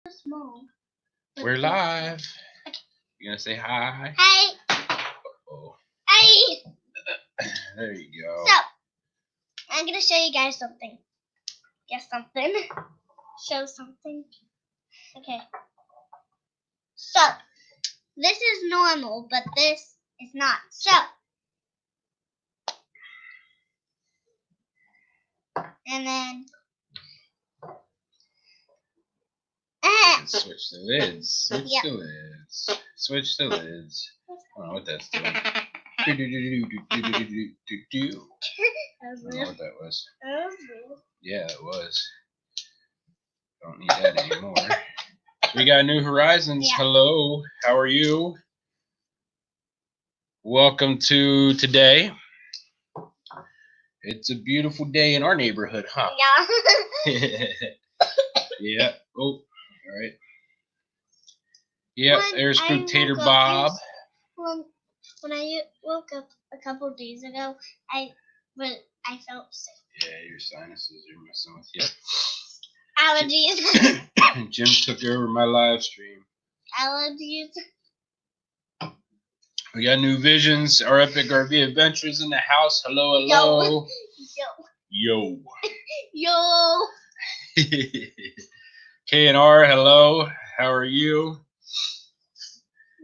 Small. We're live. You gonna say hi? Hey. Oh. Hey. There you go. So, I'm gonna show you guys something. Guess something. Show something. Okay. So, this is normal, but this is not. So, and then. Switch the lids. Switch the lids. Switch the lids. I don't know what that's doing. I don't know what that was. Yeah, it was. Don't need that anymore. We got New Horizons. Yeah. Hello. How are you? Welcome to today. It's a beautiful day in our neighborhood, huh? Yeah. Yeah. Oh, all right. Yep, there's Tater Bob. When I woke up a couple of days ago, I felt sick. Yeah, your sinuses are messing with you. Allergies. Jim took over my live stream. Allergies. We got new visions. Our epic RV adventures in the house. Hello, hello. Yo. Yo. K&R, hello. How are you?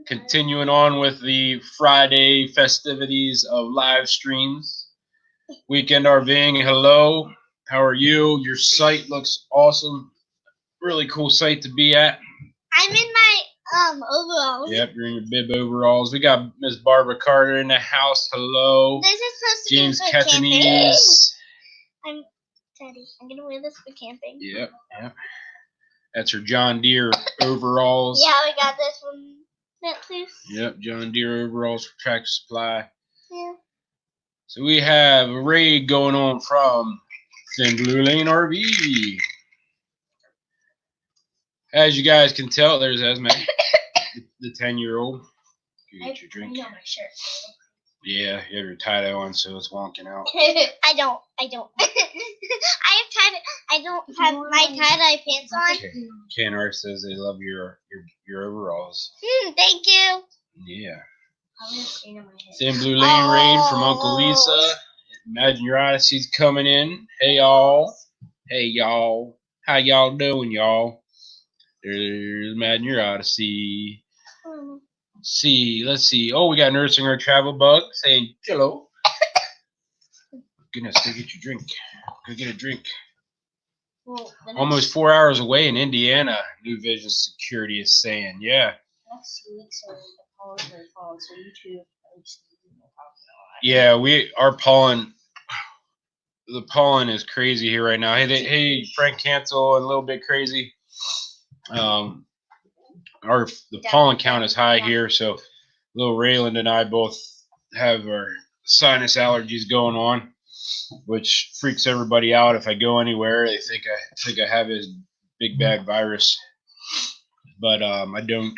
Continuing on with the Friday festivities of live streams. Weekend RVing, hello. How are you? Your site looks awesome. Really cool site to be at. I'm in my overalls. Yep, you're in your bib overalls. We got Miss Barbara Carter in the house. Hello. This is supposed to James be for camping. Catanese. I'm gonna wear this for camping. Yep. That's her John Deere overalls. Yeah, we got this one. Please. Yep, John Deere overalls for Tractor Supply. Yeah. So we have a raid going on from Thin Blue Lane RV. As you guys can tell, there's Esme, the 10-year-old. You get your drink. I know my shirt. Yeah, you have your tie-dye on, so it's wonking out. I don't. I don't have my tie-dye pants on. K&R says they love your overalls. Thank you. Yeah. Thin Thin Blue Lane raid from Uncle Lisa. Imagine Your Odyssey's coming in. Hey y'all. Hey y'all. How y'all doing, y'all? There's Imagine Your Odyssey. Let's see. Oh, we got Nursing Our Travel Bug saying hello. Goodness, go get your drink. Go get a drink. Well, almost 4 hours away in Indiana, New Vision Security is saying, yeah. Next week, so the pollen's very falling, so you two Yeah, our pollen, the pollen is crazy here right now. Hey, Frank Cancel and a little bit crazy. The pollen count is high here, so little Raylan and I both have our sinus allergies going on, which freaks everybody out. If I go anywhere, they think I have this big bad virus, but I don't.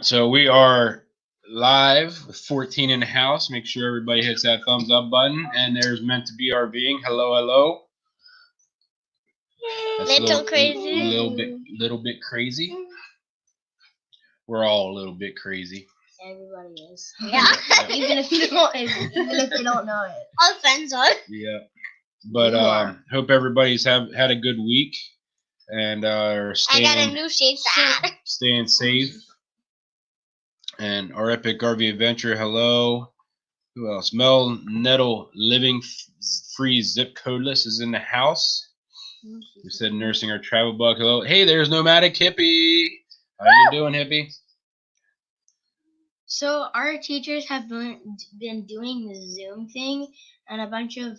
So we are live with 14 in the house. Make sure everybody hits that thumbs up button. And there's Meant to Be RVing. Hello, hello. crazy. Little bit crazy. We're all a little bit crazy. Everybody is. Yeah. Even if they don't know it. All friends are. Yeah. But hope everybody's had a good week and are staying. I got a new shape hat. Staying safe. And our epic RV adventure. Hello. Who else? Mel Nettle Living Free Zip Codeless is in the house. We said Nursing Our Travel Bug. Hello. Hey, there's Nomadic Hippie. How you doing, Hippie? So our teachers have been doing the Zoom thing, and a bunch of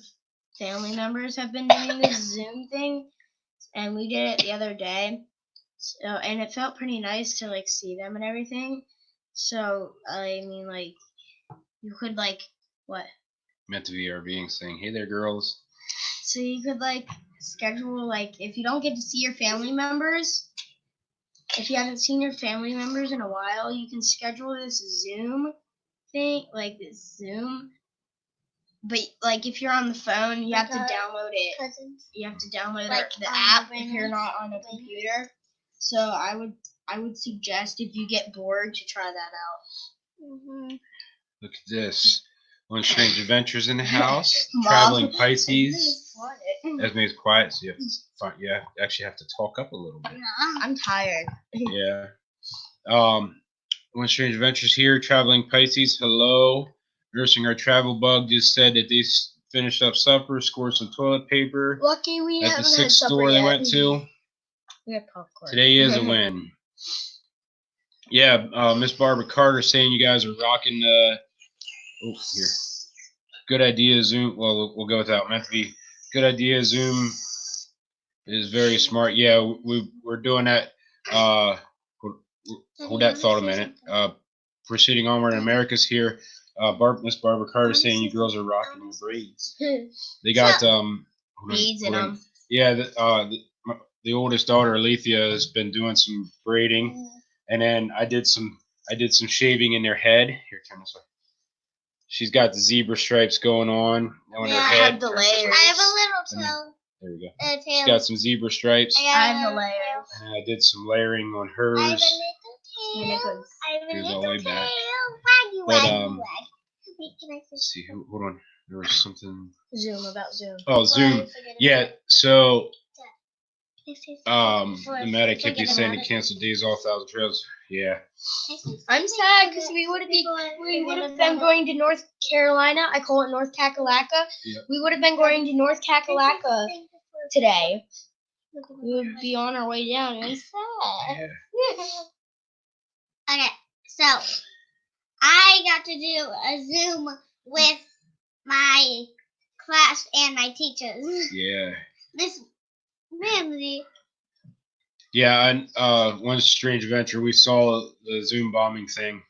family members have been doing this Zoom thing, and we did it the other day. So, and it felt pretty nice to see them and everything. So I mean, you could what? Meant to Be RVing saying, hey there, girls. So you could schedule if you don't get to see your family members. If you haven't seen your family members in a while, you can schedule this Zoom thing, this Zoom. But if you're on the phone, you have to download it. You have to download the app if you're not on a computer. So I would suggest if you get bored to try that out. Look at this. One Strange Adventures in the house. Traveling Pisces. Esme's quiet, so you actually have to talk up a little bit. I'm tired. Yeah. One Strange Adventures here. Traveling Pisces. Hello. Nursing our travel bug just said that they finished up supper, scored some toilet paper. Lucky we at haven't the had sixth supper store yet. they went to. We had popcorn. Today is a win. Yeah, Miss Barbara Carter saying you guys are rocking. Here. Good idea, Zoom. Well, we'll go with that. Meant to be. Good idea, Zoom is very smart. Yeah, we're doing that. Hold that thought a minute. Proceeding onward, America's here. Miss Barbara Carter saying you girls are rocking your braids. They got beads in them. Yeah, the oldest daughter, Alethea, has been doing some braiding, and then I did some shaving in their head. Here, turn this way. She's got the zebra stripes going on her head. I have the layers. I have a little toe. There we go. She's got some zebra stripes. I have the layers. And I did some layering on hers. I have a little tail. I have a Here's all the little way tail. back. Waggy, But, waggy, wag. Wait, can I Let's see. Hold on. There was something. Zoom about Zoom. Oh, Zoom. Yeah. So, Matt kept saying to cancel days off 1,000 trails. Yeah. I'm sad because we would have been going to North Carolina. I call it North Kakalaka. Yeah. We would have been going to North Kakalaka today. We would be on our way down. I'm sad. Yeah. Okay, so I got to do a Zoom with my class and my teachers. Yeah. This family. Yeah, and one strange adventure, we saw the Zoom bombing thing.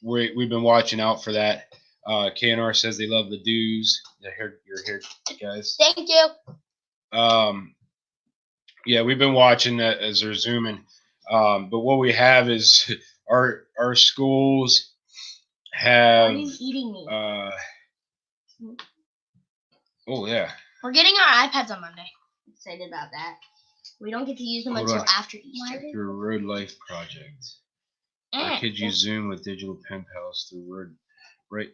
We've been watching out for that. KNR says they love the dues. You're here, guys. Thank you. Yeah, we've been watching that as they're zooming. But what we have is our schools have. Why are you eating me? Oh yeah. We're getting our iPads on Monday. Excited about that. We don't get to use them until after Easter. Through a Road Life project. Our kids use Zoom with digital pen pals through Word. Right.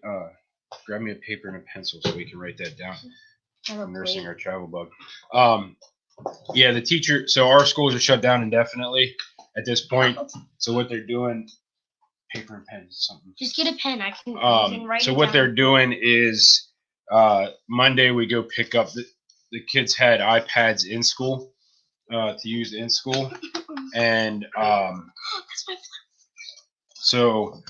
Grab me a paper and a pencil so we can write that down. I'm nursing our travel bug. Yeah, the teacher. So our schools are shut down indefinitely at this point. So what they're doing, paper and pen, something. Just get a pen. I can write. So it what down. they're doing is Monday we go pick up the kids had iPads in school to use in school, and so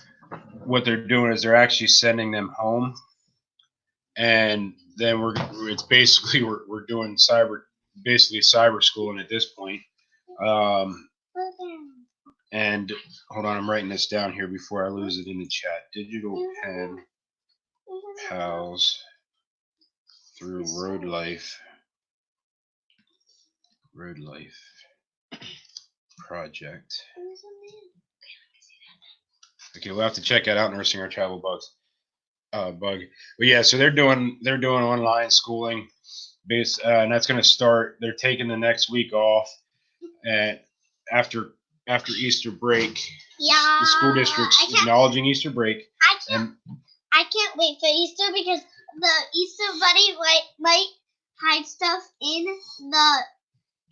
what they're doing is they're actually sending them home, and then we're doing cyber schooling at this point. And hold on, I'm writing this down here before I lose it in the chat. Digital pen pals through Road Life project. Okay, we'll have to check that out. Nursing our travel bug. But yeah, so they're doing online schooling, and that's going to start. They're taking the next week off, and after Easter break, Yeah. the school district's acknowledging Easter break. I can't wait for Easter because the Easter bunny might hide stuff in the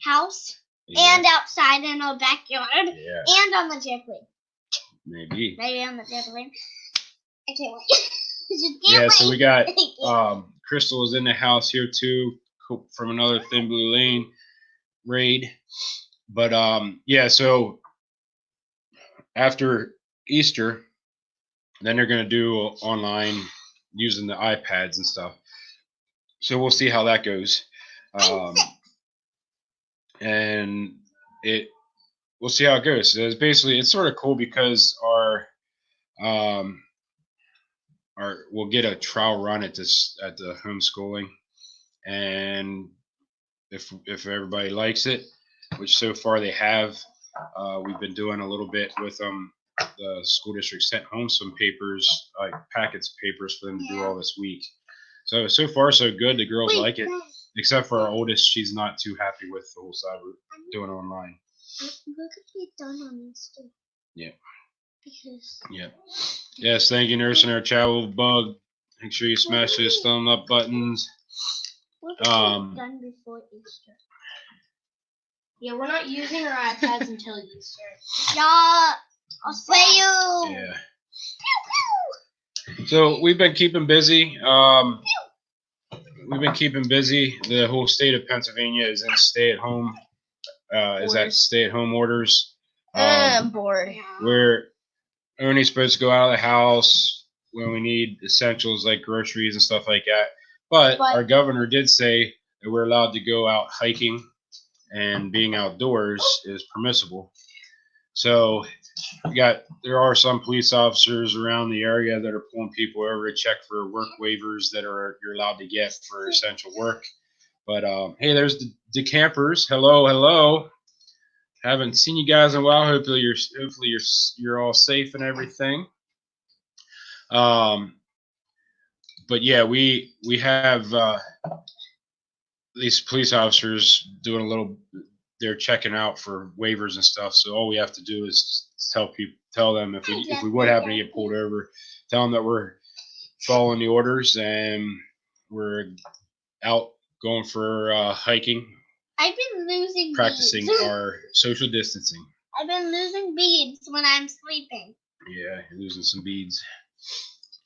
house and outside in our backyard and on the trampoline. Maybe on the trampoline. I can't wait. So we got Crystal is in the house here too from another Thin Blue Lane raid. But so after Easter, then they're going to do online using the iPads and stuff. So we'll see how that goes. And we'll see how it goes. So it's sort of cool because we'll get a trial run at the homeschooling, and if everybody likes it, which so far they have, we've been doing a little bit with them. The school district sent home some papers, like packets of papers for them to do all this week. So far so good. The girls like it. Except for our oldest, she's not too happy with the whole side we're doing online. We're gonna be done on this too. Yeah. Because. Yeah. Yes, thank you, Nurse and our travel bug. Make sure you smash those thumb up buttons. We're gonna be done before Easter. Yeah, we're not using our iPads until Easter. Yeah. I'll spray you. Yeah. So we've been keeping busy. The whole state of Pennsylvania is in stay-at-home. Is that stay-at-home orders? I'm bored. We're only supposed to go out of the house when we need essentials like groceries and stuff like that. But our governor did say that we're allowed to go out hiking, and being outdoors is permissible. So there are some police officers around the area that are pulling people over to check for work waivers that you're allowed to get for essential work. But hey, there's the campers. Hello. Haven't seen you guys in a while. Hopefully you're all safe and everything. But yeah, we have these police officers doing a little. They're checking out for waivers and stuff. So all we have to do is tell them if we would happen to get pulled over, tell them that we're following the orders and we're out going for hiking. I've been losing practicing beads. our social distancing. I've been losing beads when I'm sleeping. Yeah, you're losing some beads.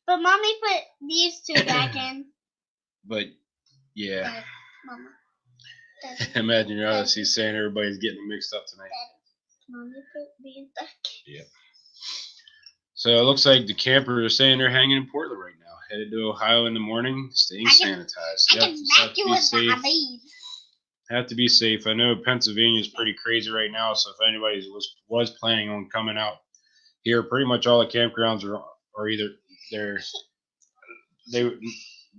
But mommy put these two back in. But yeah. But, Mama. Imagine your house. He's saying everybody's getting mixed up tonight. Mommy put these back. Yeah. So it looks like the campers are saying they're hanging in Portland right now. Headed to Ohio in the morning, staying sanitized. I can smack you with my beads. Have to be safe. I know Pennsylvania is pretty crazy right now, so if anybody was planning on coming out here, pretty much all the campgrounds are either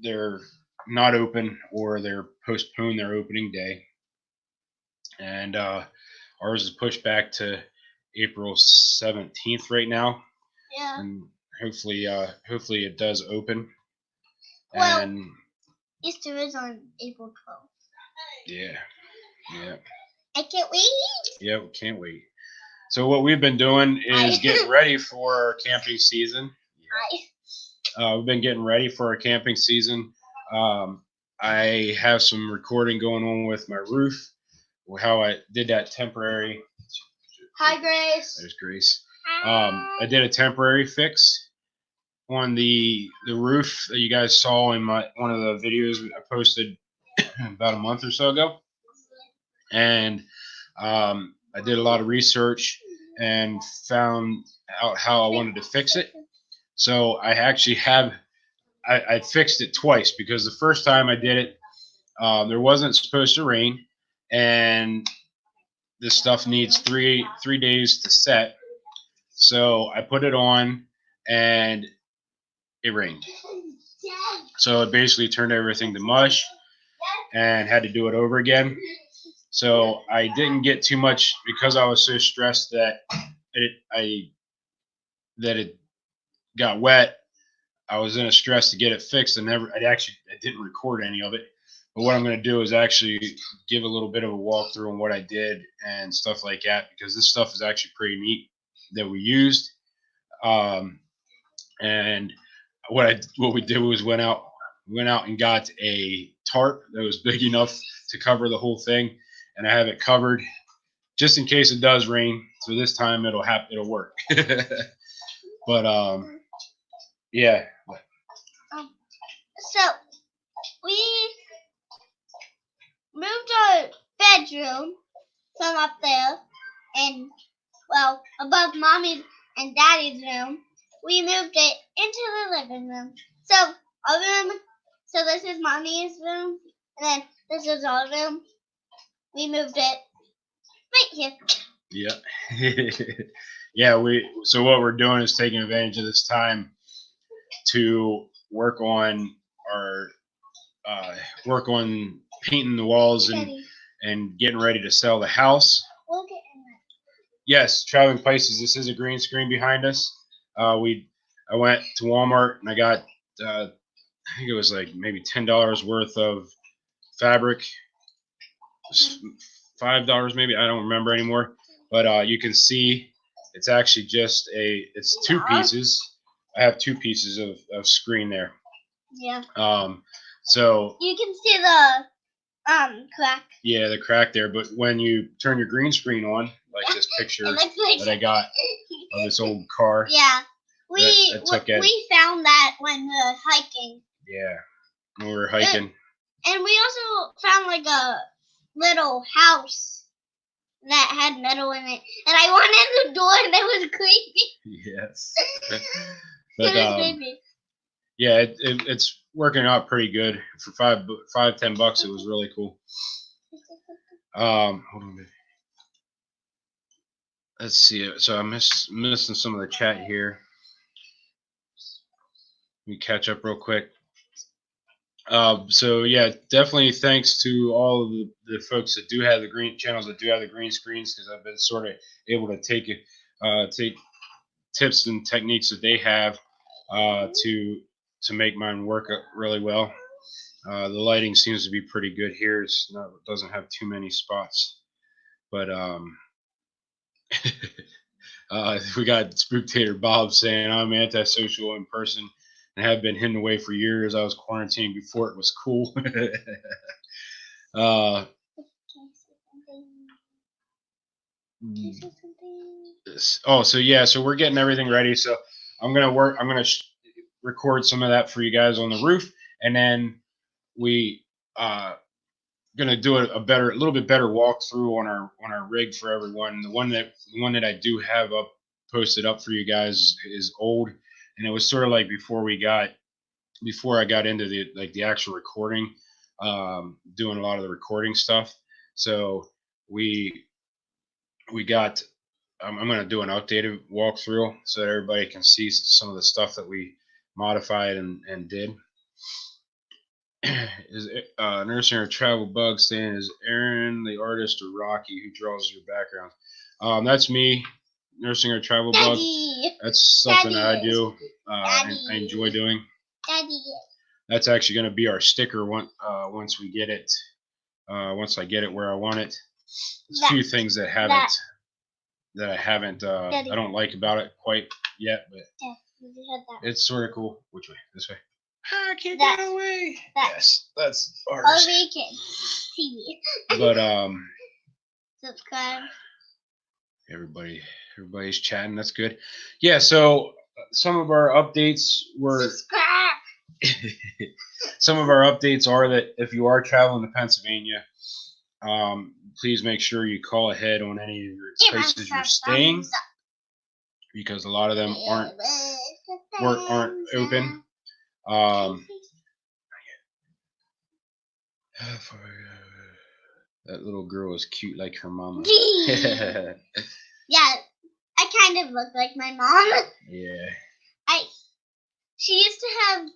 they're not open or they're postponed their opening day, and ours is pushed back to April 17th right now. Yeah. And hopefully it does open. Well, and Easter is on April 12th. Yeah. I can't wait. Yeah, we can't wait. So what we've been doing is getting ready for our camping season. We've been getting ready for our camping season. I have some recording going on with my roof, how I did that temporary. Hi, Grace. There's Grace. I did a temporary fix on the roof that you guys saw in one of the videos I posted about a month or so ago. And I did a lot of research and found out how I wanted to fix it. So I actually I fixed it twice, because the first time I did it, there wasn't supposed to rain, and this stuff needs three days to set. So I put it on, and it rained. So it basically turned everything to mush, and had to do it over again. So I didn't get too much, because I was so stressed that it got wet. I was in a stress to get it fixed, and I didn't record any of it. But what I'm going to do is actually give a little bit of a walkthrough on what I did and stuff like that, because this stuff is actually pretty neat that we used. And what we did was went out and got a tarp that was big enough to cover the whole thing, and I have it covered just in case it does rain. So this time it'll work. But yeah. So we moved our bedroom from up there, and above Mommy and Daddy's room, we moved it into the living room. So our room. So this is Mommy's room, and then this is our room. We moved it right here. Yeah. Yeah, so what we're doing is taking advantage of this time to work on painting the walls and getting ready to sell the house. We'll get in there. Yes, Traveling Pisces. This is a green screen behind us. I went to Walmart and I got I think it was like maybe $10 worth of fabric, $5 maybe, I don't remember anymore. But you can see it's actually just it's 2 pieces. I have 2 pieces of screen there. Yeah. So you can see the crack. Yeah, the crack there. But when you turn your green screen on, like this picture like that I got of this old car. Yeah. We found that when we were hiking. Yeah, when we were hiking. And we also found like a little house that had metal in it. And I went in the door and it was creepy. Yes. It was creepy. Yeah, it's working out pretty good for $10. It was really cool. Hold on, baby. Let's see. So I'm missing some of the chat here. Let me catch up real quick. So yeah, definitely thanks to all of the folks that do have the green channels that do have the green screens, because I've been sort of able to take tips and techniques that they have to make mine work really well. The lighting seems to be pretty good here. It doesn't have too many spots, but we got Spooktator Bob saying I'm antisocial in person and have been hidden away for years. I was quarantined before it was cool. So yeah, so we're getting everything ready. So I'm gonna record some of that for you guys on the roof, and then we gonna do a little bit better walkthrough on our rig for everyone. The one that I do have posted up for you guys is old, and it was sort of like before I got into the actual recording, doing a lot of the recording stuff. So we got. I'm going to do an updated walkthrough so that everybody can see some of the stuff that we modified and did. Is Nursing Her Travel Bug saying, is Aaron the artist or Rocky who draws your background? That's me, Nursing Her Travel Bug. That's something that I do and I enjoy doing. That's actually going to be our sticker once we get it. Once I get it where I want it. There's a few things that I haven't I don't like about it quite yet, but it's sort of cool. Which way? This way. I can't get away. Yes, that's ours. TV. But subscribe. Everybody's chatting. That's good. Yeah. So some of our updates were. Subscribe. Some of our updates are that if you are traveling to Pennsylvania, please make sure you call ahead on any of your places you're staying, because a lot of them aren't open. That little girl is cute like her mama. Yeah, I kind of look like my mom. Yeah. She used to have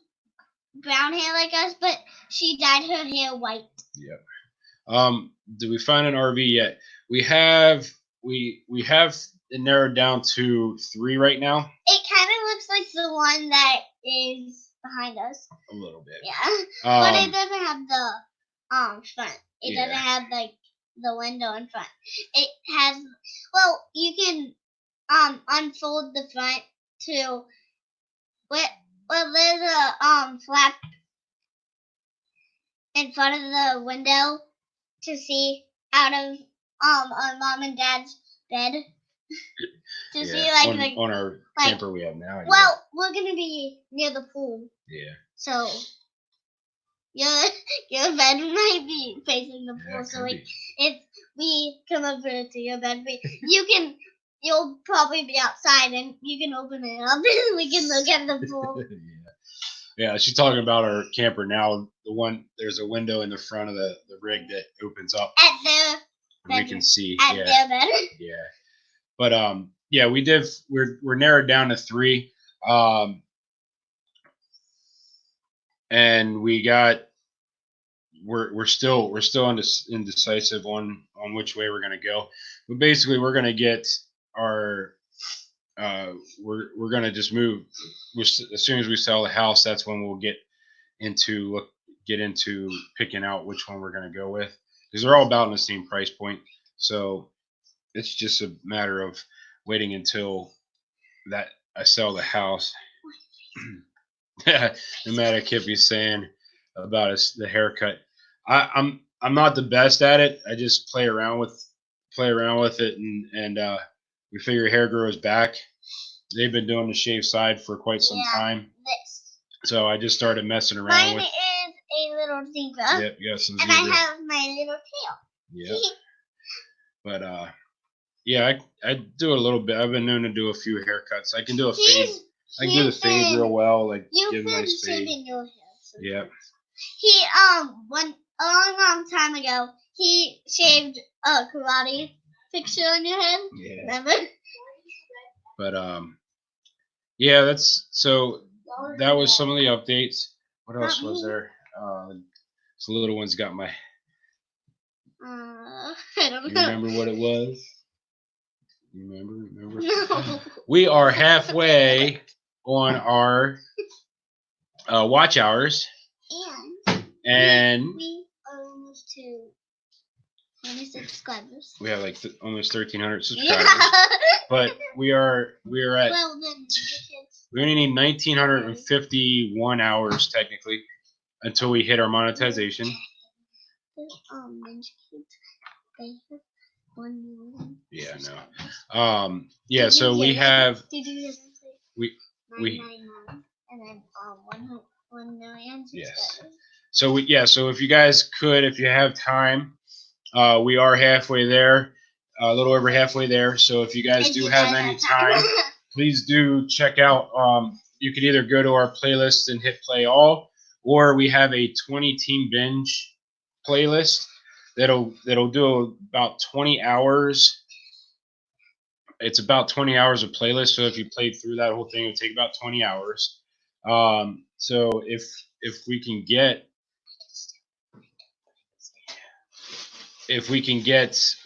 brown hair like us, but she dyed her hair white. Yep. Did we find an RV yet? We have it narrowed down to 3 right now. It kind of looks like the one that is behind us. A little bit. Yeah. But it doesn't have the front. It doesn't have like the window in front. It has, well, you can unfold the front to there's a flap in front of the window to see out of our mom and dad's bed. To see like on our camper we have now. Well, we're gonna be near the pool. Yeah. So your bed might be facing the pool. So like if we come over to your bed, you'll probably be outside and you can open it up and we can look at the pool. Yeah, she's talking about our camper now. There's a window in the front of the rig that opens up. At their and we can see. At their bed. Yeah. But yeah, we're narrowed down to 3. And we're still indecisive on which way we're gonna go. But basically we're gonna get our we're gonna just move as soon as we sell the house. That's when we'll get into get into picking out which one we're going to go with, because they're all about in the same price point. So it's just a matter of waiting until that I sell the house. No matter Kippy's saying about the haircut, I'm not the best at it. I just play around with it, and we figure hair grows back. They've been doing the shave side for quite some time, so I just started messing around with. Mine is a little zebra. Yep, you got some and zebra. I have my little tail. Yeah, but yeah, I do a little bit. I've been known to do a few haircuts. I can do a fade. I can do the fade real well, like give a nice fade. Your hair. Yep. He a long time ago he shaved a karate picture on your head. Yeah. Remember? But yeah, that was some of the updates. What else was there? So the little one's got my. I don't You know. remember what it was? You remember? No. We are halfway on our watch hours, and we are almost to 20 subscribers. we have like almost 1,300 subscribers. But we are at. Well, then We only need 1,951 hours technically until we hit our monetization. Ninja Kids, they have 1 million. Yeah, no. Yeah, so we have. Did you We 999 and then 1 million. Yes. So so if you guys could, if you have time, we are halfway there, a little over halfway there. So if you guys do have any time, please do check out. You could either go to our playlist and hit play all, or we have a 20-team binge playlist that'll do about 20 hours. It's about 20 hours of playlist. So if you played through that whole thing, it would take about 20 hours. So if we can get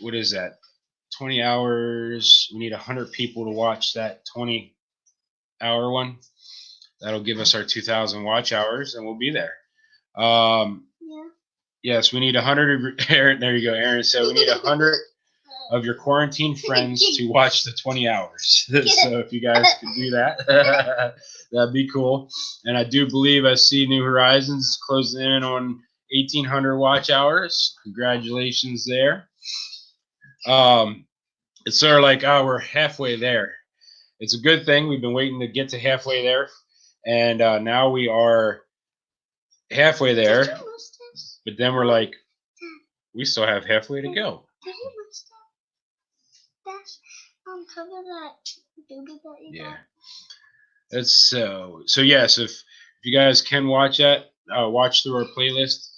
what is that? 20 hours. We need 100 people to watch that 20-hour one. That'll give us our 2,000 watch hours, and we'll be there. Yes, we need 100. Aaron, there you go. Aaron said we need 100 of your quarantine friends to watch the 20 hours. So if you guys could do that, that'd be cool. And I do believe I see New Horizons is closing in on 1,800 watch hours. Congratulations there. It's sort of like, oh, we're halfway there. It's a good thing. We've been waiting to get to halfway there, and now we are halfway there. But then we're like, we still have halfway to go. Did you cover that doobie that you got? That's so yes, if you guys can watch that, watch through our playlist.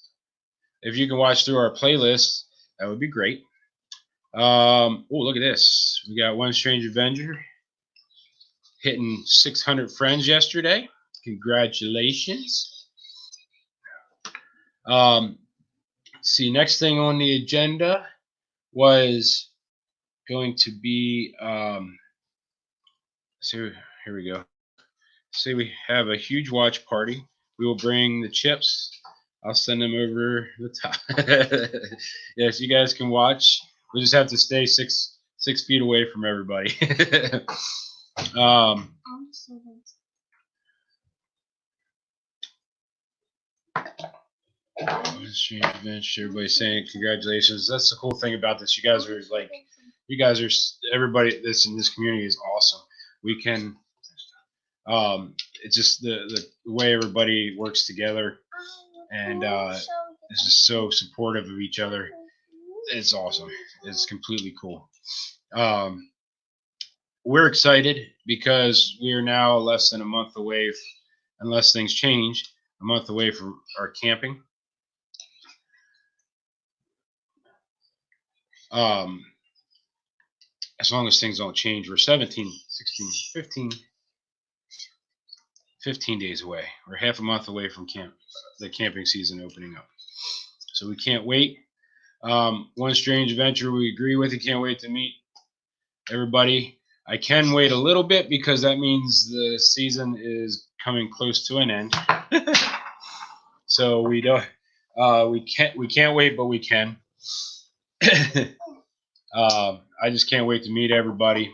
If you can watch through our playlist, that would be great. Oh, look at this. We got One Strange Avenger hitting 600 friends yesterday. Congratulations. See, next thing on the agenda was going to be so here we go. Say we have a huge watch party. We will bring the chips. I'll send them over the top. Yes, you guys can watch. We just have to stay 6 feet away from everybody. Everybody's saying congratulations. That's the cool thing about this. You guys are everybody that's in this community is awesome. We can it's just the way everybody works together, and is just so supportive of each other. It's awesome. It's completely cool. We're excited because we are now less than a month away, unless things change, a month away from our camping. As long as things don't change, we're 17, 16, 15 days away. We're half a month away from the camping season opening up. So we can't wait. One Strange Adventure we agree with. You can't wait to meet everybody. I can wait a little bit because that means the season is coming close to an end. So we don't. We can't wait, but we can. I just can't wait to meet everybody.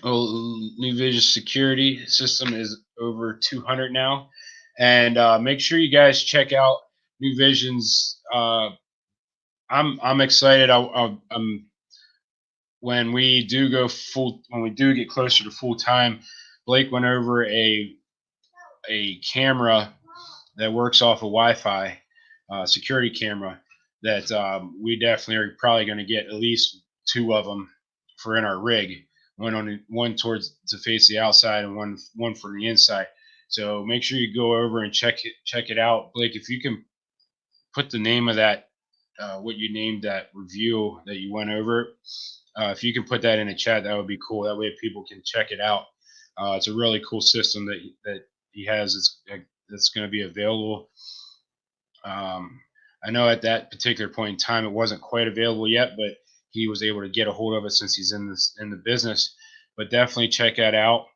New Vision security system is over 200 now, and make sure you guys check out New Vision's. I'm excited. I'm when we do go full, when we do get closer to full time. Blake went over a camera that works off of Wi-Fi, security camera that we definitely are probably going to get at least 2 of them for in our rig. One towards to face the outside and one for the inside. So make sure you go over and check it out, Blake. If you can put the name of that, what you named that review that you went over. If you can put that in the chat, that would be cool. That way people can check it out. It's a really cool system that he has. That's going to be available. I know at that particular point in time it wasn't quite available yet, but he was able to get a hold of it since he's in the business. But definitely check that out.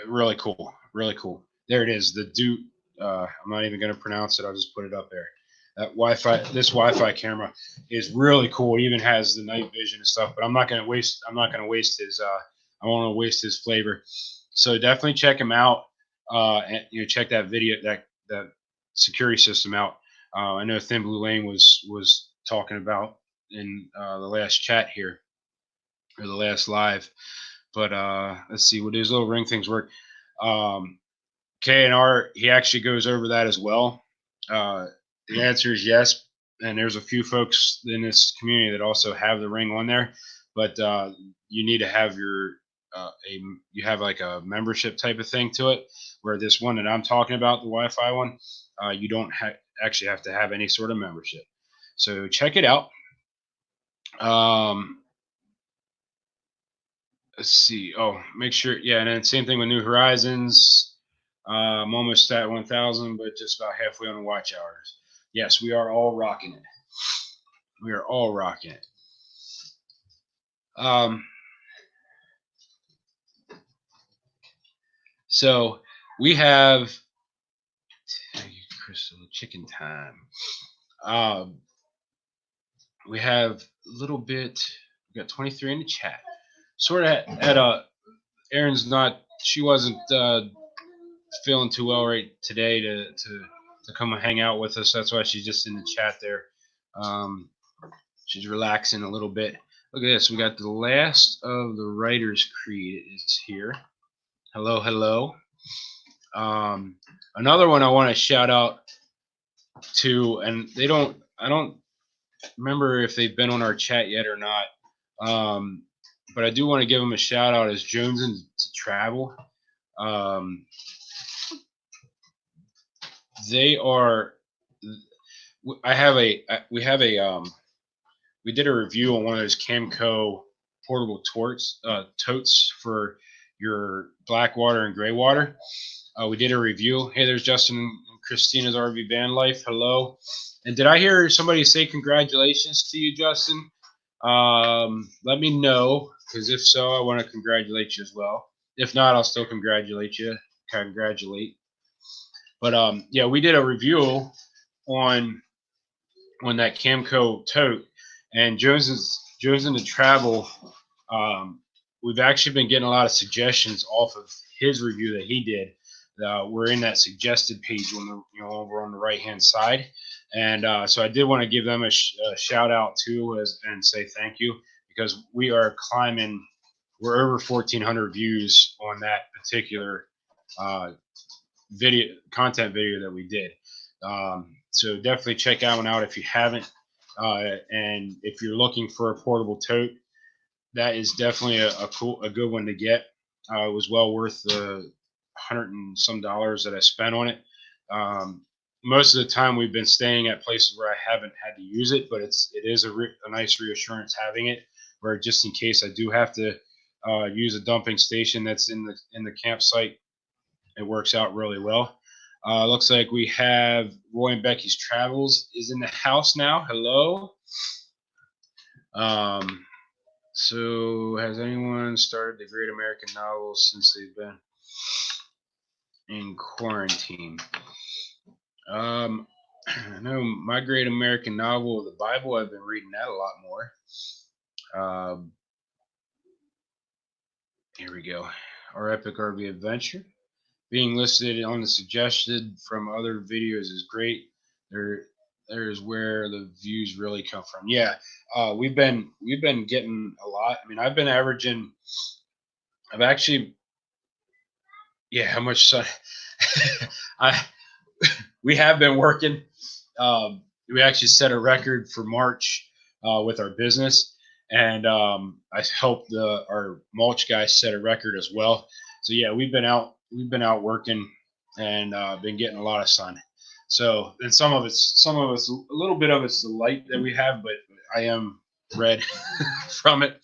Really cool, really cool. There it is, the Duke. I'm not even going to pronounce it. I'll just put it up there. This Wi-Fi camera is really cool. It even has the night vision and stuff. But I'm not going to waste. I'm not going to waste his. I want to waste his flavor. So definitely check him out. And check that video, that security system out. I know Thin Blue Lane was talking about in the last chat here, or the last live. But let's see, would these little ring things work? K&R, he actually goes over that as well. The answer is yes, and there's a few folks in this community that also have the ring on there, but you need to have you have like a membership type of thing to it. Where this one that I'm talking about, the Wi-Fi one, you don't actually have to have any sort of membership. So check it out. Let's see. Oh, make sure. Yeah, and then same thing with New Horizons. I'm almost at 1,000, but just about halfway on the watch hours. Yes, we are all rocking it. We are all rocking it. So we have Crystal chicken time. We have a little bit. We got 23 in the chat. Sort of at Erin's not. She wasn't feeling too well right today to come and hang out with us. That's why she's just in the chat there. She's relaxing a little bit. Look at this. We got the last of the Writer's Creed is here. Hello, hello. Another one I want to shout out to, and I don't remember if they've been on our chat yet or not. But I do want to give them a shout out as Jones and Travel. They are. We did a review on one of those Camco portable totes for your Blackwater and Graywater. We did a review. Hey, there's Justin and Christina's RV Van Life. Hello. And did I hear somebody say congratulations to you, Justin? Let me know, because if so, I want to congratulate you as well. If not, I'll still congratulate you. Congratulate. But yeah, we did a review on that Camco tote, and Jones and the Travel. We've actually been getting a lot of suggestions off of his review that he did. We're in that suggested page over on the right hand side, and so I did want to give them a shout out too, and say thank you, because we are climbing. We're over 1,400 views on that particular content video that we did. So definitely check that one out if you haven't. And if you're looking for a portable tote, that is definitely a good one to get. It was well worth the $100 and some that I spent on it. Most of the time we've been staying at places where I haven't had to use it, but it is a nice reassurance having it, where just in case I do have to use a dumping station that's in the campsite, it works out really well. Looks like we have Roy and Becky's Travels is in the house now. Hello. So has anyone started the Great American Novels since they've been? in quarantine? I know My Great American Novel, the Bible. I've been reading that a lot more. Here we go. Our epic RV adventure. Being listed on the suggested from other videos is great. There's where the views really come from. Yeah, we've been getting a lot. I mean, I've been averaging. I've actually, yeah. How much sun? I we have been working. We actually set a record for March with our business, and I helped our mulch guy set a record as well. So yeah, we've been out working and been getting a lot of sun. So, and some of it's a little bit of it's the light that we have, but I am red from it.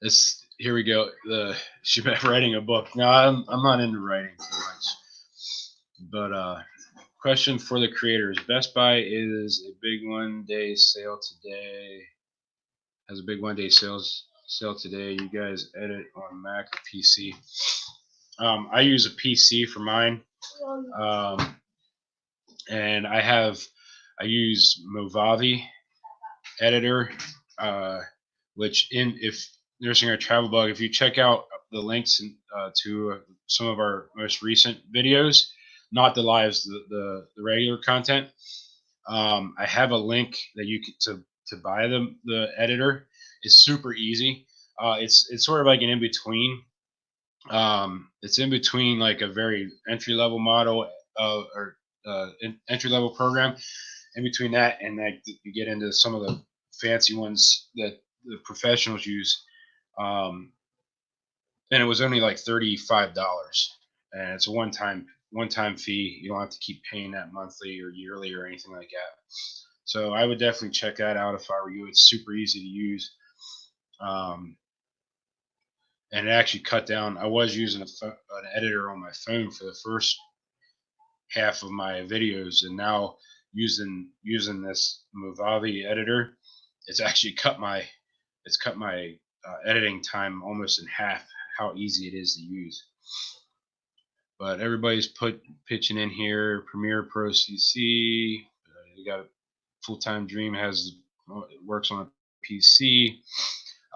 This Here we go. She been writing a book. No, I'm not into writing too much, but question for the creators. Best Buy is a big one-day sale today. Has a big one-day sale today. You guys edit on Mac or PC? I use a PC for mine, and I use Movavi editor, which if Nursing Our Travel Bug, if you check out the links to some of our most recent videos, not the lives, the regular content. I have a link that you can to buy the editor. It's super easy. It's sort of like an in between. It's in between like a very entry level model or entry level program. In between that and that, you get into some of the fancy ones that the professionals use. And it was only like $35, and it's a one time fee. You don't have to keep paying that monthly or yearly or anything like that. So I would definitely check that out if I were you. It's super easy to use, and it actually cut down. I was using an editor on my phone for the first half of my videos, and now using this Movavi editor, it's actually cut my editing time almost in half. How easy it is to use. But everybody's pitching in here. Premiere Pro CC. You got a Full-Time Dream works on a PC.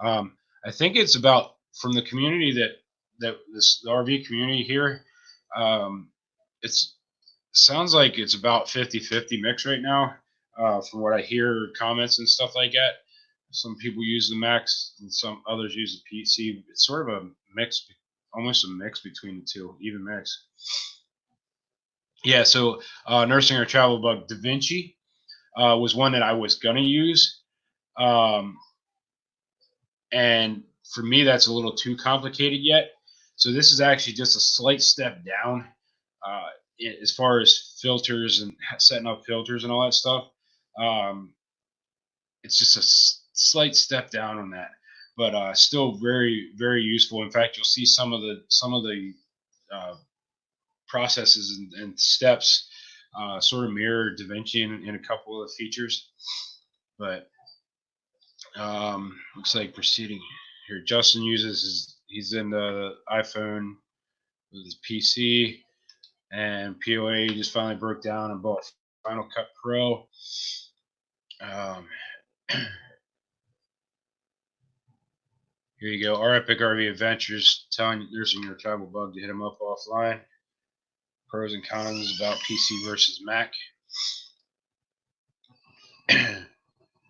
I think it's about from the community the RV community here. It sounds like it's about 50-50 mix right now, from what I hear, comments and stuff like that. Some people use the Macs and some others use the PC. It's sort of a mix, almost a mix between the two, even mix. Yeah, so Nursing Our Travel Bug, DaVinci was one that I was going to use. And for me, that's a little too complicated yet. So this is actually just a slight step down as far as filters and setting up filters and all that stuff. It's just a slight step down on that, but still very, very useful. In fact, you'll see some of the processes and steps sort of mirror DaVinci in a couple of the features. But looks like proceeding here. Justin he's in the iPhone with his PC, and POA just finally broke down and bought Final Cut Pro. Here you go. Our Epic RV Adventures, telling Nursing Your Travel Bug to hit him up offline. Pros and cons about PC versus Mac.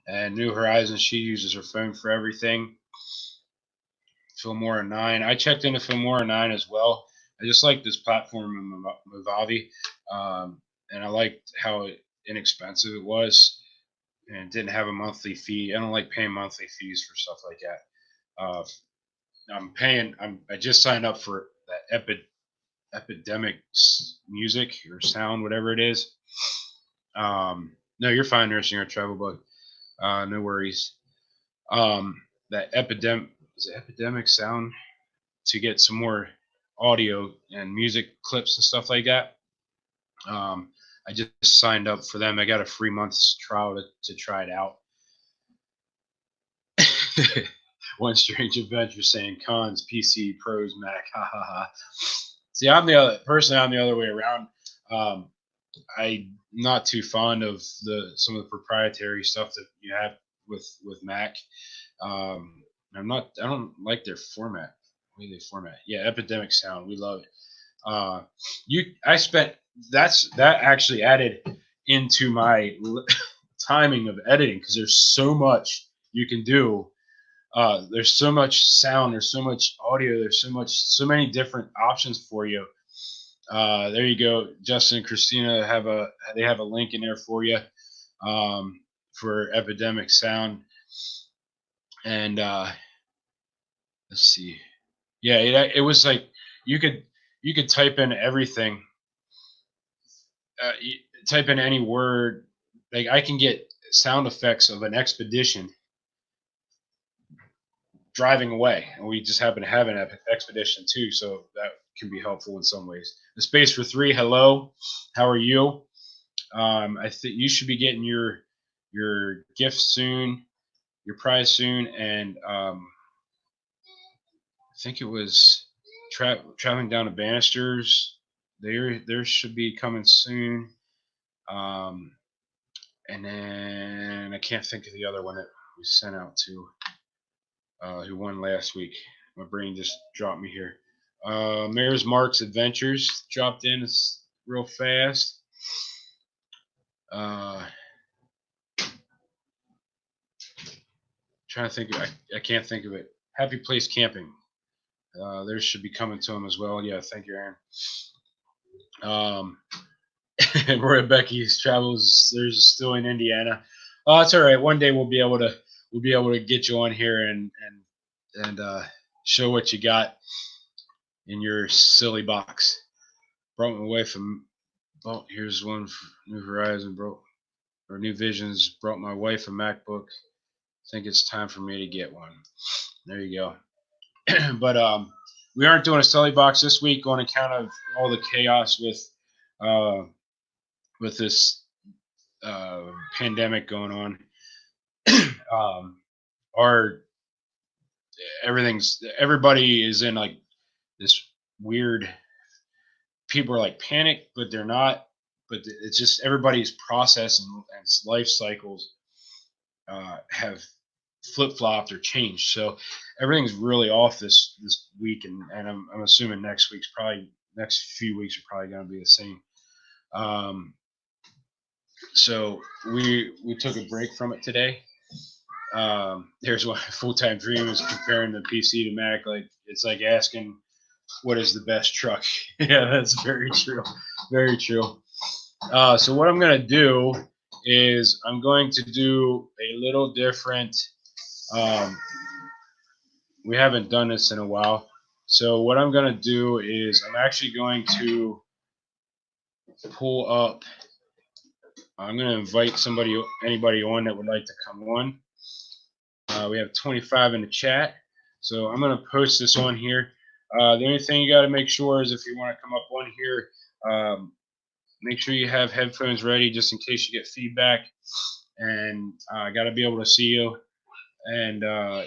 And New Horizons, she uses her phone for everything. Filmora 9. I checked into Filmora 9 as well. I just like this platform in Movavi, and I liked how inexpensive it was, and didn't have a monthly fee. I don't like paying monthly fees for stuff like that. I just signed up for that Epidemic Music or Sound, whatever it is. No, you're fine, Nursing Our Travel Bug. No worries. That Epidemic Sound, to get some more audio and music clips and stuff like that. I just signed up for them. I got a free month's trial to try it out. One strange adventure saying cons, PC, pros, Mac. Ha ha ha. See, I'm the other personally. I'm the other way around. I'm not too fond of some of the proprietary stuff that you have with Mac. I'm not. I don't like their format. The way they format. Yeah, Epidemic Sound. We love it. I spent that actually added into my timing of editing because there's so much you can do. There's so much sound. There's so much audio. There's so many different options for you. There you go, Justin and Christina they have a link in there for you for Epidemic Sound. And let's see, yeah, it was like you could type in everything, type in any word. Like I can get sound effects of an expedition driving away, and we just happen to have an expedition too, so that can be helpful in some ways. The space for three. Hello, how are you? I think you should be getting your gift soon, your prize soon, and I think it was traveling down to Bannisters. There should be coming soon. And then I can't think of the other one that we sent out to who won last week. My brain just dropped me here. Mayor's Mark's Adventures dropped in. It's real fast. Trying to think. I can't think of it. Happy Place Camping. Theirs should be coming to them as well. Yeah, thank you, Aaron. Roy Becky's travels. There's still in Indiana. Oh, it's all right. One day we'll be able to get you on here and show what you got in your silly box. Brought my wife oh, here's one for New Horizon. New Visions. Brought my wife a MacBook. Think it's time for me to get one. There you go. But we aren't doing a silly box this week on account of all the chaos with this pandemic going on. Everybody is in like this weird. People are like panicked, but they're not. But it's just everybody's process and life cycles have flip flopped or changed. So everything's really off this week, and I'm assuming next few weeks are probably going to be the same. So we took a break from it today. Here's one full-time dream is comparing the PC to Mac. Like it's like asking what is the best truck. Yeah, that's very true. Very true. So what I'm going to do is I'm going to do a little different. We haven't done this in a while. So what I'm going to do is I'm actually going to pull up. I'm going to invite anybody on that would like to come on. We have 25 in the chat. So I'm going to post this on here. The only thing you got to make sure is if you want to come up on here, make sure you have headphones ready just in case you get feedback. And I got to be able to see you. And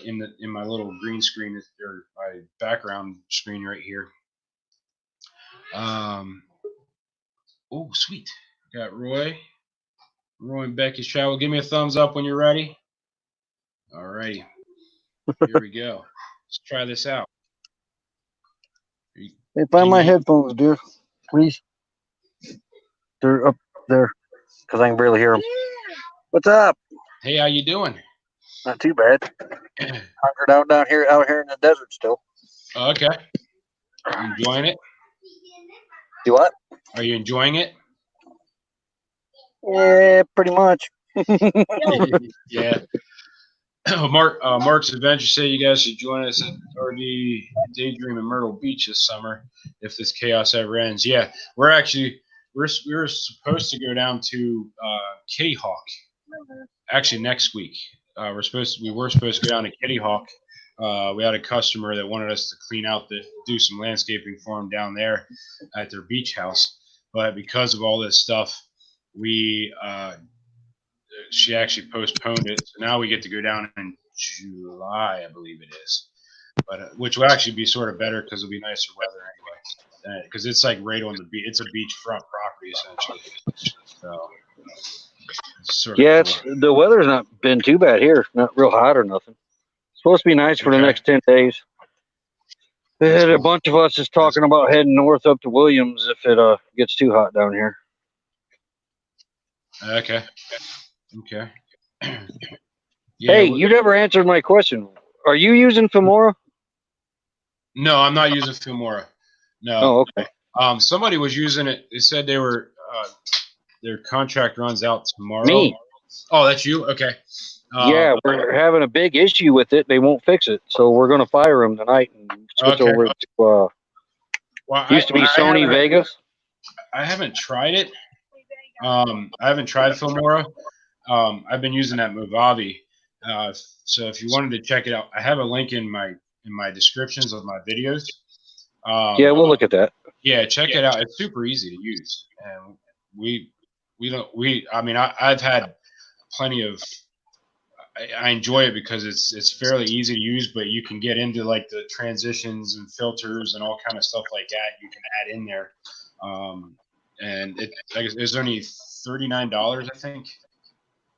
in my little green screen or my background screen right here. Oh, sweet. Got Roy and Becky's Travel. Give me a thumbs up when you're ready. All righty. Here we go. Let's try this out. Hey, find my headphones, dear. Please. They're up there because I can barely hear them. What's up? Hey, how you doing? Not too bad. Hunkered out here in the desert still. Okay. You enjoying it? Do what? Are you enjoying it? Yeah, pretty much. Yeah. Mark's Adventure say you guys should join us at RV Daydream in Myrtle Beach this summer if this chaos ever ends. Yeah, we were supposed to go down to Kitty Hawk actually next week. We were supposed to go down to Kitty Hawk. We had a customer that wanted us to do some landscaping for them down there at their beach house, but because of all this stuff, she actually postponed it. So now we get to go down and July, I believe it is. But which will actually be sort of better because it'll be nicer weather anyway. Because it's like right on the beach. It's a beachfront property essentially. So it's sort of Yeah, cool. the weather's not been too bad here. Not real hot or nothing. It's supposed to be nice for the Okay. next 10 days. That's And a cool. bunch of us is talking about heading north up to Williams if it gets too hot down here. Okay. Yeah. Hey, you never answered my question. Are you using Filmora? No, I'm not using Filmora. No. Oh, okay. Somebody was using it. They said they were their contract runs out tomorrow. Me. Oh, that's you. Okay. Yeah, we're having a big issue with it. They won't fix it, so we're going to fire them tonight and switch over to Well, used to be Sony Vegas. I haven't tried it. I haven't tried Filmora. I've been using that Movavi. So if you wanted to check it out, I have a link in my descriptions of my videos. Yeah, we'll look at that. Yeah, check it out. It's super easy to use, and I've had plenty of. I enjoy it because it's fairly easy to use, but you can get into like the transitions and filters and all kind of stuff like that. You can add in there, and it's only $39, I think,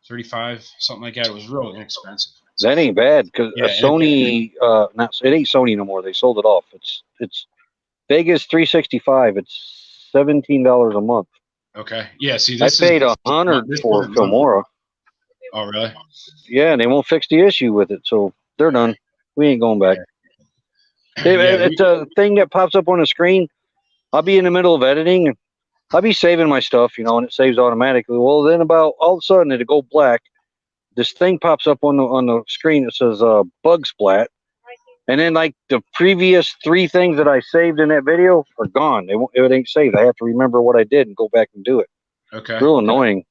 35, something like that. It was real inexpensive. That ain't bad because Sony, it ain't Sony no more. They sold it off. It's Vegas 365. It's $17 a month. Okay. Yeah. See, I paid $100 for Filmora. Oh, really? Yeah, and they won't fix the issue with it, so they're done. We ain't going back. It's a thing that pops up on the screen. I'll be in the middle of editing, and I'll be saving my stuff, and it saves automatically. Well, then about all of a sudden it'll go black. This thing pops up on the screen that says bug splat, and then like the previous 3 things that I saved in that video are gone. It ain't saved. I have to remember what I did and go back and do it. Okay. Real annoying.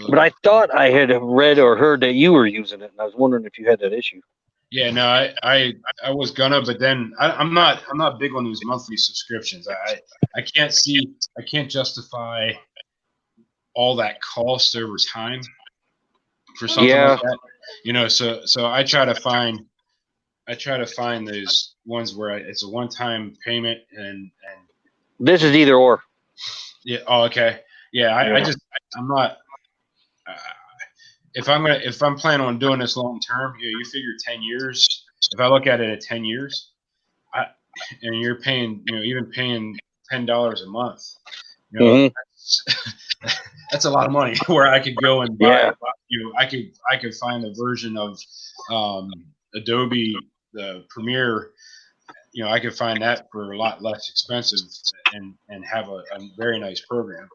But I thought I had read or heard that you were using it, and I was wondering if you had that issue. Yeah, no, I was gonna, but then I'm not big on these monthly subscriptions. I can't justify all that cost over time for something like that. So I try to find those ones where it's a one-time payment and this is either or. Yeah. Oh, okay. Yeah. I'm not. If I'm planning on doing this long term, you figure 10 years. If I look at it at 10 years, and you're paying, even paying $10 a month, that's a lot of money. Where I could go and buy, I could find a version of Adobe the Premiere. I could find that for a lot less expensive and have a very nice program.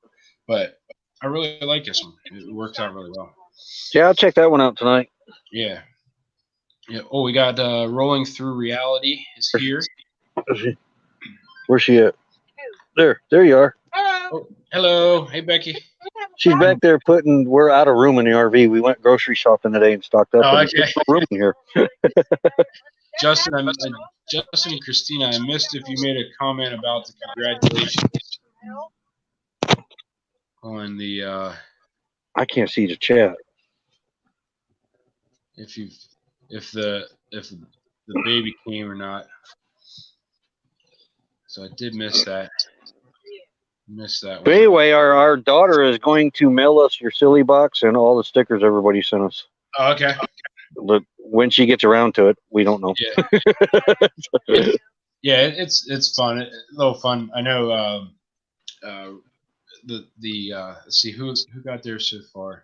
But I really like this one. It works out really well. Yeah, I'll check that one out tonight. Yeah. Oh, we got Rolling Through Reality is here. Where's she at? There you are. Oh, hello. Hey, Becky. She's back there we're out of room in the RV. We went grocery shopping today and stocked up. Oh, okay. There's no room in here. Justin and Christina, I missed if you made a comment about the congratulations on the. I can't see the chat. If the baby came or not. So I did miss that. But anyway, our daughter is going to mail us your silly box and all the stickers everybody sent us. Oh, okay. But when she gets around to it, we don't know. Yeah. It's fun. A little fun. I know. Let's see who got theirs so far.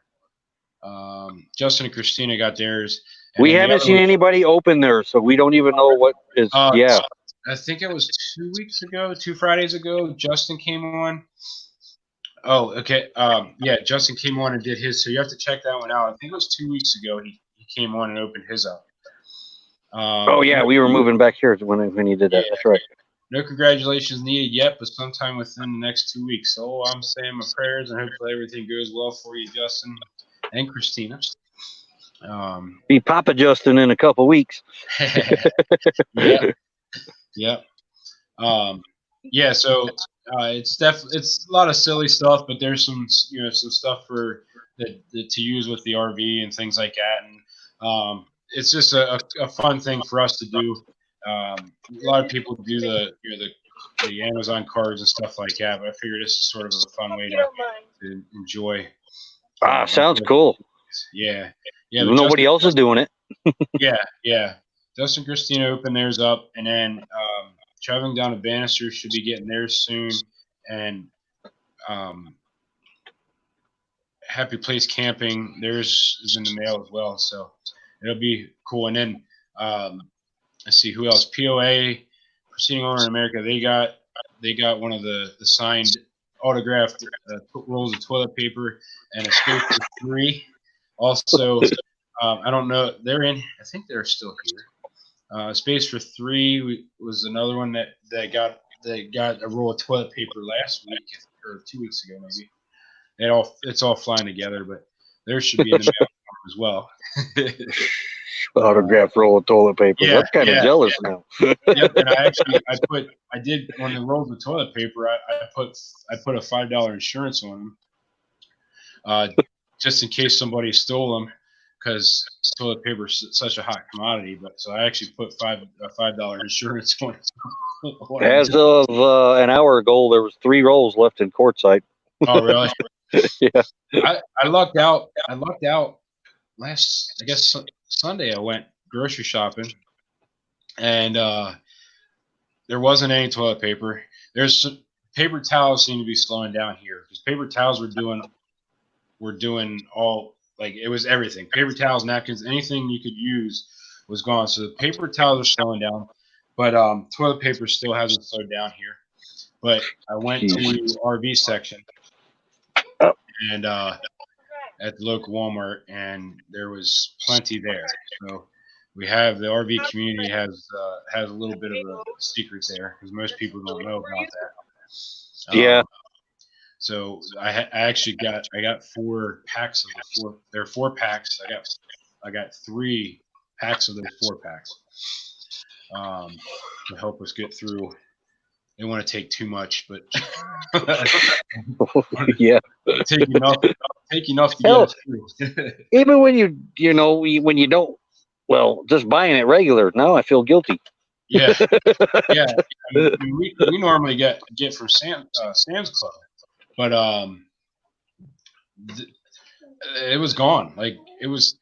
Justin and Christina got theirs. We haven't seen anybody open theirs, so we don't even know what is. Yeah. I think it was 2 Fridays ago. Justin came on. Oh, okay. Yeah, Justin came on and did his. So you have to check that one out. I think it was 2 weeks ago. He came on and opened his up. Oh yeah, we were moving back here when he did that. That's right. No congratulations needed yet, but sometime within the next 2 weeks. So I'm saying my prayers and hopefully everything goes well for you, Justin and Christina. Be Papa Justin in a couple weeks. Yeah. Yeah. So it's a lot of silly stuff, but there's some stuff for to use with the RV and things like that. And It's just a fun thing for us to do. A lot of people do the Amazon cards and stuff like that, but I figure this is sort of a fun way to enjoy. Sounds cool. Yeah. Nobody else is doing it. Yeah. Dustin Christina opened theirs up, and then traveling down to Bannister should be getting theirs soon, and Happy Place Camping, theirs is in the mail as well, so it'll be cool. And then let's see who else. POA, Proceeding Owner in America, they got one of the signed autographed rolls of toilet paper and a space for 3. Also, I don't know, I think they're still here. Space for 3 was another one that got a roll of toilet paper last week or 2 weeks ago maybe. It's all flying together, but there should be in the mail as well. Autograph roll of toilet paper. Yeah, I'm kind of jealous now. Yep, and I did on the rolls of toilet paper. I put a $5 insurance on them, just in case somebody stole them, because toilet paper is such a hot commodity. But so I actually put a $5 insurance on it. As of an hour ago, there was 3 rolls left in quartzite. Oh, really? Yeah. I lucked out. Last, I guess, Sunday I went grocery shopping, and there wasn't any toilet paper. Paper towels seem to be slowing down here, because paper towels were doing all, like, it was everything. Paper towels, napkins, anything you could use was gone. So the paper towels are slowing down, but toilet paper still hasn't slowed down here. But I went to the RV section, and at the local Walmart, and there was plenty there. So we have the RV community has a little bit of a secret there, because most people don't know about that. Yeah. So I got 4 packs of the 4. There are 4 packs. I got 3 packs of those 4 packs to help us get through. They want to take too much, but yeah, take enough to get us through. Even when when you don't, well, just buying it regular. Now I feel guilty. Yeah. We normally get from Sam's Club, but it was gone. Like, it was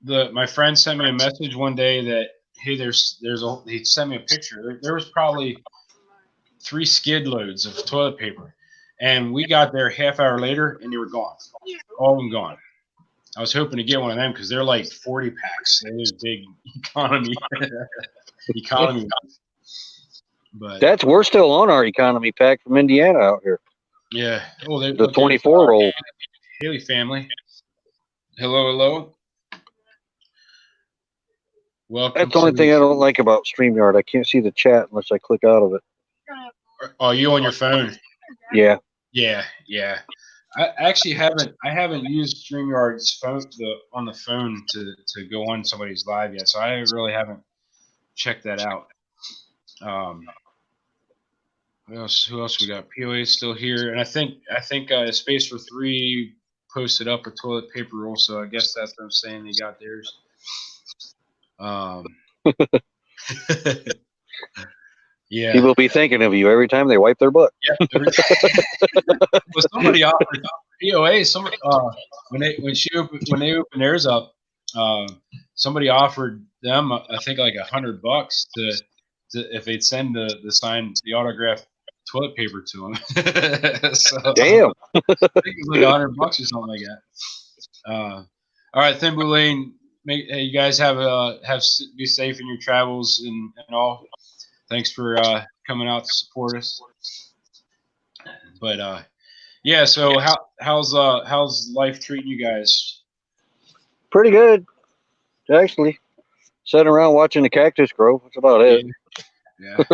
my friend sent me a message one day that, hey, he sent me a picture. There was probably 3 skid loads of toilet paper, and we got there half hour later, and they were gone. All of them gone. I was hoping to get one of them, because they're like 40 packs. They're this big economy. But we're still on our economy pack from Indiana out here. Yeah. Oh, the 24 roll. Haley family. Hello. Welcome. That's the only thing I don't like about StreamYard. I can't see the chat unless I click out of it. Oh, you on your phone? Yeah. Yeah. I actually haven't used StreamYard's phone on the phone to go on somebody's live yet, so I really haven't checked that out. Who else we got? POA is still here, and I think Space for 3 posted up a toilet paper roll, so I guess that's what I'm saying. They got theirs. Yeah. People will be thinking of you every time they wipe their butt. Yeah. Well, somebody offered POA. When they opened theirs up, somebody offered them, I think, like $100 to if they'd send the autographed toilet paper to them. So, damn. I think it was like $100 or something like that. All right, Thin Blue Lane. You guys be safe in your travels and all. Thanks for coming out to support us. But yeah. So how's life treating you guys? Pretty good, actually. Sitting around watching the cactus grow. That's about it. Yeah.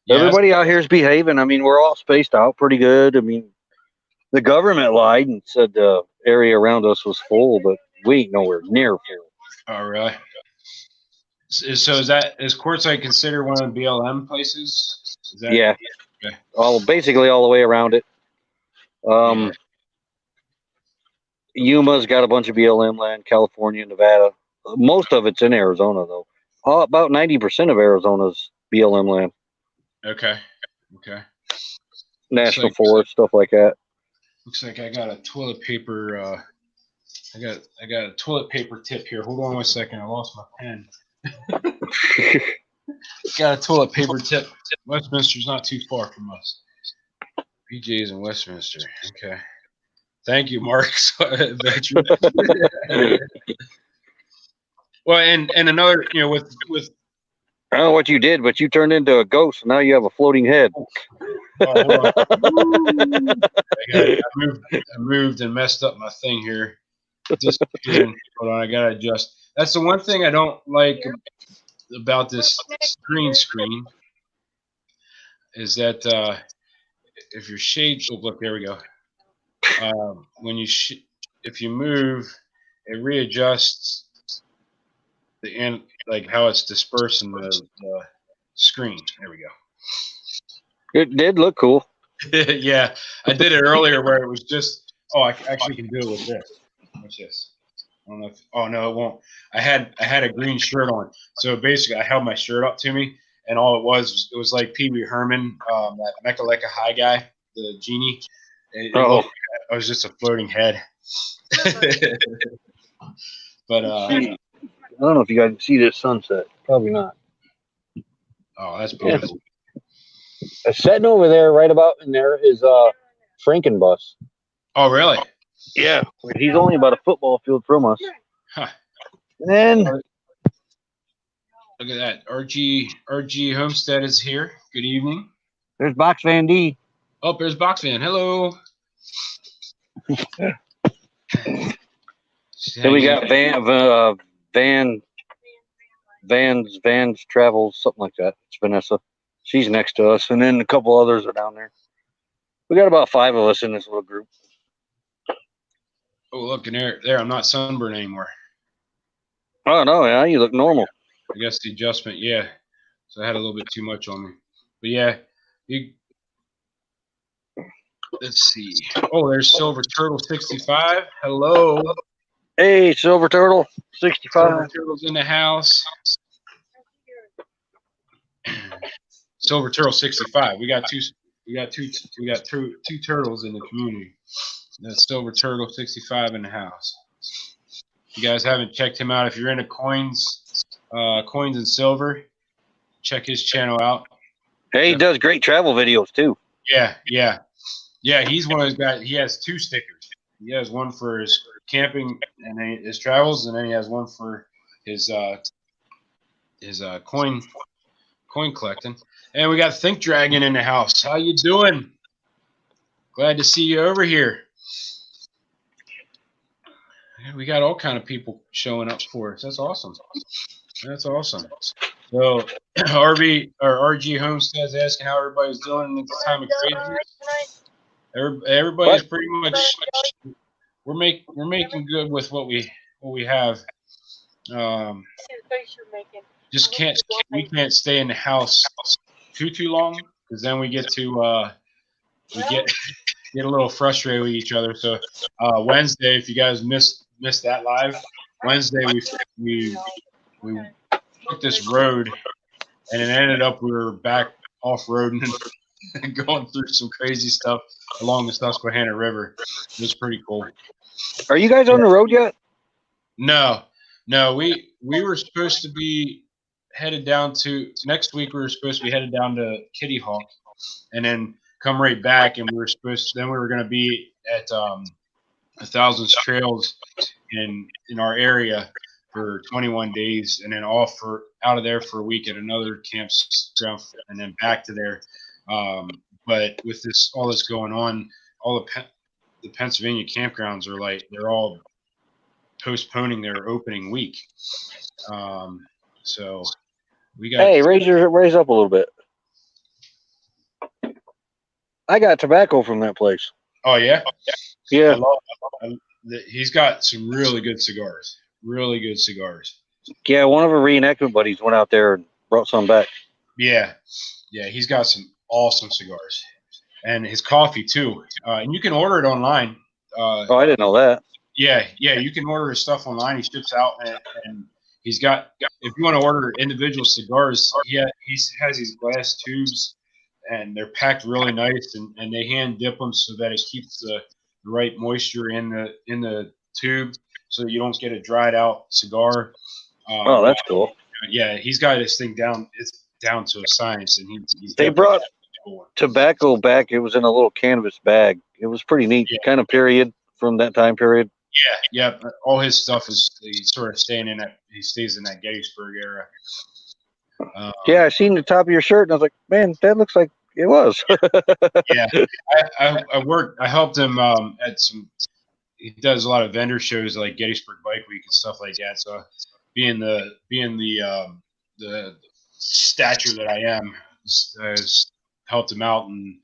Everybody out here is behaving. I mean, we're all spaced out pretty good. I mean, the government lied and said the area around us was full, but we ain't nowhere near full. Oh, really? So is Quartzsite considered one of the BLM places? Yeah. Okay. Basically all the way around it. Yuma's got a bunch of BLM land, California, Nevada. Most of it's in Arizona, though. About 90% of Arizona's BLM land, Okay. Okay. national like- forest, stuff like that. Looks like I got a toilet paper. I got a toilet paper tip here. Hold on 1 second. I lost my pen. Got a toilet paper tip. Westminster's not too far from us. PJ's in Westminster. Okay. Thank you, Mark. Veteran. Well, and another, with I don't know what you did, but you turned into a ghost, and now you have a floating head. oh, hold on. I moved and messed up my thing here. Disappearing. Hold on, I gotta adjust. That's the one thing I don't like about this screen is that if your shade, oh look, there we go. When you if you move, it readjusts the end, like how it's dispersing the screen. There we go. It did look cool. Yeah, I did it earlier where it was just. Oh, I actually can do it with this. Watch this. I don't know if. Oh no, it won't. I had a green shirt on, so basically I held my shirt up to me, and all it was like Pee Wee Herman, that Mechaleka High guy, the genie. I was just a floating head. But I don't know if you guys can see this sunset. Probably not. oh, that's beautiful. Sitting over there, right about in there, is Frankenbus. Oh, really? Yeah, he's only about a football field from us. Huh. And then Look at that. RG Homestead is here. Good evening. there's Box Van D. Oh, there's Box Van. Hello. Then we got Vans Travels, something like that. It's Vanessa. She's next to us, and then a couple others are down there. We got about 5 of us in this little group. Oh, look in there. I'm not sunburned anymore. Oh no, yeah, you look normal. I guess the adjustment, yeah. So I had a little bit too much on me. But yeah, let's see. Oh, there's Silver Turtle 65. Hello. Hey, Silver Turtle 65. Silver Turtle's in the house. Silver Turtle 65. We got two turtles in the community. That's Silver Turtle 65 in the house. If you guys haven't checked him out, if you're into coins and silver, check his channel out. Hey, he does great travel videos too. Yeah. He's one of those guys. He has 2 stickers. He has one for his camping and his travels, and then he has one for his coin collecting. And we got Think Dragon in the house. How you doing? Glad to see you over here. We got all kind of people showing up for us. That's awesome. That's awesome. So RG Homestead's asking how everybody's doing at this time of craziness. Everybody's pretty much we're making good with what we have. We can't stay in the house too long because then we get to we get a little frustrated with each other. So Wednesday, if you guys missed that live, Wednesday we took this road and it ended up we were back off roading and going through some crazy stuff along the Susquehanna River. It was pretty cool. Are you guys on the road yet? No. We were supposed to be headed down to next week. We were supposed to be headed down to Kitty Hawk, and then come right back. And we were going to be at 1,000 Trails in our area for 21 days, and then out of there for a week at another campground, and then back to there. But with all this going on, all the Pennsylvania campgrounds are they're all postponing their opening week. So we got. Hey, raise up a little bit. I got tobacco from that place. Oh yeah. Yeah. He's got some really good cigars. Really good cigars. Yeah, one of our reenactment buddies went out there and brought some back. Yeah. He's got some awesome cigars, and his coffee too. And you can order it online. I didn't know that. Yeah, you can order his stuff online. He ships out, and he's got. If you want to order individual cigars, he has these glass tubes, and they're packed really nice, and they hand dip them so that it keeps the right moisture in the tube, so that you don't get a dried out cigar. Oh, that's cool. Yeah, he's got this thing down. It's down to a science, and he's They definitely brought tobacco back. It was in a little canvas bag. It was pretty neat, Yeah. kind of period from that time period. Yeah. All his stuff is he's sort of staying in that. He stays in that Gettysburg era. Yeah, I seen the top of your shirt, and I was like, man, that looks like it was. Yeah, I helped him at some. He does a lot of vendor shows like Gettysburg Bike Week and stuff like that. So, being the stature that I am, has helped him out and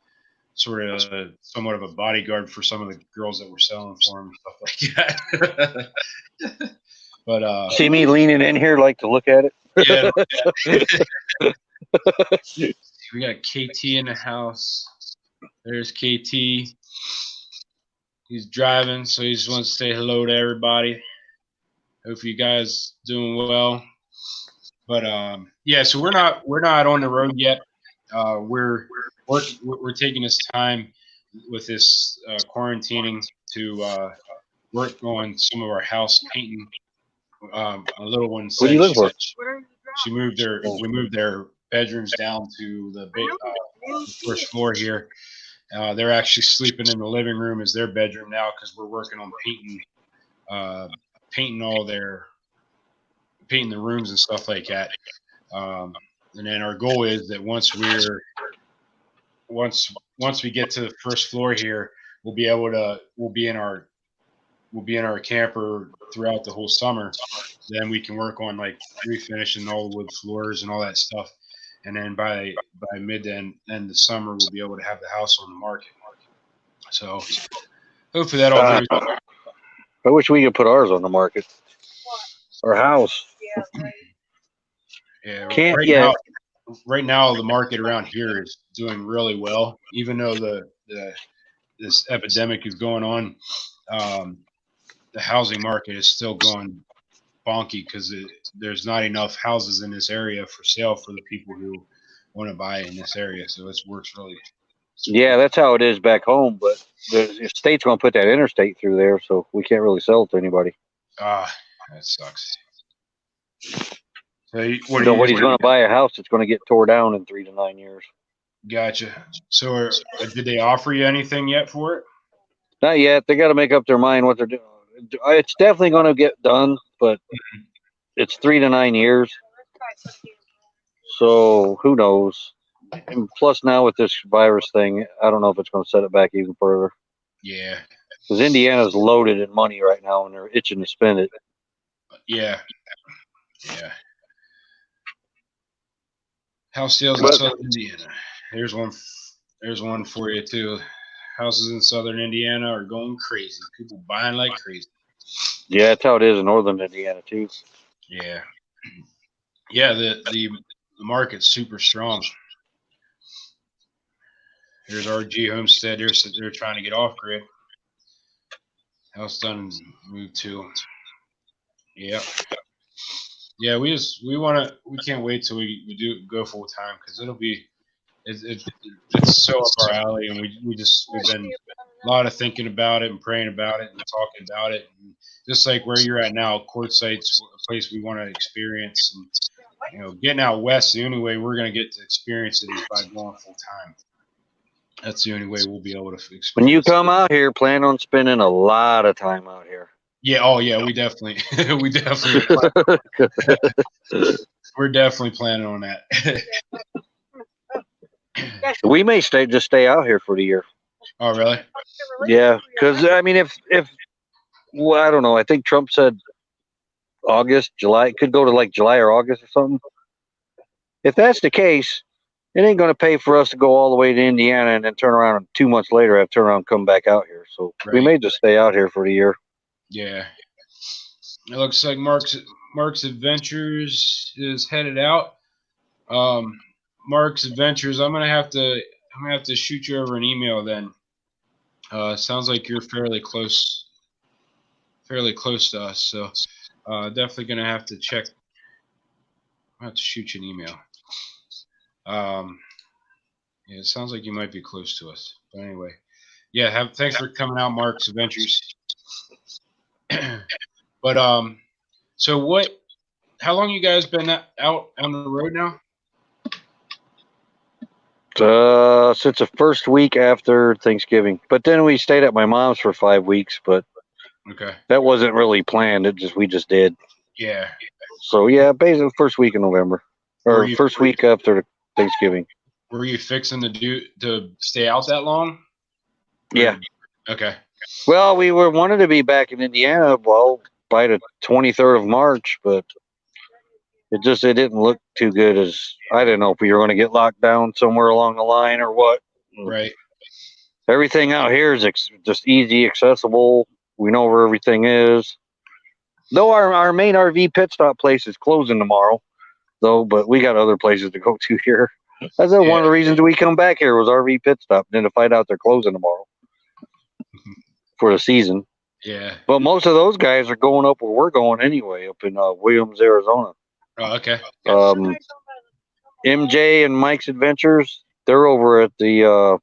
sort of somewhat of a bodyguard for some of the girls that were selling for him, stuff like that. But See me leaning in here, like to look at it. yeah, we got KT in the house. There's KT. He's driving, so he just wants to say hello to everybody. Hope you guys doing well. But yeah, so we're not on the road yet. We're taking this time with this quarantining to work on some of our house painting. A little one What are you said looking for? we moved their bedrooms down to the first floor here. They're actually sleeping in the living room as their bedroom now because we're working on painting the rooms and stuff like that. And then our goal is that once we get to the first floor here, we'll be in our camper throughout the whole summer. Then we can work on like refinishing all the wood floors and all that stuff. And then by mid to end the summer, we'll be able to have the house on the market. So hopefully that'll do. I wish we could put ours on the market. Our house. Yeah, Can't yet. Right now, the market around here is doing really well, even though this epidemic is going on. The housing market is still going bonky because there's not enough houses in this area for sale for the people who want to buy in this area. So it works really. Yeah, that's how it is back home, but the state's going to put that interstate through there, so we can't really sell it to anybody. That sucks. So nobody's going to buy a house that's going to get tore down in 3 to 9 years. Gotcha. So did they offer you anything yet for it? Not yet. They got to make up their mind what they're doing. It's definitely going to get done, but it's 3 to 9 years. So who knows? And plus, now with this virus thing, I don't know if it's going to set it back even further. Yeah. Because Indiana's loaded in money right now, and they're itching to spend it. Yeah. House sales in Southern Indiana. There's one for you too. Houses in Southern Indiana are going crazy. People buying like crazy. Yeah, that's how it is in Northern Indiana too. Yeah. The market's super strong. Here's RG Homestead. They're trying to get off grid. House done moved to. Yep. Yeah, we can't wait till we do go full time because it's so up our alley, and we've been a lot of thinking about it and praying about it and talking about it. And just like where you're at now, Quartzsite's a place we want to experience, and getting out west, the only way we're going to get to experience it is by going full time. That's the only way we'll be able to experience. When you come out here, plan on spending a lot of time out here. Yeah. Oh, yeah. We definitely. We're definitely planning on that. We may stay out here for the year. Oh, really? Yeah, because I mean, if well, I don't know. I think Trump said August, July. It could go to like July or August or something. If that's the case, it ain't going to pay for us to go all the way to Indiana and then turn around and 2 months later have to turn around and come back out here. So we may just stay out here for the year. Yeah. It looks like Mark's Adventures is headed out. Mark's Adventures. I'm gonna have to shoot you over an email then. Sounds like you're fairly close fairly close to us. So definitely gonna have to check. I have to shoot you an email. Yeah, it sounds like you might be close to us. But anyway, yeah. Thanks for coming out, Mark's Adventures. But so what? How long you guys been out on the road now? Since the first week after Thanksgiving, but then we stayed at my mom's for 5 weeks. But Okay. that wasn't really planned. We just did. Yeah. So yeah, basically first week in November, or first week after Thanksgiving. Were you fixing to stay out that long? Yeah. Okay. Well, we wanted to be back in Indiana, by the 23rd of March, but it didn't look too good. As I didn't know if we were going to get locked down somewhere along the line or what. Right. Everything out here is just easy, accessible. We know where everything is. Though our main RV pit stop place is closing tomorrow, though, but we got other places to go to here. That's one of the reasons we come back here was RV pit stop. Then to find out they're closing tomorrow for the season. Yeah. But most of those guys are going up where we're going anyway, up in Williams, Arizona. Oh, okay. MJ and Mike's Adventures, they're over at the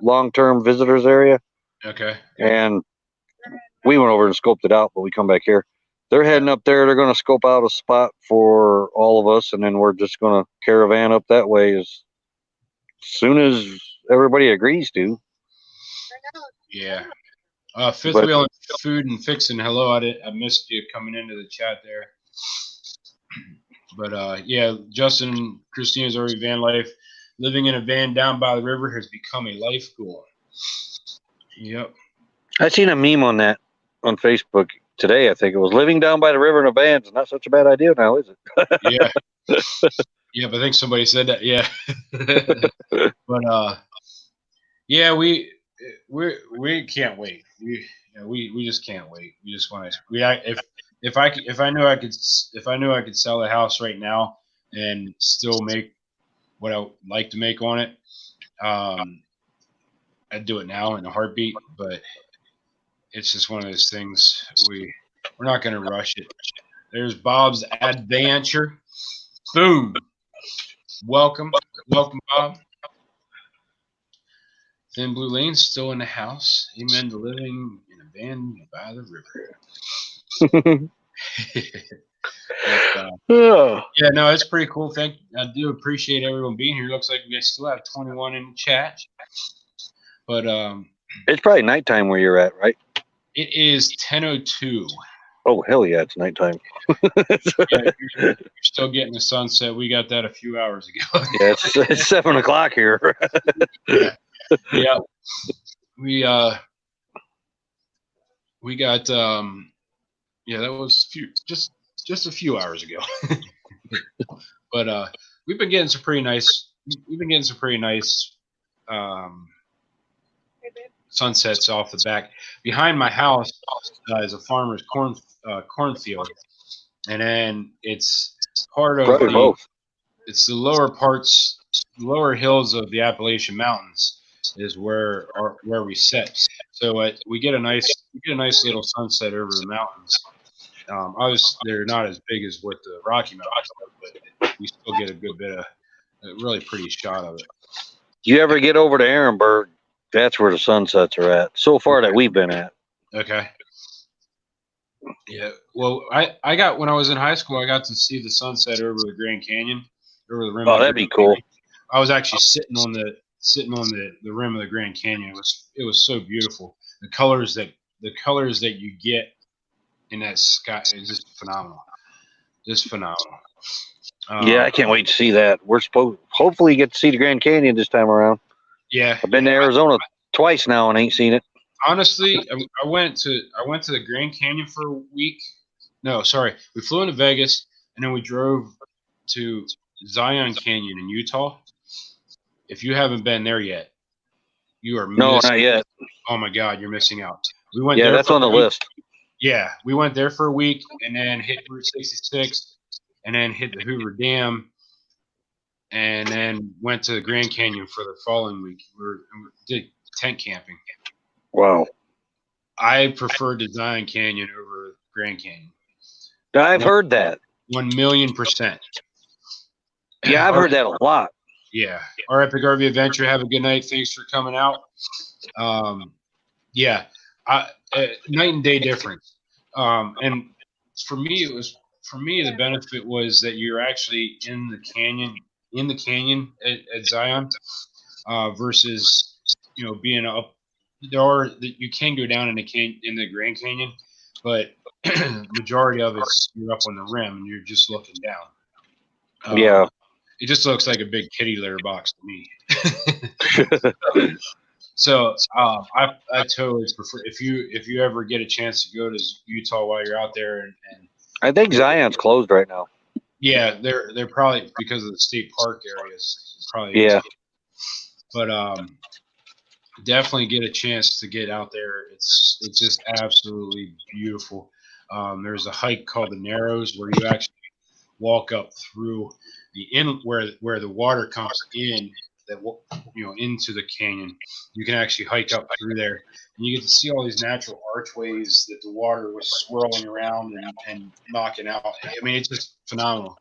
long-term visitors area. Okay. And we went over and scoped it out, but we come back here. They're heading up there. They're going to scope out a spot for all of us, and then we're just going to caravan up that way as soon as everybody agrees to. Yeah. Fifth Wheel and Food and Fixing. Hello, I missed you coming into the chat there. But yeah, Justin and Christina's already van life. Living in a van down by the river has become a life goal. Yep. I seen a meme on that on Facebook today. I think it was living down by the river in a van is not such a bad idea now, is it? Yeah. Yeah, but I think somebody said that. Yeah. But yeah, we can't wait. We just can't wait. We just want to. If I knew I could sell the house right now and still make what I would like to make on it, I'd do it now in a heartbeat. But it's just one of those things. We're not going to rush it. There's Bob's Adventure. Boom. Welcome, Bob. Thin Blue Lane's still in the house. Amen to living in a van by the river. Yeah, no, it's pretty cool. I do appreciate everyone being here. Looks like we still have 21 in the chat. But it's probably nighttime where you're at, right? It is 10:02. Oh, hell yeah, it's nighttime. Yeah, you're still getting the sunset. We got that a few hours ago. Yeah, it's 7 o'clock here. Yeah. We got yeah, that was just a few hours ago. But we've been getting some pretty nice sunsets off the back. Behind my house is a farmer's cornfield, and then it's part of it's the lower hills of the Appalachian Mountains is where we set. So we get a nice little sunset over the mountains. Obviously, they're not as big as what the Rocky Mountains are, but we still get a good bit of a really pretty shot of it. You ever get over to Ehrenberg? That's where the sunsets are at. So far that we've been at. Okay. Yeah. Well, I got when I was in high school, I got to see the sunset over the Grand Canyon, over the rim. Oh, that'd be cool. I was actually sitting on the rim of the Grand Canyon. It was so beautiful. The colors that you get in that sky is just phenomenal. Just phenomenal. Yeah, I can't wait to see that. We're hopefully get to see the Grand Canyon this time around. Yeah, I've been to Arizona twice now and ain't seen it. Honestly, I went to the Grand Canyon for a week. No, sorry, we flew into Vegas and then we drove to Zion Canyon in Utah. If you haven't been there yet, you are missing. Not yet. Oh my God, you're missing out. We went. Yeah, that's on the list. Yeah, we went there for a week and then hit Route 66 and then hit the Hoover Dam and then went to the Grand Canyon for the following week. We did tent camping. Wow. I prefer Design Canyon over Grand Canyon. I've heard that. 1,000,000%. Yeah, I've heard that a lot. Yeah. Our Epic RV Adventure. Have a good night. Thanks for coming out. Yeah. Night and day difference. And for me, the benefit was that you're actually in the canyon at Zion, versus, being up. You can go down in the Grand Canyon, but majority of it's you're up on the rim and you're just looking down. Yeah. It just looks like a big kitty litter box to me. So I totally prefer, if you ever get a chance to go to Utah while you're out there, and I think Zion's closed right now. yeah, they're probably because of the state park areas. Probably Yeah. is. But definitely get a chance to get out there. It's just absolutely beautiful. There's a hike called the Narrows where you actually walk up through where the water comes in, that into the canyon. You can actually hike up through there, and you get to see all these natural archways that the water was swirling around and knocking out. I mean, it's just phenomenal.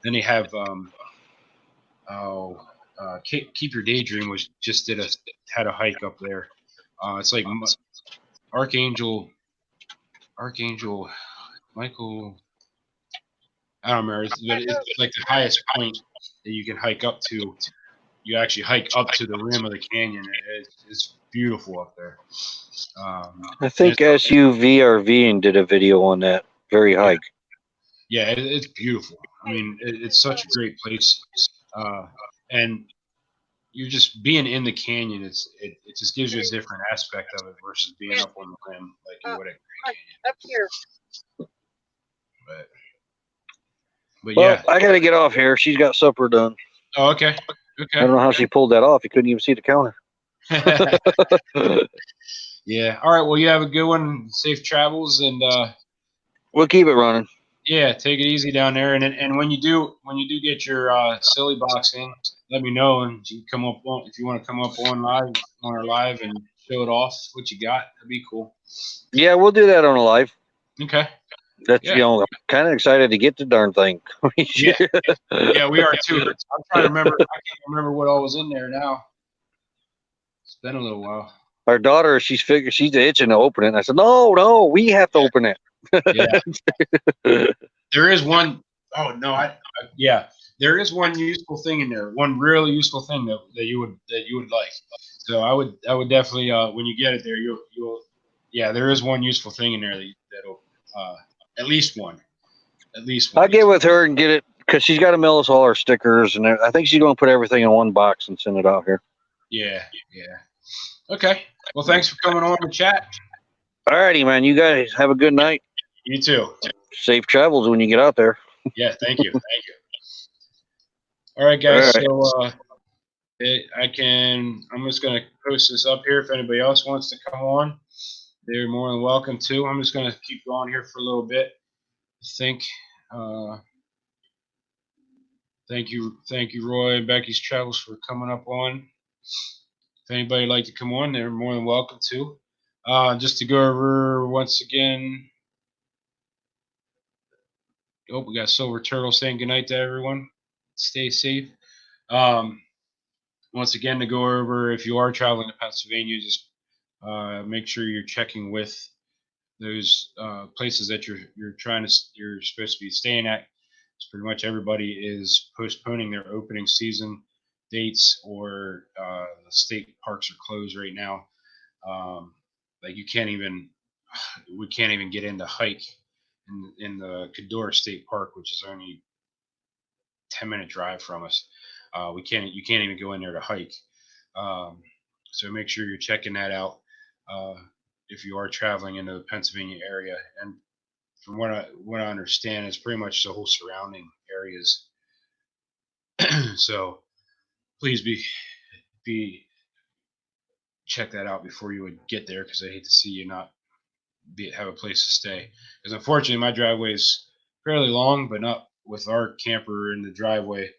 Then they have Keep Your Daydream was just had a hike up there. It's like Archangel Michael. I don't remember, but it's like the highest point that you can hike up to. You actually hike up to the rim of the canyon. It's beautiful up there. I think SUVRV and did a video on that very hike. Yeah, it's beautiful. I mean, it's such a great place, and you're just being in the canyon. It just gives you a different aspect of it versus being up on the rim like you would at Grand Canyon. Up here. But Well, yeah. I got to get off here. She's got supper done. Oh, okay. I don't know how she pulled that off. You couldn't even see the counter. Yeah. All right. Well, you have a good one. Safe travels, and we'll keep it running. Yeah, take it easy down there. And when you do get your silly box in, let me know, and you come up on, if you want to come up on our live and show it off what you got. That'd be cool. Yeah, we'll do that on a live. Okay. That's I'm kind of excited to get the darn thing. Yeah, we are too. I'm trying to remember. I can't remember what all was in there now. It's been a little while. Our daughter, she's itching to open it. And I said, no, we have to open it. Yeah. There is one. Oh no, there is one useful thing in there. One really useful thing that you would like. So I would definitely, when you get it there, you'll there is one useful thing in there that'll at least one. I'll get with her and get it, because she's got to mail us all our stickers, and I think she's going to put everything in one box and send it out here. Yeah. Okay. Well, thanks for coming on the chat. All righty, man. You guys have a good night. You too. Safe travels when you get out there. Yeah, thank you. All right, guys. All right. So I'm just going to post this up here. If anybody else wants to come on, they're more than welcome to. I'm just going to keep going here for a little bit. Thank you, Roy and Becky's Travels, for coming up on. If anybody would like to come on, they're more than welcome to. Just to go over once again. Oh, we got Silver Turtle saying goodnight to everyone. Stay safe. Once again, to go over, if you are traveling to Pennsylvania, just make sure you're checking with those places that you're supposed to be staying at. Pretty much everybody is postponing their opening season dates, or the state parks are closed right now. Like we can't even get in to hike in the Cador State Park, which is only 10-minute drive from us. You can't even go in there to hike. So make sure you're checking that out if you are traveling into the Pennsylvania area. And from what I understand, it's pretty much the whole surrounding areas. So please be check that out before you would get there, because I hate to see you not have a place to stay. Because unfortunately, my driveway is fairly long, but not with our camper in the driveway.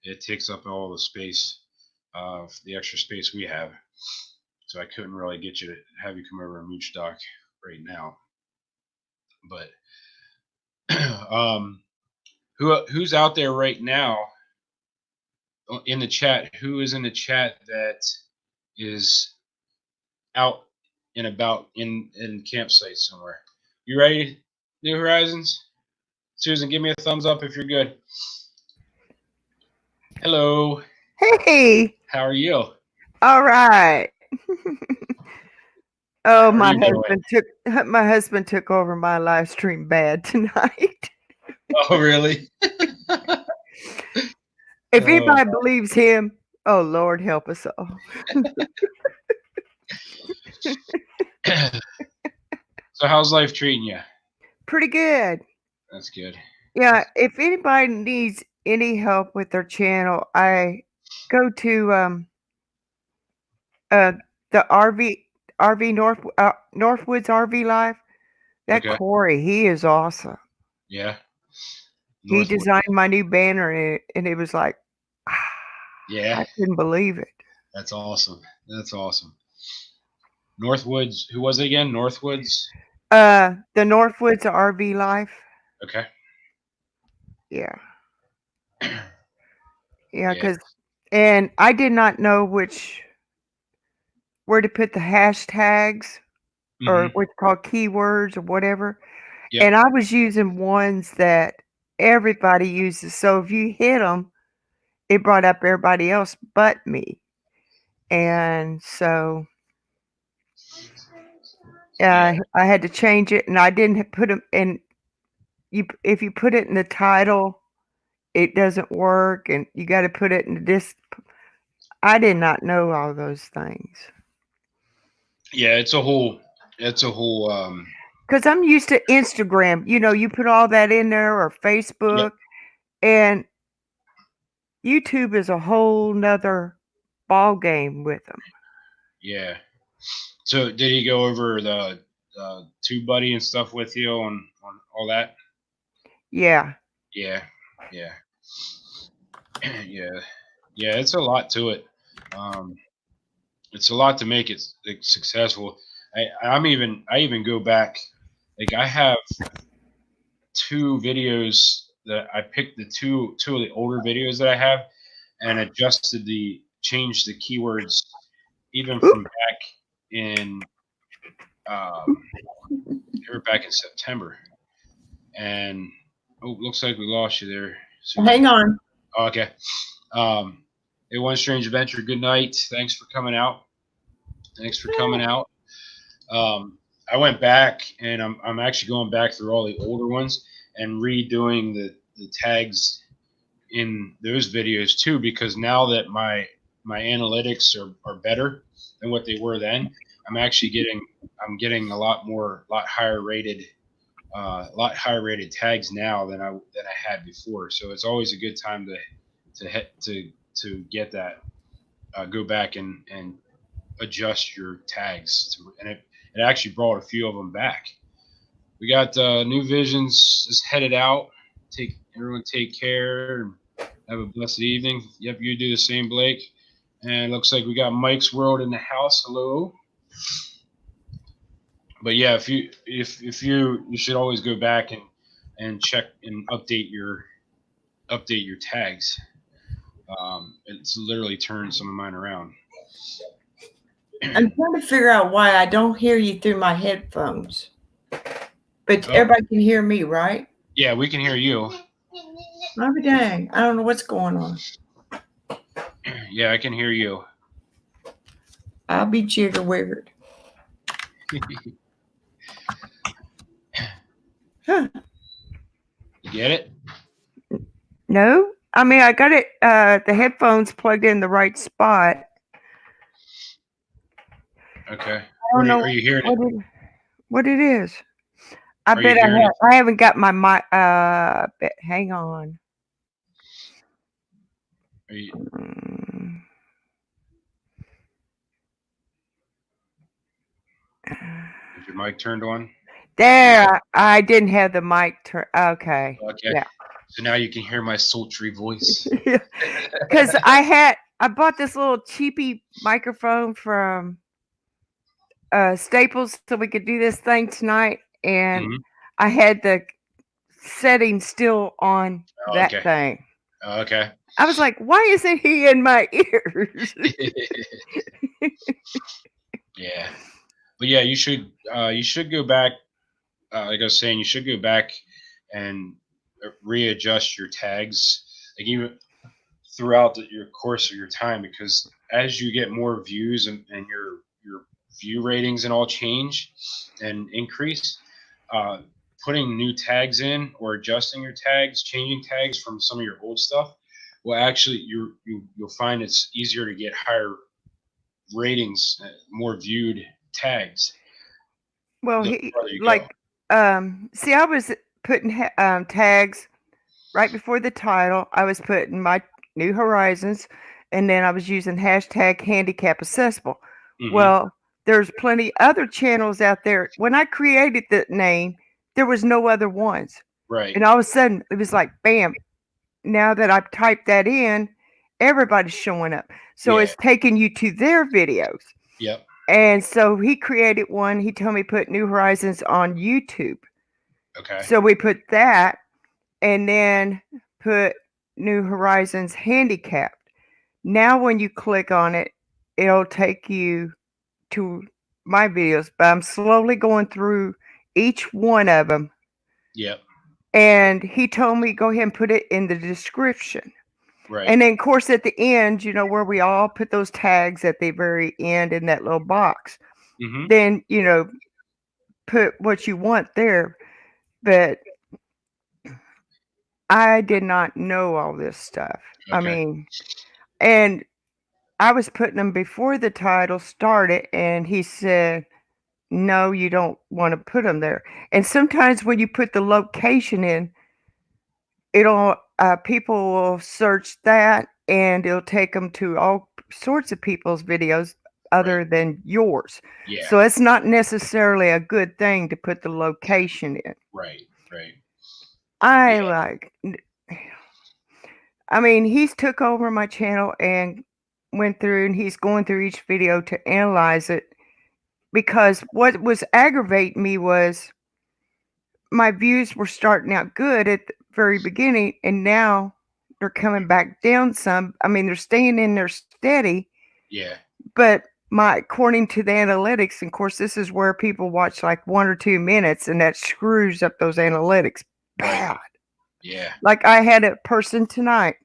It takes up all the space, the extra space we have. So I couldn't really have you come over and mooch dock right now. But who's out there right now in the chat? Who is in the chat that is out and about in campsite somewhere? You ready, New Horizons? Susan, give me a thumbs up if you're good. Hello. Hey. How are you? All right. How Oh, are you doing? my husband took over my live stream bad tonight. Oh, really? If anybody believes him, oh Lord help us all. So how's life treating you? Pretty good. That's good. Yeah, if anybody needs any help with their channel, I go to the RV Northwoods RV Live. That Okay. Corey, he is awesome. Yeah. He Northwood. designed my new banner, and it was like, Yeah. I couldn't believe it. That's awesome. That's awesome. Northwoods. Who was it again? Northwoods. The Northwoods RV Life. Okay. Yeah. Yeah. Yeah, because and I did not know where to put the hashtags or what's called keywords or whatever. Yep. And I was using ones that everybody uses. So if you hit them, it brought up everybody else but me. And so I had to change it, and I didn't put them in. If you put it in the title, it doesn't work, and you got to put it in this. I did not know all those things. Yeah, it's a whole. Because I'm used to Instagram. You know, you put all that in there, or Facebook, and YouTube is a whole nother ball game with them. Yeah. So did he go over the TubeBuddy and stuff with you on all that? Yeah. Yeah. Yeah. Yeah. Yeah. It's a lot to it. It's a lot to make it successful. I even go back. Like I have 2 videos that I picked the two of the older videos that I have and changed the keywords even from back in they were back in September. And looks like we lost you there. Susan. Hang on. Oh, okay. Hey, One Strange Adventure. Good night. Thanks for coming out. I went back and I'm actually going back through all the older ones and redoing the tags in those videos too, because now that my analytics are better than what they were then, I'm getting a lot higher rated tags now than I had before. So it's always a good time to get that, go back and adjust your tags and it actually brought a few of them back. We got New Visions is headed out. Everyone take care and have a blessed evening. Yep, you do the same, Blake. And looks like we got Mike's World in the house. Hello. But yeah, if you should always go back and check and update your tags. It's literally turned some of mine around. I'm trying to figure out why I don't hear you through my headphones. But everybody can hear me, right? Yeah, we can hear you. Oh, dang. I don't know what's going on. Yeah, I can hear you. I'll be jigger wiggered. Huh. You get it? No. I mean, I got it, the headphones plugged in the right spot. Okay. I don't know are you hearing it? What it is. I haven't got my mic. Hang on. Is your mic turned on? There. I didn't have the mic turned. Okay. Yeah. So now you can hear my sultry voice. Because I bought this little cheapy microphone from Staples so we could do this thing tonight, and Mhm. I had the setting still on Oh, that okay. thing. Oh, okay. I was like, why isn't he in my ears? Yeah. But yeah, you should go back. Like I was saying, you should go back and readjust your tags, like even throughout your course of your time, because as you get more views and your view ratings and all change and increase, uh, putting new tags in or adjusting your tags, changing tags from some of your old stuff, will actually you'll find it's easier to get higher ratings, more viewed tags Well, the he farther you go. like see, I was putting tags right before the title. I was putting my New Horizons, and then I was using hashtag handicap accessible. Hmm. Well, there's plenty other channels out there. When I created the name, there was no other ones, Right. and all of a sudden it was like, bam! Now that I've typed that in, everybody's showing up. So Yeah. it's taking you to their videos. Yep. And so he created one. He told me put New Horizons on YouTube. Okay. So we put that and then put New Horizons handicapped. Now when you click on it, it'll take you to my videos, but I'm slowly going through each one of them. Yep. And he told me go ahead and put it in the description. Right. And then, of course, at the end, where we all put those tags at the very end in that little box, Hmm. then, put what you want there. But I did not know all this stuff. I Okay. mean, and I was putting them before the title started, and he said, no, you don't want to put them there. And sometimes when you put the location in, it'll people will search that and it'll take them to all sorts of people's videos Right. other than yours. Yeah. So it's not necessarily a good thing to put the location in. Right. Right. I Yeah. like I mean, he's took over my channel and went through and he's going through each video to analyze it because what was aggravating me was my views were starting out good at the very beginning and now they're coming back down some. I mean, they're staying in there steady, Yeah. but my according to the analytics, and of course this is where people watch like 1 or 2 minutes and that screws up those analytics Right. bad. Yeah. Like I had a person tonight.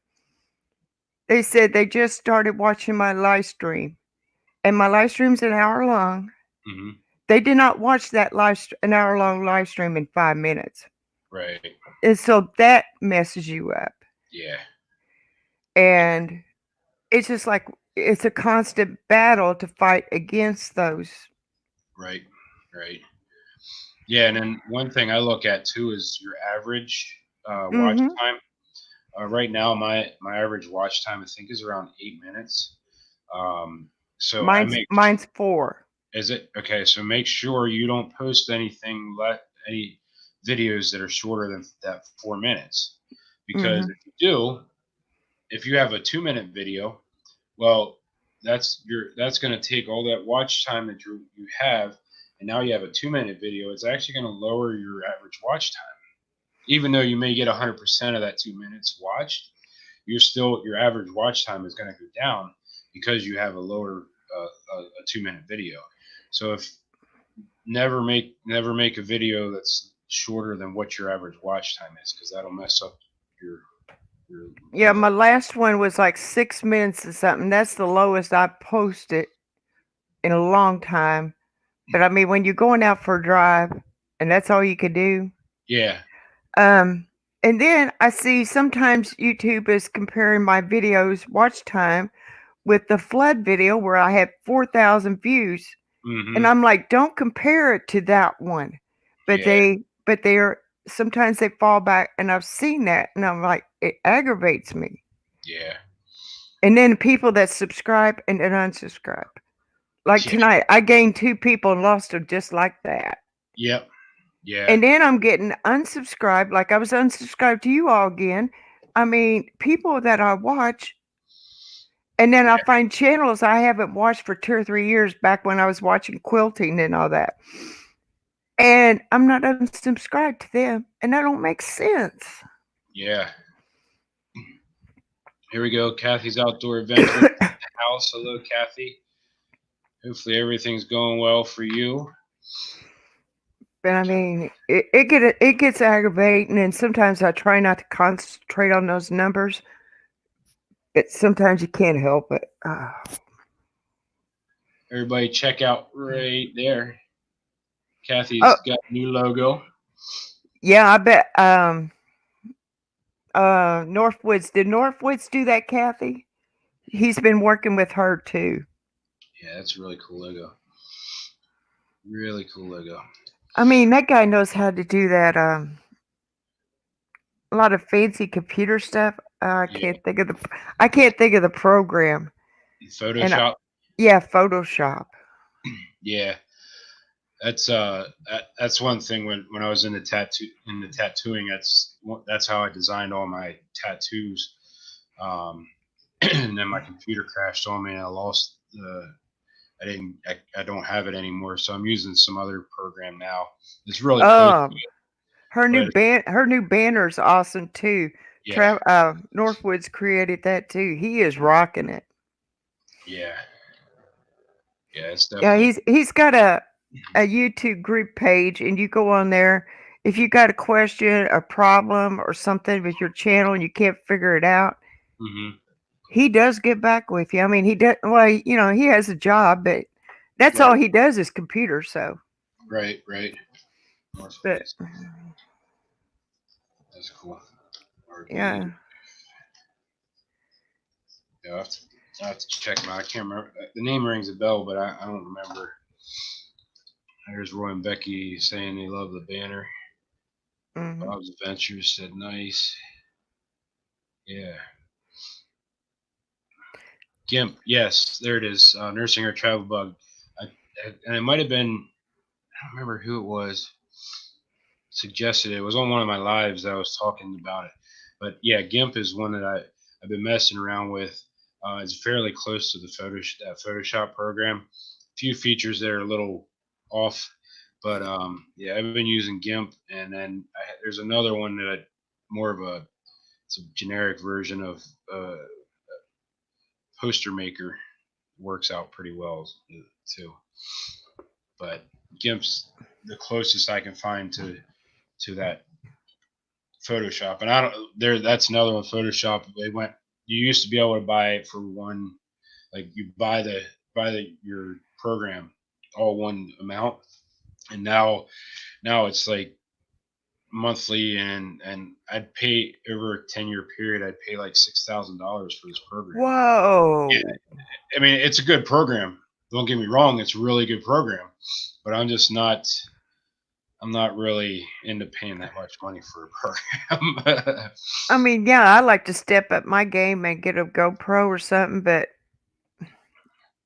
They said they just started watching my live stream and my live stream's an hour long. Hmm. They did not watch that an hour long live stream in 5 minutes. Right. And so that messes you up. Yeah. And it's just like it's a constant battle to fight against those. Right. Right. Yeah. And then one thing I look at too is your average watch Mm-hmm. time. Right now, my average watch time I think is around 8 minutes. Um, so I make Mine's 4. is it okay? So make sure you don't post anything any videos that are shorter than that 4 minutes, because Mm-hmm. if you do, if you have a 2 minute video, well, that's going to take all that watch time that you have, and now you have a 2 minute video. It's actually going to lower your average watch time, even though you may get 100% of that 2 minutes watched. Your average watch time is going to go down because you have a lower a 2 minute video. So if never make a video that's shorter than what your average watch time is, because that'll mess up your your Yeah, my last one was like 6 minutes or something. That's the lowest I posted in a long time. But I mean, when you're going out for a drive and that's all you could do. yeah. Um, and then I see sometimes YouTube is comparing my videos watch time with the flood video where I had 4,000 views. And Hmm. I'm like, don't compare it to that one. But Yeah. they're sometimes they fall back and I've seen that and I'm like, it aggravates me. Yeah. And then people that subscribe and then unsubscribe. Like Yeah. tonight, I gained 2 people and lost them just like that. Yep. Yeah. And then I'm getting unsubscribed, like I was unsubscribed to you all again. I mean, people that I watch And then I find channels I haven't watched for 2 or 3 years back when I was watching quilting and all that. And I'm not unsubscribed to them, and that don't make sense. Yeah. Here we go. Kathy's Outdoor Adventure House. Hello, Kathy. Hopefully everything's going well for you. But I mean, it gets aggravating, and sometimes I try not to concentrate on those numbers, but sometimes you can't help it. Everybody check out right there. Kathy's Oh, got a new logo. yeah, I bet. Northwoods. Did Northwoods do that, Kathy? He's been working with her too. Yeah, that's a really cool logo. Really cool logo. I mean, that guy knows how to do that. A lot of fancy computer stuff. I Yeah. can't think of the. I can't think of the program. And Photoshop. yeah, Photoshop. Yeah. That's one thing when I was in the tattooing, that's how I designed all my tattoos. And then my computer crashed on me and I lost the I don't have it anymore, so I'm using some other program now. It's really close to it, Her but new banner's awesome too. yeah, Northwoods created that too. He is rocking it. yeah, yeah. It's Yeah, definitely he's got a YouTube group page, and you go on there. If you got a question, a problem, or something with your channel and you can't figure it out, hmm he does get back with you. I mean, he does. Well, he has a job, but that's all right, he does is computer. So, right. but Northwoods, that's cool. RV. yeah. Yeah, I have to check them out. I can't remember. The name rings a bell, but I don't remember. There's Roy and Becky saying they love the banner. Hmm. Bob's Adventures said nice. Yeah. GIMP, yes, there it is. Nursing Her Travel Bug. And it might have been, I don't remember who it was, suggested it. It was on one of my lives that I was talking about it. But yeah, GIMP is one that I've been messing around with. It's fairly close to that Photoshop program. A few features that are a little off, but yeah, I've been using GIMP, and then there's another one that more of it's a generic version of Poster Maker. Works out pretty well too. But GIMP's the closest I can find to that Photoshop, and I don't there. That's another one. Photoshop. They went. You used to be able to buy it for one, like you buy your program all one amount, and now it's like monthly, and I'd pay over a 10-year period. I'd pay like $6,000 for this program. Whoa. Yeah, I mean it's a good program. Don't get me wrong, it's a really good program, but I'm not really into paying that much money for a program. I mean, yeah, I like to step up my game and get a GoPro or something, but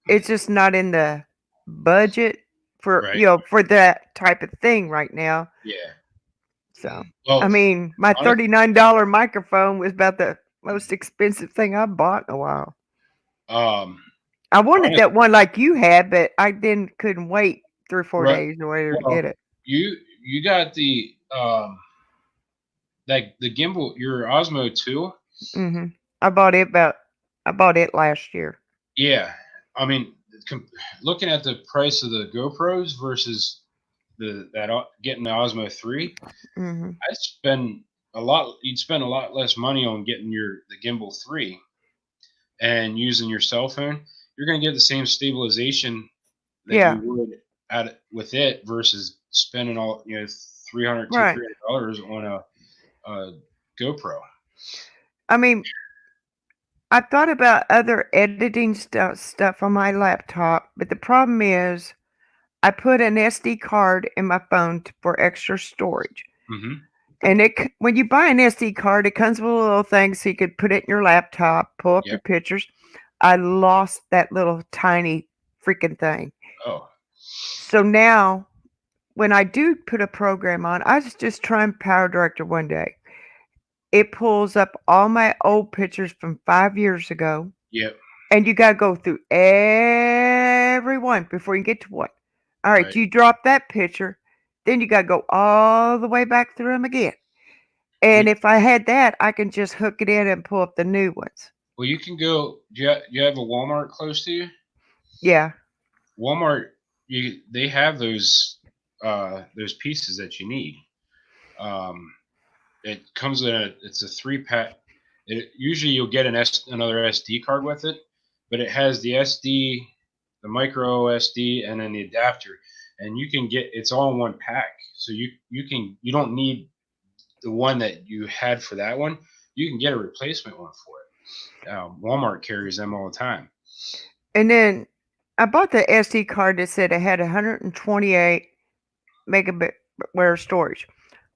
it's just not in the budget for Right. for that type of thing right now. Yeah. So, I Well, mean, my honest, $39 microphone was about the most expensive thing I bought in a while. um, I wanted honest, that one like you had, but I couldn't wait 3 or 4 right. days or whatever to Well, get it. you got the like the gimbal, your Osmo 2. Hmm. I bought it about I bought it last year. Yeah. I mean, looking at the price of the GoPros versus getting the Osmo 3, Hmm. I'd spend a lot. You'd spend a lot less money on getting the gimbal 3 and using your cell phone. You're going to get the same stabilization that Yeah, you would at with it versus spending all 300 right. $300 on a GoPro. I mean, I thought about other editing stuff on my laptop, but the problem is I put an SD card in my phone for extra storage. Hmm. And when you buy an SD card, it comes with a little thing so you could put it in your laptop, pull up your Yep. pictures. I lost that little tiny freaking thing. Oh. So now when I do put a program on, I was just trying Power Director one day. It pulls up all my old pictures from 5 years ago. Yep. and you got to go through every one before you get to one. All right, Right. you drop that picture, then you got to go all the way back through them again. Well, And if I had that, I can just hook it in and pull up the new ones. well, you can go. You have a Walmart close to you? Yeah. Walmart, they have those pieces that you need. Um, it comes in it's a 3-pack. Usually you'll get another SD card with it, but it has the SD, the micro SD, and then the adapter, and you can get it's all in one pack. So you don't need the one that you had for that one. You can get a replacement one for it. Walmart carries them all the time. And then I bought the SD card that said it had 128 megabit storage.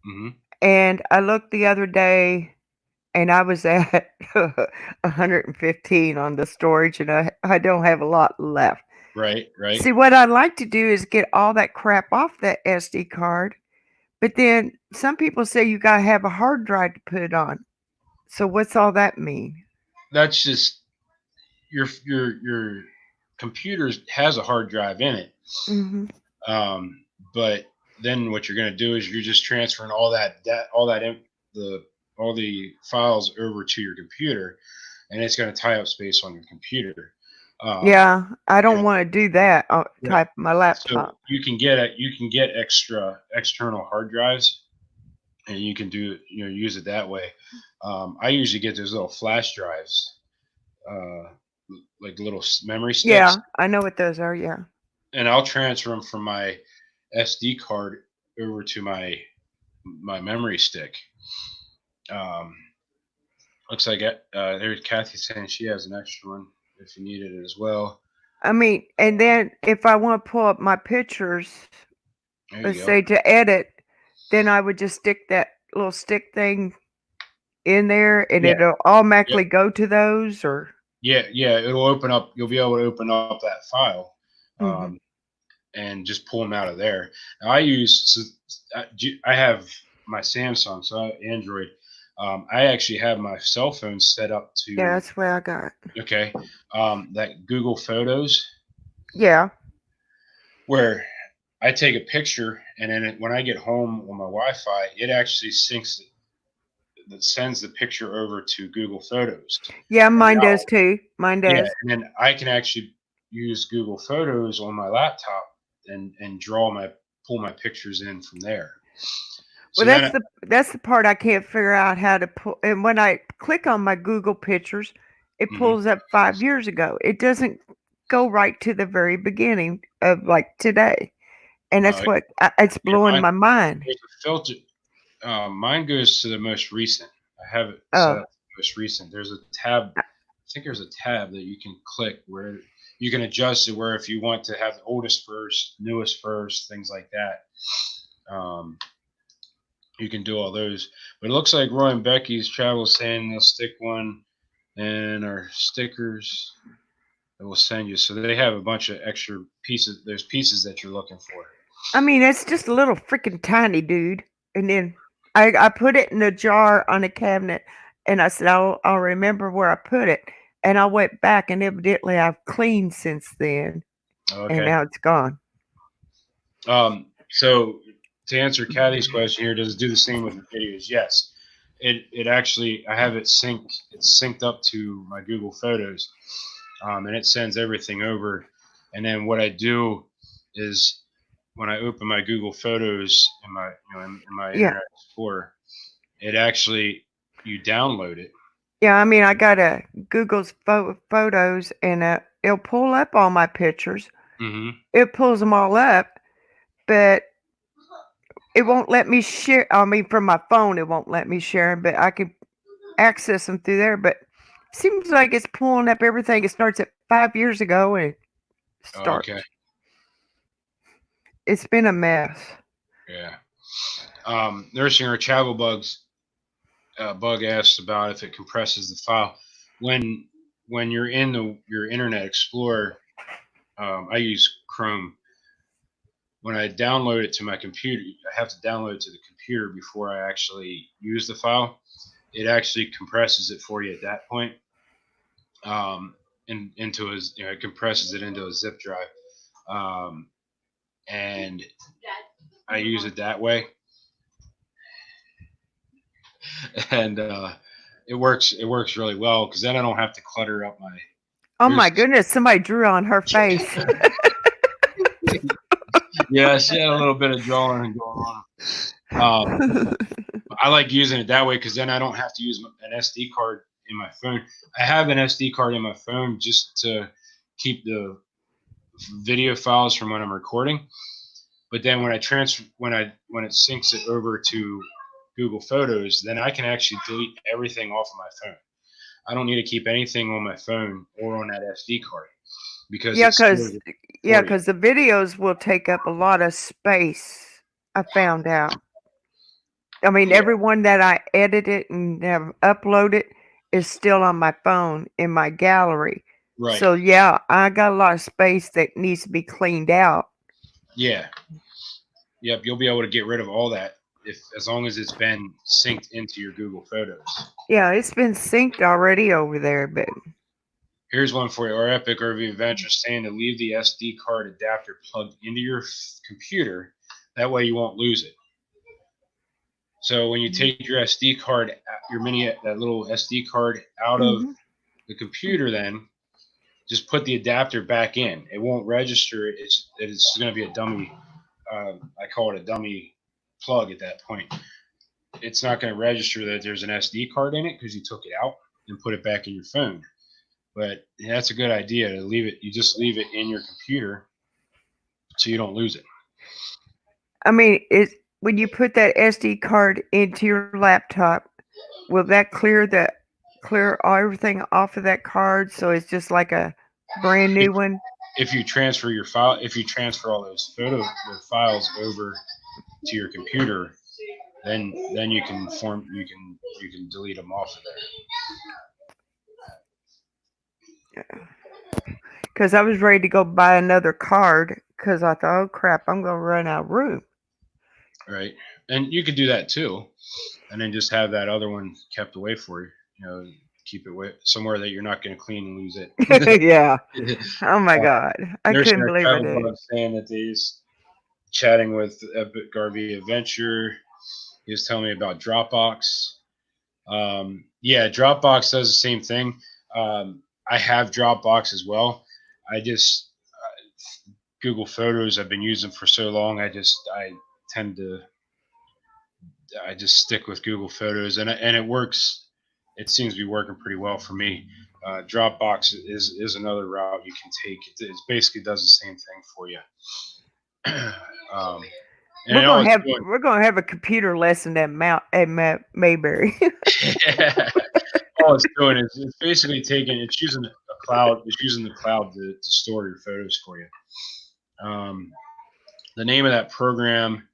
Hmm. And I looked the other day and I was at 115 on the storage, and I don't have a lot left. Right, right. See, what I'd like to do is get all that crap off that SD card, but then some people say you got to have a hard drive to put it on. So what's all that mean? That's just your computer has a hard drive in it. Hmm. But then what you're going to do is you're just transferring the all the files over to your computer, and it's going to tie up space on your computer. Um, Yeah, I don't and- want to do that on right. type my So laptop. you can get extra external hard drives, and you can use it that way. I usually get those little flash drives, uh, like little memory sticks, Yeah, I know what those are. Yeah. and I'll transfer them from my SD card over to my memory stick. Um, looks like there's Kathy saying she has an extra one if you needed it as well. I mean, and then if I want to pull up my pictures, There let's you go. say to edit, then I would just stick that little stick thing in there and Yeah, it'll yeah, automatically go to those or yeah. It'll open up. You'll be able to open up that file, hmm. and just pull them out of there. Now, I have my Samsung, so I have Android. I actually have my cell phone set up Yeah, to that's where I got. okay, that Google Photos Yeah. where I take a picture, and then when I get home on my Wi-Fi, it actually that sends the picture over to Google Photos. Yeah, And mine now, does too. Mine yeah, does. and then I can actually use Google Photos on my laptop and pull my pictures in from there. Well, So then, that's the part I can't figure out how to pull. And when I click on my Google pictures, it mhm. pulls up 5 years ago. It doesn't go right to the very beginning of like today, and that's uh, what it's yeah, blowing my mind. there's a filter. Mine goes to the most recent. I have it set Oh, up to the most recent. There's a tab. I think there's a tab that you can click where you can adjust it where if you want to have the oldest first, newest first, things like that. You can do all those. But it looks like Roy and Becky's travel is saying they'll stick one in our stickers that we'll send you. So they have a bunch of extra pieces. There's pieces that you're looking for. I mean, it's just a little freaking tiny dude. And then I put it in a jar on a cabinet, and I said I'll remember where I put it. And I went back, and evidently I've cleaned since then, and Okay. now it's gone. So to answer Kathy's question here, does it do the same with the videos? Yes. It actually I have it synced. It's synced up to my Google Photos, and it sends everything over. And then what I do is when I open my Google Photos in my Yeah. Internet Explorer, it actually you download it. Yeah, I mean, I got a Google's photos, and it'll pull up all my pictures. Hmm. It pulls them all up, but it won't let me share. I mean, from my phone, it won't let me share them, but I can access them through there. But it seems like it's pulling up everything. It starts at 5 years ago, and it Okay. starts. It's been a mess. Yeah. Nursing or travel bugs bug asked about if it compresses the file. When when you're in your Internet Explorer, I use Chrome. When I download it to my computer, I have to download it to the computer before I actually use the file. It actually compresses it for you at that point, um, into his, it compresses it into a zip drive, and I use it that way, and it works really well because then I don't have to clutter up my. Oh my goodness! Somebody drew on her face. Yeah, she had a little bit of drawing going on. I like using it that way because then I don't have to use an SD card in my phone. I have an SD card in my phone just to keep the video files from when I'm recording. But then when I transfer, when it syncs it over to Google Photos, then I can actually delete everything off of my phone. I don't need to keep anything on my phone or on that SD card because Yeah, it's because the videos will take up a lot of space. I found out. I mean, everyone that I edited and have uploaded is still on my phone in my gallery. Right. So yeah, I got a lot of space that needs to be cleaned out. Yeah. Yep, you'll be able to get rid of all that as long as it's been synced into your Google Photos. Yeah, it's been synced already over there, but here's one for you. Our Epic RV Adventure saying to leave the SD card adapter plugged into your computer. That way you won't lose it. So when you take your SD card, that little SD card out of the computer, then just put the adapter back in. It won't register it. It's going to be a dummy. I call it a dummy plug at that point. It's not going to register that there's an SD card in it because you took it out and put it back in your phone. But that's a good idea to leave it. You just leave it in your computer so you don't lose it. I mean, when you put that SD card into your laptop, will that clear everything off of that card so it's just like a brand new one? If you transfer your file, if you transfer all those files over to your computer, then you can delete them off of there. Because I was ready to go buy another card because I thought, oh crap, I'm going to run out of room. Right, and you could do that too, and then just have that other one kept away for you. Keep it somewhere that you're not going to clean and lose it. Yeah. Oh my God, I couldn't believe it. Was saying that he's chatting with Epic RV Adventure. He was telling me about Dropbox. Yeah, Dropbox does the same thing. I have Dropbox as well. I just Google Photos I've been using for so long. I just stick with Google Photos, and it works. It seems to be working pretty well for me. Dropbox is another route you can take. It basically does the same thing for you. We're gonna have a computer lesson at Mayberry. Yeah. All it's doing is it's basically it's using a cloud. It's using the cloud to store your photos for you. The name of that program,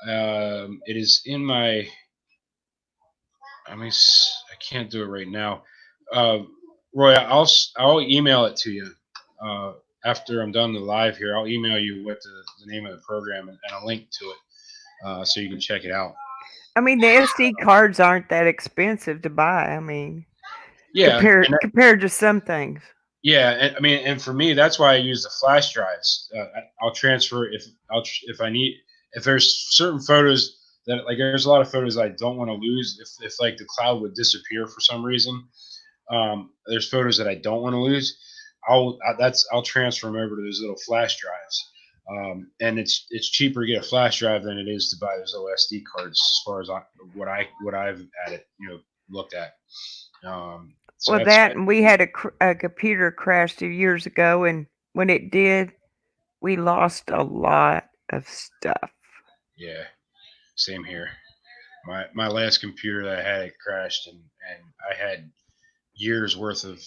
it is in my. I can't do it right now. Roy, I'll email it to you after I'm done the live here. I'll email you what the name of the program and a link to it so you can check it out. I mean, the SD cards aren't that expensive to buy. I mean, yeah, compared to some things. Yeah, and for me, that's why I use the flash drives. I'll transfer if I need. If there's certain photos that there's a lot of photos I don't want to lose. If like the cloud would disappear for some reason, there's photos that I don't want to lose. I'll transfer them over to those little flash drives. And it's cheaper to get a flash drive than it is to buy those little SD cards. As far as what I've looked at. So and we had a computer crash 2 years ago, and when it did, we lost a lot of stuff. Yeah, same here. My last computer that I had, it crashed, and I had years worth of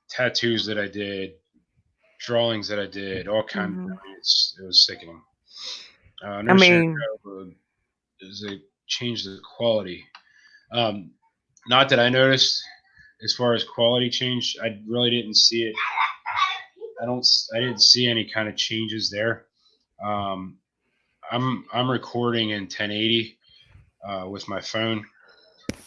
tattoos that I did, drawings that I did, all kinds. It was sickening. I mean, it changed the quality. Not that I noticed. As far as quality change, I really didn't see it. I didn't see any kind of changes there. I'm recording in 1080 with my phone,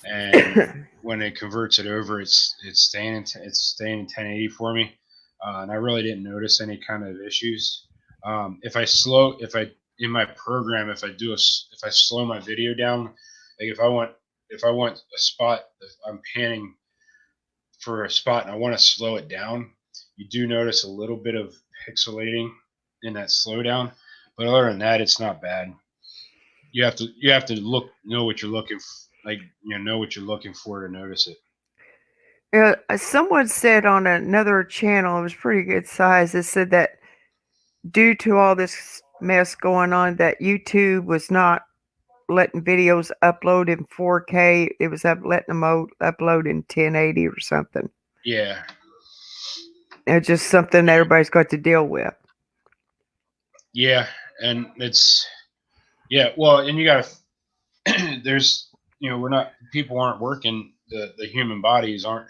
and when it converts it over, it's staying in 1080 for me. and I really didn't notice any kind of issues. If I in my program, if I slow my video down, like if I want a spot, if I'm panning for a spot and I want to slow it down, you do notice a little bit of pixelating in that slowdown. But other than that, it's not bad. You have to know what you're looking like know what you're looking for to notice it. Someone said on another channel, it was pretty good size. It said that due to all this mess going on, that YouTube was not letting videos upload in 4K. It was letting them upload in 1080 or something. Yeah. It's just something that everybody's got to deal with. Yeah, and it's well, and you got to there's we're not people aren't working the human bodies aren't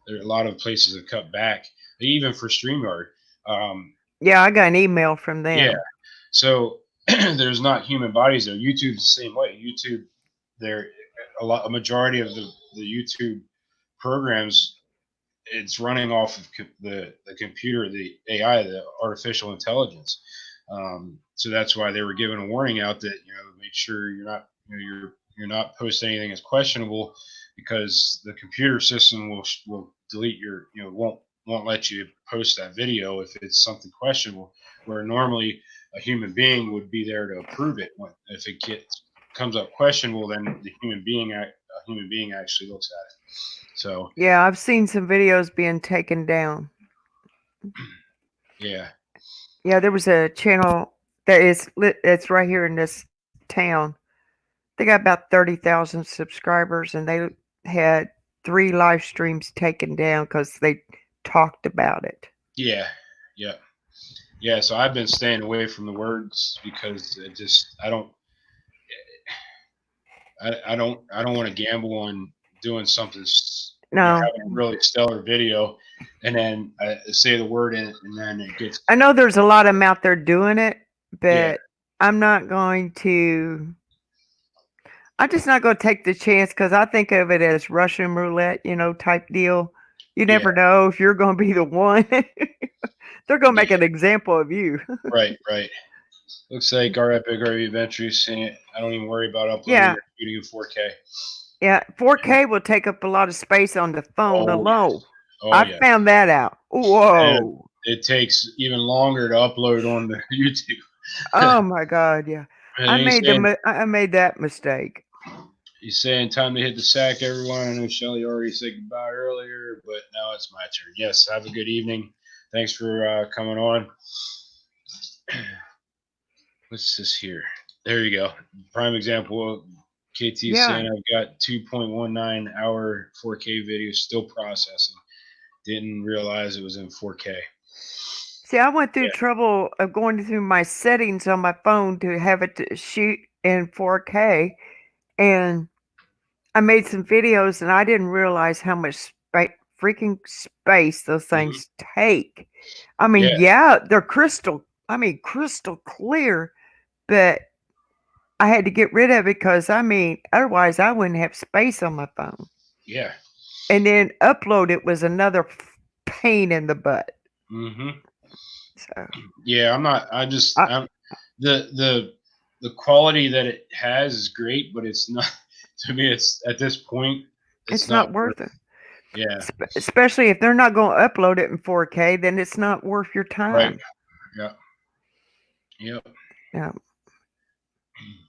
there are a lot of places that cut back even for StreamYard. Yeah, I got an email from them. Yeah, so there's not human bodies there. YouTube's the same way. YouTube, there a majority of the YouTube programs, it's running off of the computer, the AI, the artificial intelligence. So that's why they were giving a warning out that make sure you're not you're not posting anything that's questionable, because the computer system will delete your won't let you post that video if it's something questionable. Where normally a human being would be there to approve it. If it comes up questionable, then a human being actually looks at it. So yeah, I've seen some videos being taken down. Yeah. Yeah, there was a channel that is it's right here in this town. They got about 30,000 subscribers, and they had 3 live streams taken down because they talked about it. Yeah. Yeah. Yeah. So I've been staying away from the words because I don't want to gamble on doing something, No, having a really stellar video, and then I say the word in it, and then it gets. I know there's a lot of them out there doing it, but Yeah. I'm not going to. I'm just not going to take the chance because I think of it as Russian roulette, type deal. You never know if you're going to be the one. They're going to make an example of you. Right. Right. Looks like our Epic RV Adventures saying it. I don't even worry about uploading Yeah. or shooting in 4K. Yeah, 4K will take up a lot of space on the phone alone. Oh, I yeah. found that out. Whoa. And it takes even longer to upload on the YouTube. Oh my God, yeah. And I made that mistake. He's saying time to hit the sack, everyone. I know Shelly already said goodbye earlier, but now it's my turn. Yes, have a good evening. Thanks for coming on. What's this here? There you go. Prime example. KT saying I've got 2.19 hour 4K video still processing. Didn't realize it was in 4K. See, I went through trouble of going through my settings on my phone to have it to shoot in 4K, and I made some videos, and I didn't realize how much freaking space those things take. I mean, they're crystal clear, but I had to get rid of it because, otherwise I wouldn't have space on my phone. Yeah. And then upload it was another pain in the butt. Mm-hmm. So. Yeah, I'm the quality that it has is great, but it's not, to me, it's at this point, it's not worth it. Yeah. Especially if they're not going to upload it in 4K, then it's not worth your time. Right. Yeah. Yep. Yeah.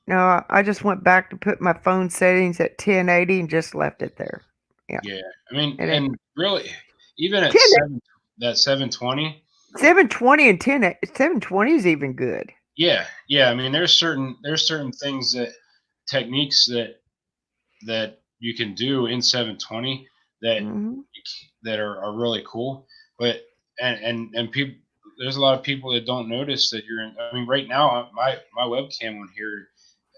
No, I just went back to put my phone settings at 1080 and just left it there. Yeah. Yeah. I mean, and really, even at 720. 720 and 720 is even good. Yeah. Yeah. I mean, there's certain things techniques that you can do in 720 that are really cool. But and people, there's a lot of people that don't notice that you're in. I mean, right now my webcam on here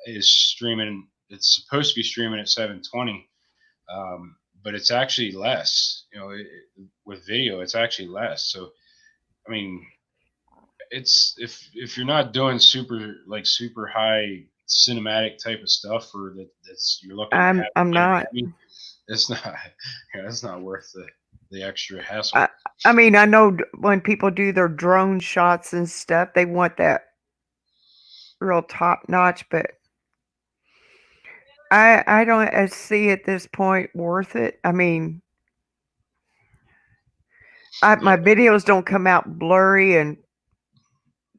is streaming. It's supposed to be streaming at 720, but it's actually less. With video, it's actually less. So, I mean, it's if you're not doing super high cinematic type of stuff, or that's you're looking. I'm not. It's not. Yeah, it's not worth it. the extra hassle. I mean, I know when people do their drone shots and stuff, they want that real top notch, but I don't see at this point worth it. I mean, Yeah, my videos don't come out blurry and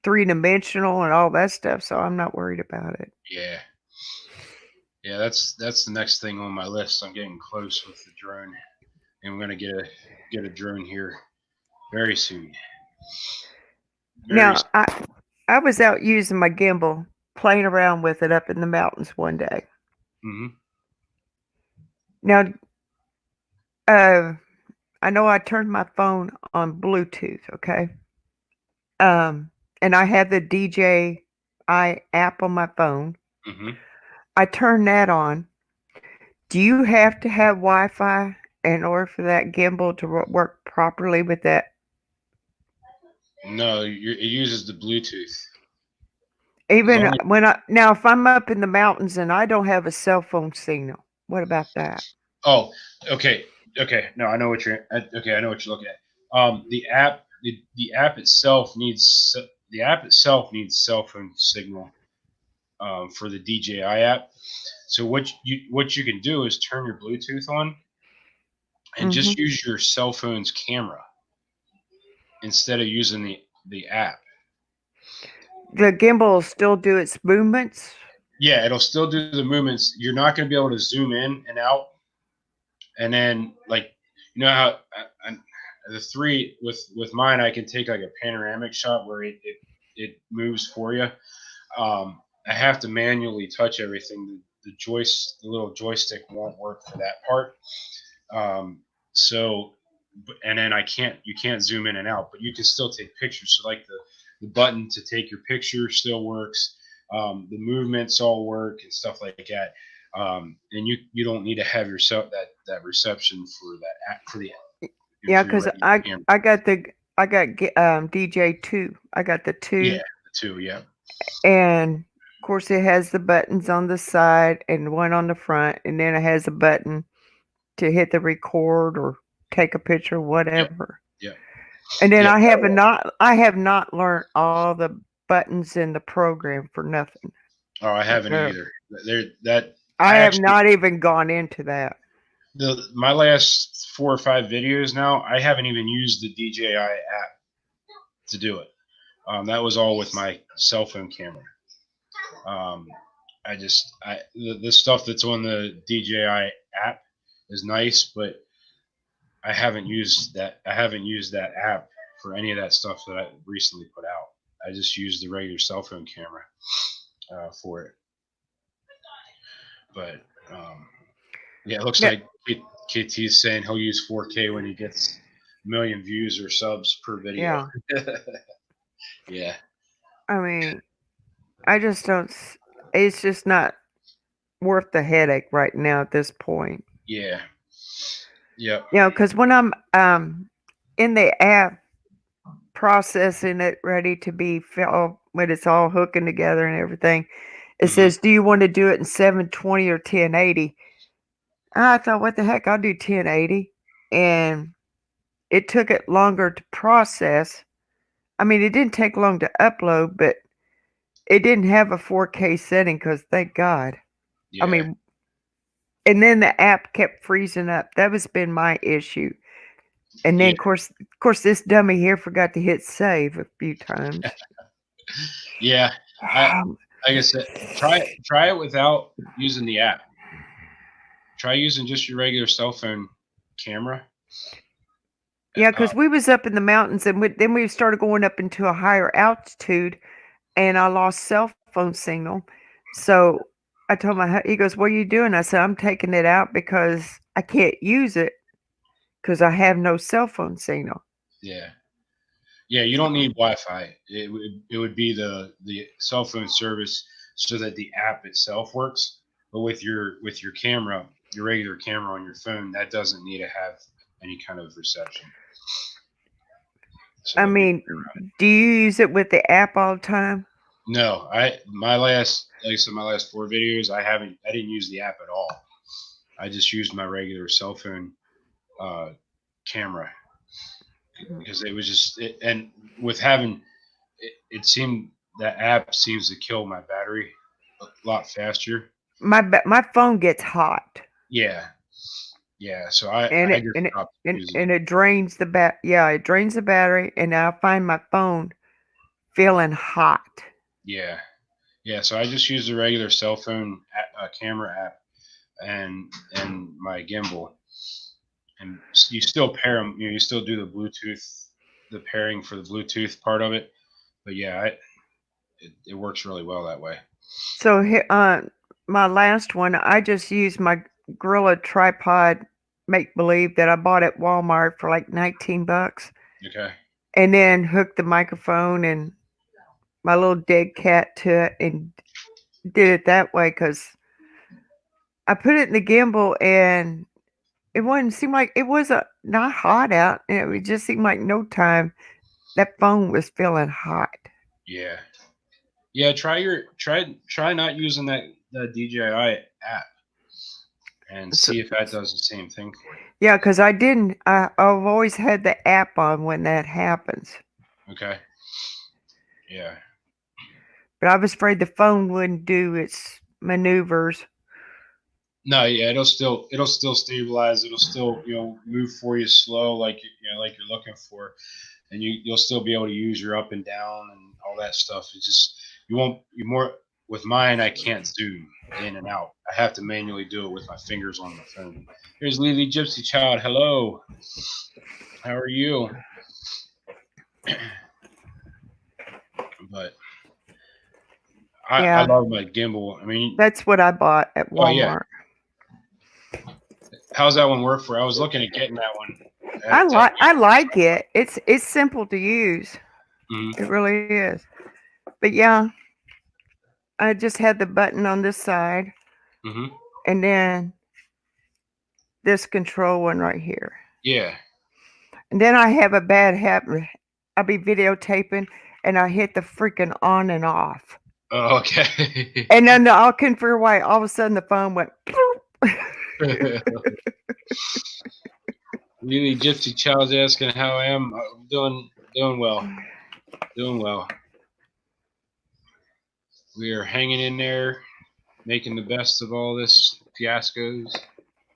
three-dimensional and all that stuff, so I'm not worried about it. yeah, yeah. That's the next thing on my list. I'm getting close with the drone, and I'm gonna get a drone here very soon. Very. Now, I was out using my gimbal, playing around with it up in the mountains one day. Mm-hmm. Now, uh, I know I turned my phone on Bluetooth, okay? And I have the DJI app on my phone. Mm-hmm. I turn that on. Do you have to have Wi-Fi in order for that gimbal to work properly with that? No, it uses the Bluetooth. As Even long as, when now, if I'm up in the mountains and I don't have a cell phone signal, what about that? oh, okay, okay. No, I know what you're. Okay, I know what you're looking at. The app itself needs cell phone signal for the DJI app. So what you can do is turn your Bluetooth on and Hmm. just use your cell phone's camera instead of using the app. The gimbal will still do its movements. Yeah, it'll still do the movements. You're not going to be able to zoom in and out, and then like you know how the three with mine, I can take like a panoramic shot where it moves for you. I have to manually touch everything. The little joystick won't work for that part. So, and then you can't zoom in and out, but you can still take pictures. So like the button to take your picture still works. The movements all work and stuff like that. And you don't need to have yourself that reception for for the Yeah, for your because regular camera. I got DJ2. I got the Yeah, two, the two. Yeah, and of course it has the buttons on the side and one on the front, and then it has a button to hit the record or take a picture, yeah, whatever. yeah, And then yeah. I have not learned all the buttons in the program for nothing. Oh, I haven't No, either. There that I I have actually not even gone into that. my last 4 or 5 videos now, I haven't even used the DJI app to do it. That was all with my cell phone camera. Um, the stuff that's on the DJI app is nice, but I haven't used that. I haven't used that app for any of that stuff that I recently put out. I just used the regular cell phone camera for it. But yeah, it looks No, like KT is saying he'll use 4K when he gets a million views or subs per video. yeah. Yeah, I mean, I just don't. It's just not worth the headache right now at this point. yeah, yep. You know, because when I'm in the app processing it ready to be when it's all hooking together and everything, it Hmm. says, "Do you want to do it in 720 or 1080?" I thought, "What the heck? I'll do 1080," and it took it longer to process. I mean, it didn't take long to upload, but it didn't have a 4K setting because thank God. I Yeah, mean, and then the app kept freezing up. That was been my issue. And then yeah, of course, this dummy here forgot to hit save a few times. yeah. I like I said, try it without using the app. Try using just your regular cell phone camera. Yeah, Uh, because we was up in the mountains, and then we started going up into a higher altitude, and I lost cell phone signal. So I told he goes, "What are you doing?" I said, "I'm taking it out because I can't use it because I have no cell phone signal." yeah, yeah. You don't need Wi-Fi. It would be the cell phone service so that the app itself works. But with your camera, your regular camera on your phone, that doesn't need to have any kind of reception. I So mean, do you use it with the app all the time? no, like I said, my last 4 videos, I didn't use the app at all. I just used my regular cell phone uh, camera because it was just and with having it seemed that app seems to kill my battery a lot faster. My phone gets hot, Yeah, yeah. So I and I it just and it stopped and, using and it. it drains the it drains the battery, and I find my phone feeling hot. Yeah, yeah. So I just use the regular cell phone camera app and my gimbal, and you still pair them. You know, you still do the pairing for the Bluetooth part of it. But yeah, it works really well that way. So my last one, I just used my Gorilla tripod make believe that I bought at Walmart for like $19, Okay. and then hooked the microphone and my little dead cat to it, and did it that way because I put it in the gimbal and it wouldn't seem like it was not hot out, and it would just seem like no time that phone was feeling hot. Yeah. Yeah. Try not using that DJI app and So, see if that does the same thing for you. yeah, because I didn't. I've always had the app on when that happens, Okay. Yeah. but I was afraid the phone wouldn't do its maneuvers. No, yeah, it'll still stabilize. It'll still move for you slow, like you're looking for, and you'll still be able to use your up and down and all that stuff. It's just you won't you more with mine. I can't zoom in and out. I have to manually do it with my fingers on the phone. Here's Lily Gypsy Child. Hello, how are you? But I Yeah, love my gimbal. I mean, that's what I bought at oh yeah, Walmart. how's that one work for? I was looking at getting that one I like it. It's simple to use. Mhm, It really is. But yeah, I just had the button on this side, mhm. and then this control one right here. Yeah. And then I have a bad habit. I'll be videotaping and I hit the freaking on and off. Oh, okay. And then I couldn't figure why all of a sudden the phone went bloop. Really, Gypsy Child's asking how I am. I'm doing well, doing well. We are hanging in there, making the best of all this fiascos.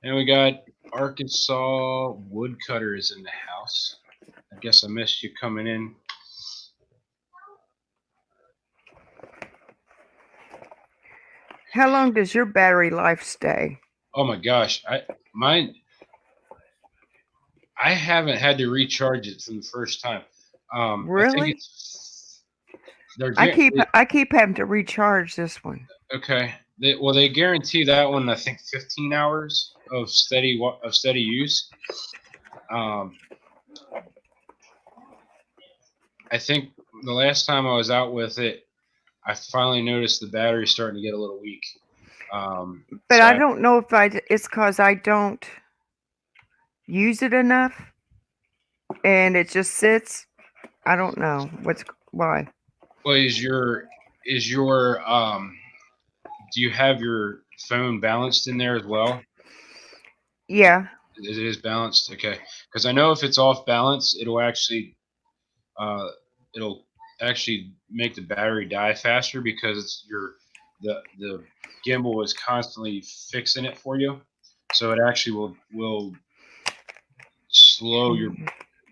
And we got Arkansas Woodcutters in the house. I guess I missed you coming in. How long does your battery life stay? Oh my gosh, mine. I haven't had to recharge it from the first time. I think Really? it's they're I keep having to recharge this one. okay. They guarantee that one. I think 15 hours of steady use. Um, I think the last time I was out with it, I finally noticed the battery starting to get a little weak. But So I I don't know if it's cuz I don't use it enough and it just sits. I don't know why. well, is your do you have your phone balanced in there as well? Yeah. It is balanced, okay. Because I know if it's off balance, uh, it'll actually make the battery die faster because the gimbal is constantly fixing it for you. So it actually will slow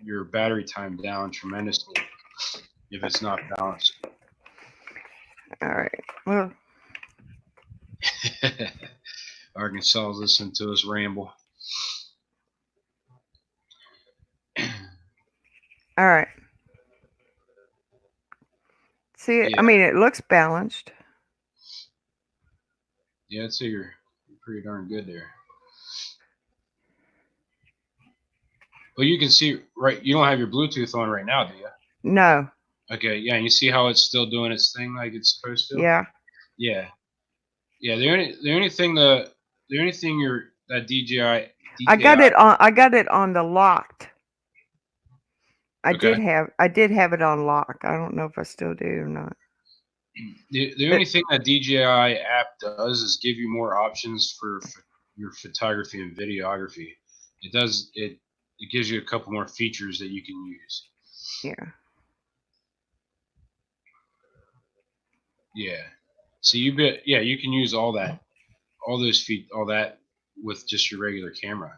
your battery time down tremendously if it's not balanced. All right. Well, Arkansas is listening to us ramble. all right. See, I Yeah, mean, it looks balanced. yeah, I'd say you're pretty darn good there. Well, you can see right. You don't have your Bluetooth on right now, do you? No. Okay, yeah, and you see how it's still doing its thing like it's supposed to. Yeah. Yeah, yeah. The only thing your that DJI. I got it on the locked. Okay. I did have it on lock. I don't know if I still do or not. The But only thing that DJI app does is give you more options for your photography and videography. It does it it gives you a couple more features that you can use. Yeah. Yeah. So you can use all that, all those all that with just your regular camera.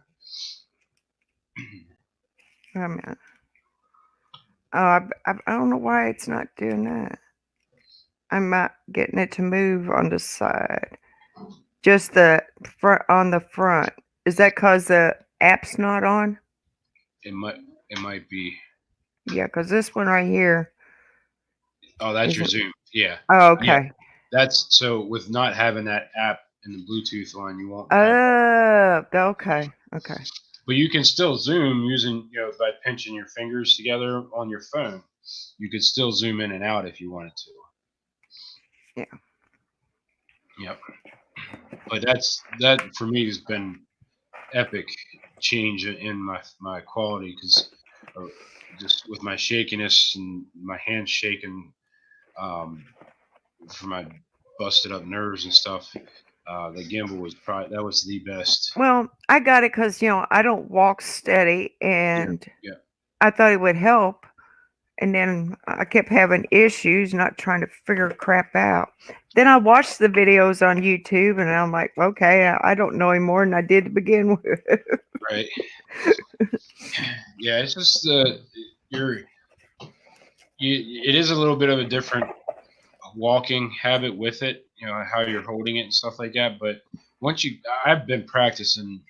I don't know why it's not doing that. I'm not getting it to move on the side. Just the front on the front. Is that because the app's not on? It might be. Yeah, because this one right here. Oh, that's is your it- zoom. Yeah. Oh, Yeah. okay. That's so with not having that app and the Bluetooth on, you won't have. Oh, okay. Okay. But you can still zoom using, by pinching your fingers together on your phone. You could still zoom in and out if you wanted to. Yeah. Yep. But that for me has been epic change in my quality because just with my shakiness and my hands shaking for my busted up nerves and stuff, the gimbal was probably that was the best. Well, I got it because, I don't walk steady and Yeah. I thought it would help. And then I kept having issues, not trying to figure crap out. Then I watched the videos on YouTube and I'm like, okay, I don't know any more than I did to begin with. Right. Yeah, it's just it is a little bit of a different walking habit with it, how you're holding it and stuff like that. But I've been practicing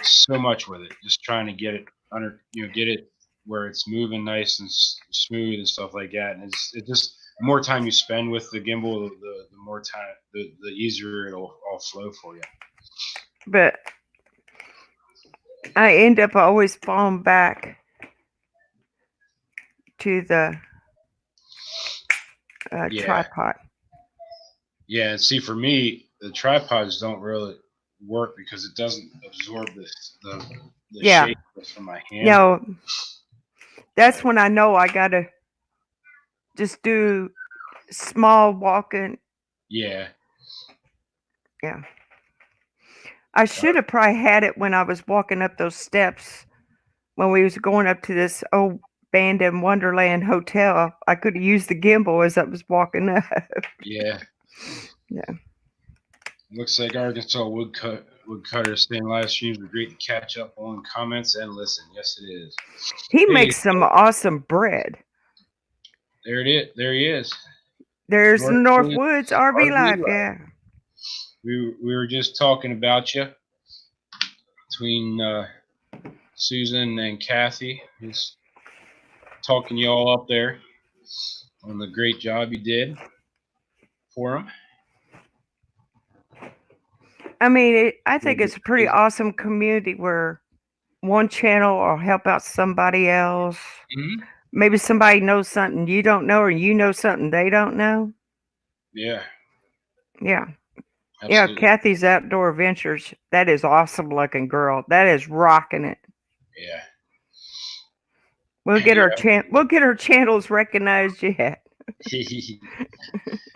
so much with it, just trying to get it under, get it where it's moving nice and smooth and stuff like that. And it just the more time you spend with the gimbal, the more time, the easier it'll all flow for you. But I end up always falling back to the Yeah. tripod. Yeah, and see, for me, the tripods don't really work because it doesn't absorb the Yeah. shape from my hand. That's when I know I gotta just do small walking. Yeah. Yeah. I should have probably had it when I was walking up those steps when we was going up to this old abandoned Wonderland hotel. I could have used the gimbal as I was walking up. Yeah. Yeah. Looks like Arkansas woodcutters saying live streams are great to catch up on comments and listen. Yes, it is. He makes some awesome bread. There it is. There he is. There's Northwoods RV Life. Yeah. We were just talking about you between Susan and Kathy. He's talking you all up there on the great job you did for him. I mean, I think it's a pretty awesome community where one channel will help out somebody else. Mm-hmm. Maybe somebody knows something you don't know, or you know something they don't know. Yeah. Yeah. Absolutely. Yeah, Kathy's Outdoor Ventures. That is awesome looking girl. That is rocking it. Yeah. We'll get her channels recognized yet.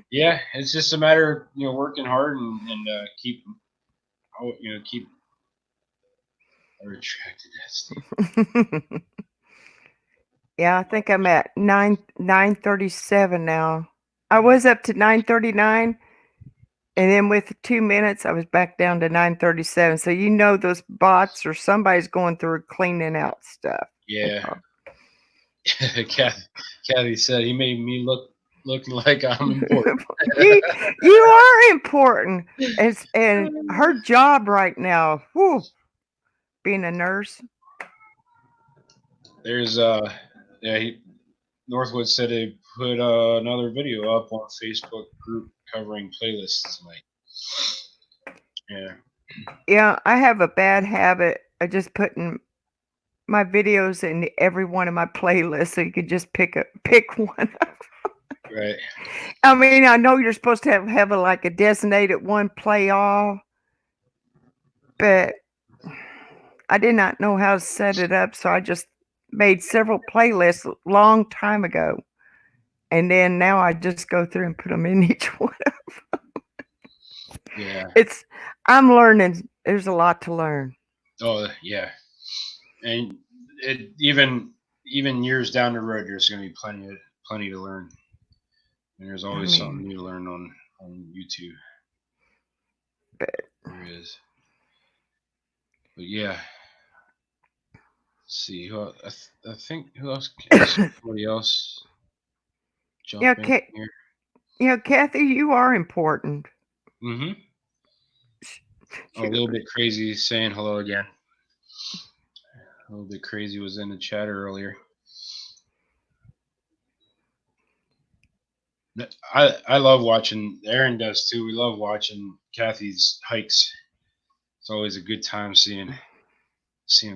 Yeah, it's just a matter of working hard and keep I retracted that statement. Yeah, I think I'm at 9:37 now. I was up to 9:39, and then with 2 minutes, I was back down to 9:37. So those bots or somebody's going through cleaning out stuff. Yeah. Kathy said he made me looking like I'm important. you are important, and her job right now, being a nurse. There's Northwood said they put another video up on Facebook group covering playlists tonight. Yeah. Yeah, I have a bad habit of just putting my videos in every one of my playlists, so you could just pick one up. Right. I mean, I know you're supposed to have a designated one play all, but I did not know how to set it up, so I just made several playlists a long time ago. And then now I just go through and put them in each one of them. Yeah. I'm learning. There's a lot to learn. Oh, yeah. and even years down the road, there's going to be plenty to learn, and there's always something mean, new to learn on YouTube. but There is, but yeah. Let's see who I think who else? Somebody else jump yeah, in here. Kathy, you are important. Mm-hmm. Oh, a Shoot. little bit crazy saying hello again. A little bit crazy was in the chat earlier. I love watching. Aaron does too. We love watching Kathy's hikes. It's always a good time seeing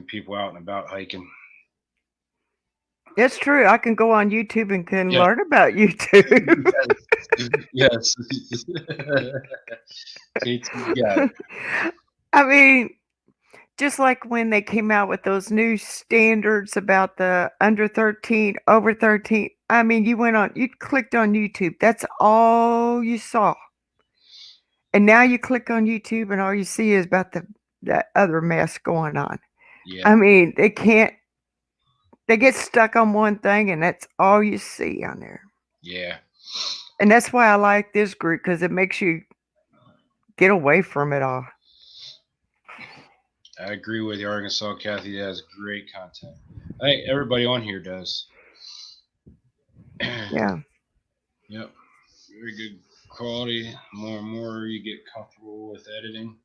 people out and about hiking. It's true. I can go on YouTube and can Yeah. learn about YouTube. Yes. Kate's got it. I mean, just like when they came out with those new standards about the under 13, over 13. I mean, you clicked on YouTube. That's all you saw. And now you click on YouTube and all you see is about that other mess going on. Yeah. I mean, they get stuck on one thing and that's all you see on there. Yeah. And that's why I like this group because it makes you get away from it all. I agree with you, Arkansas Kathy. That has great content. I think everybody on here does. Yeah. Yep. Very good quality. More and more you get comfortable with editing.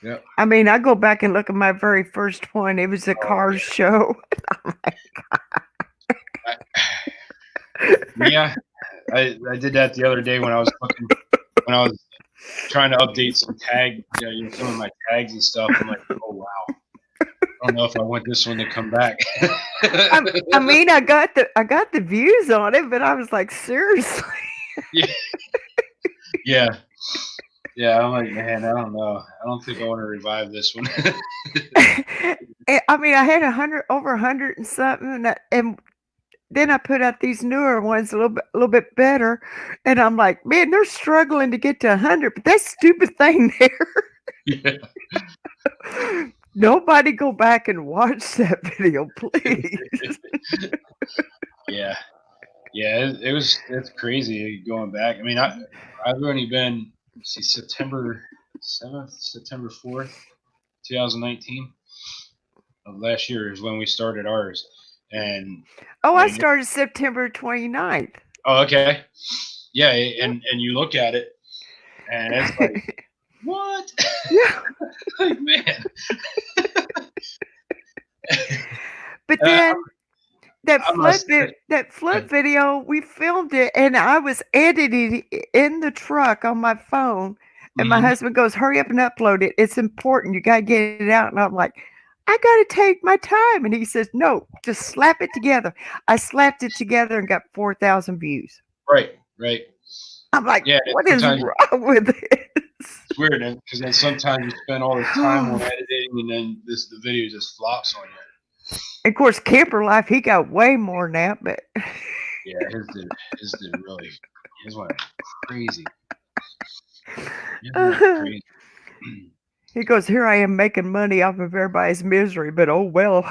Yep. I mean, I go back and look at my very first one. It was a Oh, car show. yeah. I did that the other day when I was trying to update some some of my tags and stuff. I'm like, oh wow. I don't know if I want this one to come back. I mean, I got the views on it, but I was like, seriously. Yeah. Yeah, I'm like, man, I don't know. I don't think I want to revive this one. I mean, I had over 100 and something, and then I put out these newer ones a little bit better, and I'm like, man, they're struggling to get to 100, but that stupid thing there. Yeah. Nobody go back and watch that video, please. Yeah. Yeah, it's crazy going back. I mean, I've only been September 7th, September 4th, 2019 of last year is when we started ours, and Oh, I I mean, started September 29th. oh okay, yeah, and you look at it, and it's like what? Yeah. Like man, But I, then that I must. flood video, we filmed it and I was editing it in the truck on my phone. And my Mhm. husband goes, hurry up and upload it. It's important. You gotta get it out. And I'm like, I gotta take my time. And he says, no, just slap it together. I slapped it together and got 4,000 views. Right, right. I'm like, Yeah, what is sometimes wrong with this? it's weird because then sometimes you spend all this time on editing, and then the video just flops on you. Of course, Camper Life, he got way more than that, but Yeah, his did really his went crazy. His went crazy. he goes, here I am making money off of everybody's misery, but oh well.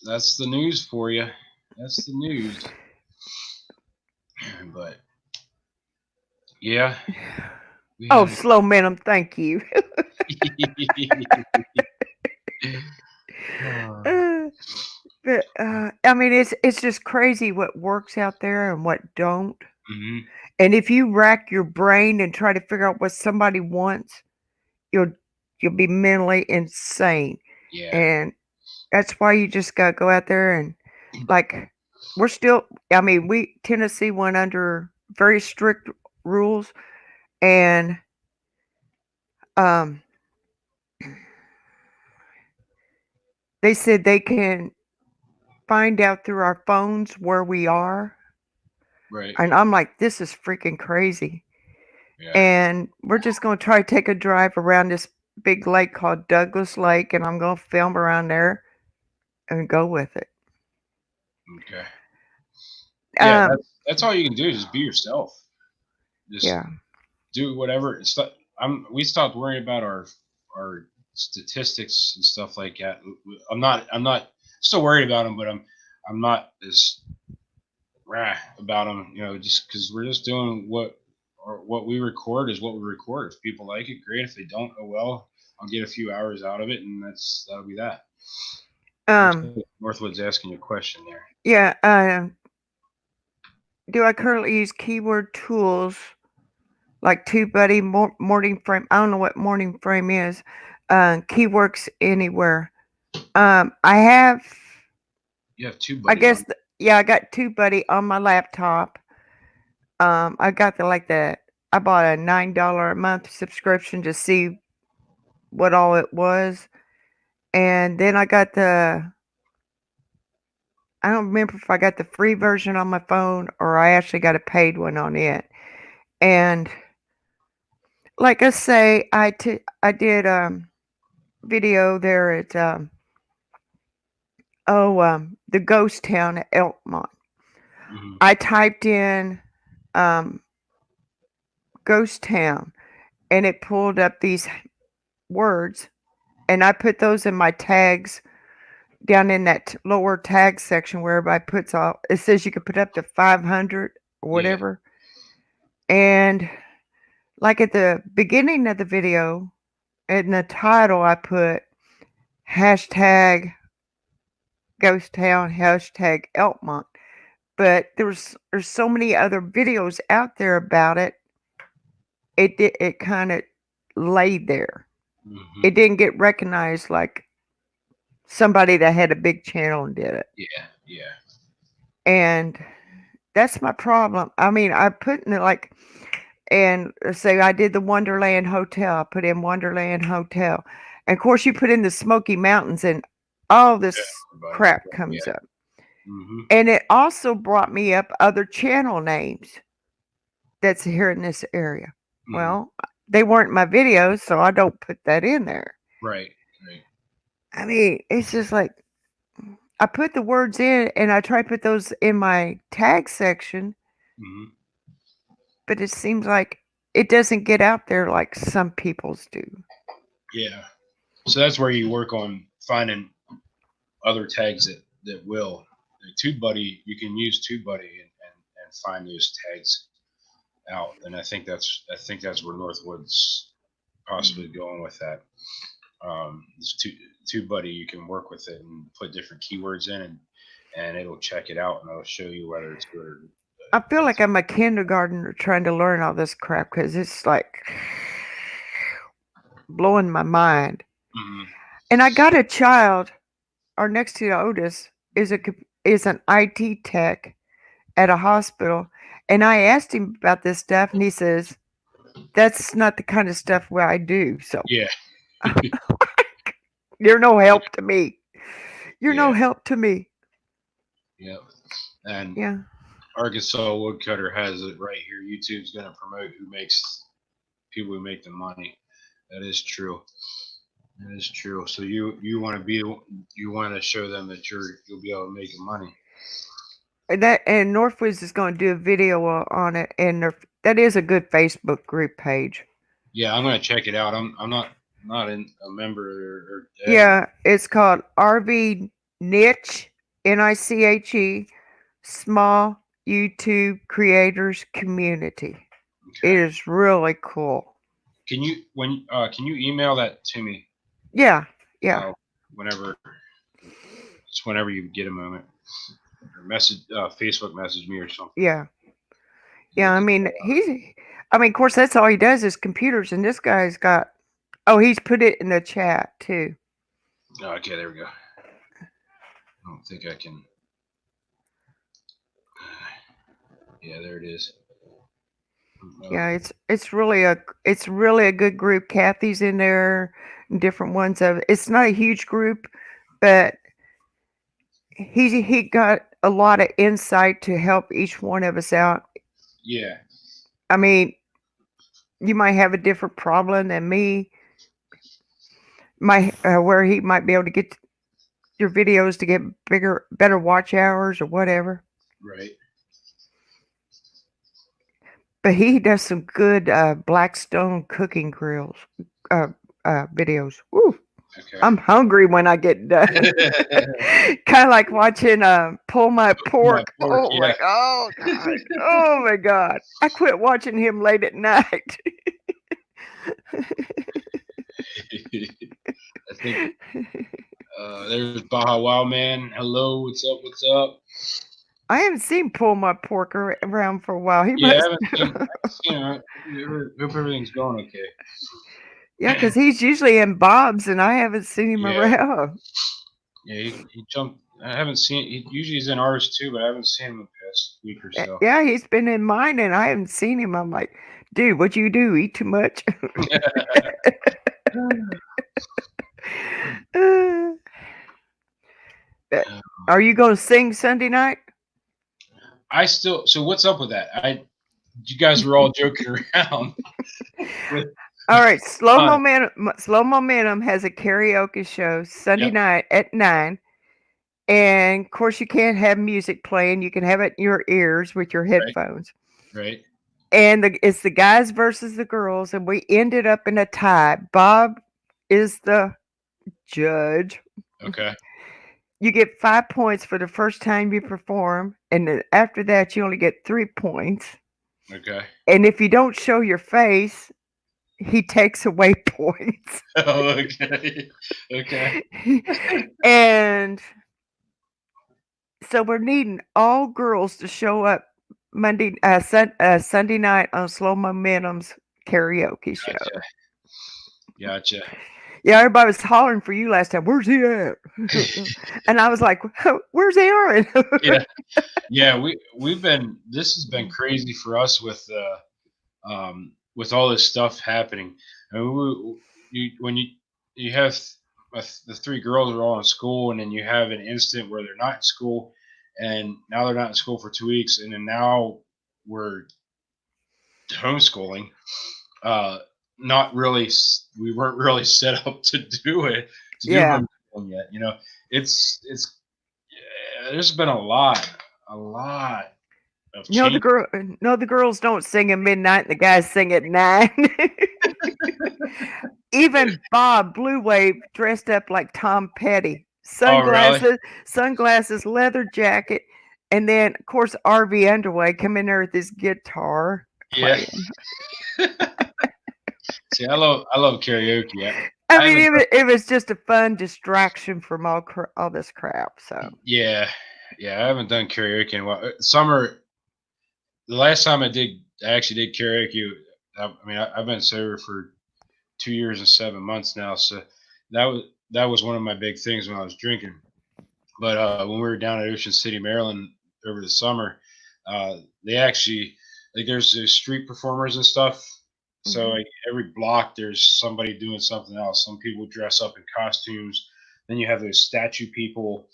That's the news for you. That's the news. But yeah, we Oh, had. slow minimum, thank you. But I mean, it's just crazy what works out there and what don't. Mhm. And if you rack your brain and try to figure out what somebody wants, you'll you'll be mentally insane. Yeah. And that's why you just gotta go out there and like we're still. I mean, we Tennessee went under very strict rules, and um, they said they can find out through our phones where we are. Right. And I'm like, this is freaking crazy. Yeah. And we're just going to try to take a drive around this big lake called Douglas Lake, and I'm going to film around there and go with it. Okay. Yeah, Um, that's all you can do. Is just be yourself. Just yeah. do whatever. We stopped worrying about our statistics and stuff like that. I'm not still worried about them, but I'm not as rah about them. Just because we're just doing what we record is what we record. If people like it, great. If they don't, oh well. I'll get a few hours out of it, and that'll be that. Um, Northwood's asking you a question there. yeah. Do I currently use keyword tools like TubeBuddy, Morning Frame? I don't know what Morning Frame is. Keyworks Anywhere. I have. You have two I buddies guess. on. Yeah, I got TubeBuddy on my laptop. I got the. I bought a $9 a month subscription to see what all it was, and then I got the. I don't remember if I got the free version on my phone or I actually got a paid one on it. And like I say, I did video there at the ghost town at Elkmont. Mm-hmm. I typed in um, ghost town and it pulled up these words and I put those in my tags down in that lower tag section where everybody puts all. It says you can put up to 500 or Yeah. whatever. And like at the beginning of the video, in the title, I put hashtag ghost town, hashtag Elkmont. But there's so many other videos out there about it. It kind of laid there. Mm-hmm. It didn't get recognized like somebody that had a big channel and did it. Yeah. Yeah. And that's my problem. I mean, I put in it like, and say I did the Wonderland Hotel. I put in Wonderland Hotel. And of course, you put in the Smoky Mountains and all this Everybody. crap comes Yeah. up. Mm-hmm. And it also brought me up other channel names that's here in this area. Mm-hmm. Well, they weren't my videos, so I don't put that in there. Right. Right. I mean, it's just like I put the words in and I try to put those in my tag section, Mm-hmm. but it seems like it doesn't get out there like some people's do. Yeah. So that's where you work on finding other tags that will. Like TubeBuddy, you can use TubeBuddy and find those tags out, and I think that's where Northwood's possibly going with that. This TubeBuddy, you can work with it and put different keywords in, and it'll check it out and it'll show you whether it's good or. I feel like I'm a kindergartner trying to learn all this crap because it's like blowing my mind. Mm-hmm. And I got a child, our next to Otis is an IT tech at a hospital, and I asked him about this stuff, and he says that's not the kind of stuff where I do. So Yeah. you're no help to me. You're no Yeah. help to me. Yeah. And Yeah. Arkansas Woodcutter has it right here. YouTube's going to promote people who make the money. That is true. That is true. So you want to show them that you'll be able to make money. And Northwoods is going to do a video on it, and that is a good Facebook group page. Yeah, I'm gonna check it out. I'm not a member or Yeah, it's called RV Niche NICHE Small YouTube Creators Community. It Okay. is really cool. Can you email that to me? Yeah, yeah, Whenever just whenever you get a moment, or Facebook message me or something. yeah, yeah. I mean, of course, that's all he does is computers, and this guy's got. Oh, he's put it in the chat too. Okay, there we go. I don't think I can. Yeah, there it is. Yeah, it's really a good group. Kathy's in there, and different ones of it. It's not a huge group, but he got a lot of insight to help each one of us out. Yeah. I mean, you might have a different problem than me. Where he might be able to get your videos to get better watch hours or whatever. Right. But he does some good Blackstone cooking grills videos. Woo. Okay. I'm hungry when I get done. Kind of like watching Pull My My Pork. pork, Oh my yeah. oh god. Oh my god. I quit watching him late at night. I think there's Baja Wow Man. Hello, what's up? What's up? I haven't seen Pull My Pork around for a while. He Yeah, I must. haven't seen him. Hope everything's going okay. Yeah, because he's usually in Bob's, and I haven't seen him Yeah, around. yeah. He jumped. I haven't seen. He usually he's in ours too, but I haven't seen him in the past week or so. Yeah, he's been in mine, and I haven't seen him. I'm like, dude, what you do? Eat too much? Uh, Are you going to sing Sunday night? I still. So what's up with that? You guys were all joking around with. All right, Slow Uh, Momentum. Slow Momentum has a karaoke show Sunday Yep. night at 9. And of course, you can't have music playing. You can have it in your ears with your Right. headphones. Right. And it's the guys versus the girls, and we ended up in a tie. Bob is the judge. Okay. You get 5 points for the first time you perform, and then after that, you only get 3 points. Okay. And if you don't show your face, he takes away points. Oh, okay. Okay. And so we're needing all girls to show up Sunday night on Slow Momentum's karaoke show. Gotcha. Yeah, everybody was hollering for you last time. Where's he at? And I was like, where's Aaron? Yeah. Yeah. We've been. This has been crazy for us with all this stuff happening. I mean, when you have the three girls are all in school, and then you have an instant where they're not in school, and now they're not in school for 2 weeks, and then now we're homeschooling. Uh, not really. We weren't really set up to do it to do Yeah. homeschooling yet. You know, it's yeah, there's been a lot of No, change. the girls don't sing at midnight. The guys sing at 9. Even Bob Blue Wave dressed up like Tom Petty, Oh, really? sunglasses, leather jacket, and then of course RV Underway come in there with his guitar Yeah. playing. See, I love karaoke. I I mean, haven't it was just a fun distraction from all this crap. So Yeah, yeah, I haven't done karaoke in a while. Summer, the last time I actually did karaoke. I mean, I've been sober for 2 years and 7 months now, so that was one of my big things when I was drinking. But when we were down at Ocean City, Maryland, over the summer, they actually like there's street performers and stuff. So mhm. like every block, there's somebody doing something else. Some people dress up in costumes. Then you have those statue people,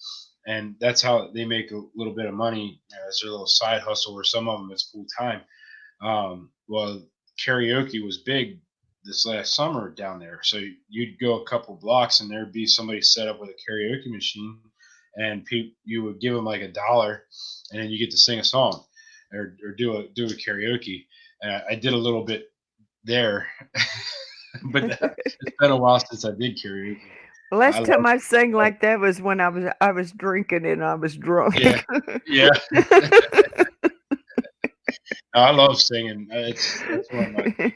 and that's how they make a little bit of money as their little side hustle. Or some of them it's full time. Well, karaoke was big this last summer down there. So you'd go a couple blocks and there'd be somebody set up with a karaoke machine, and you would give them like $1, and then you get to sing a song or do a karaoke. I did a little bit there, but it's been a while since I did karaoke. I Last love time I sang like that was when I was drinking and I was drunk. Yeah, yeah. I love singing. That's one of my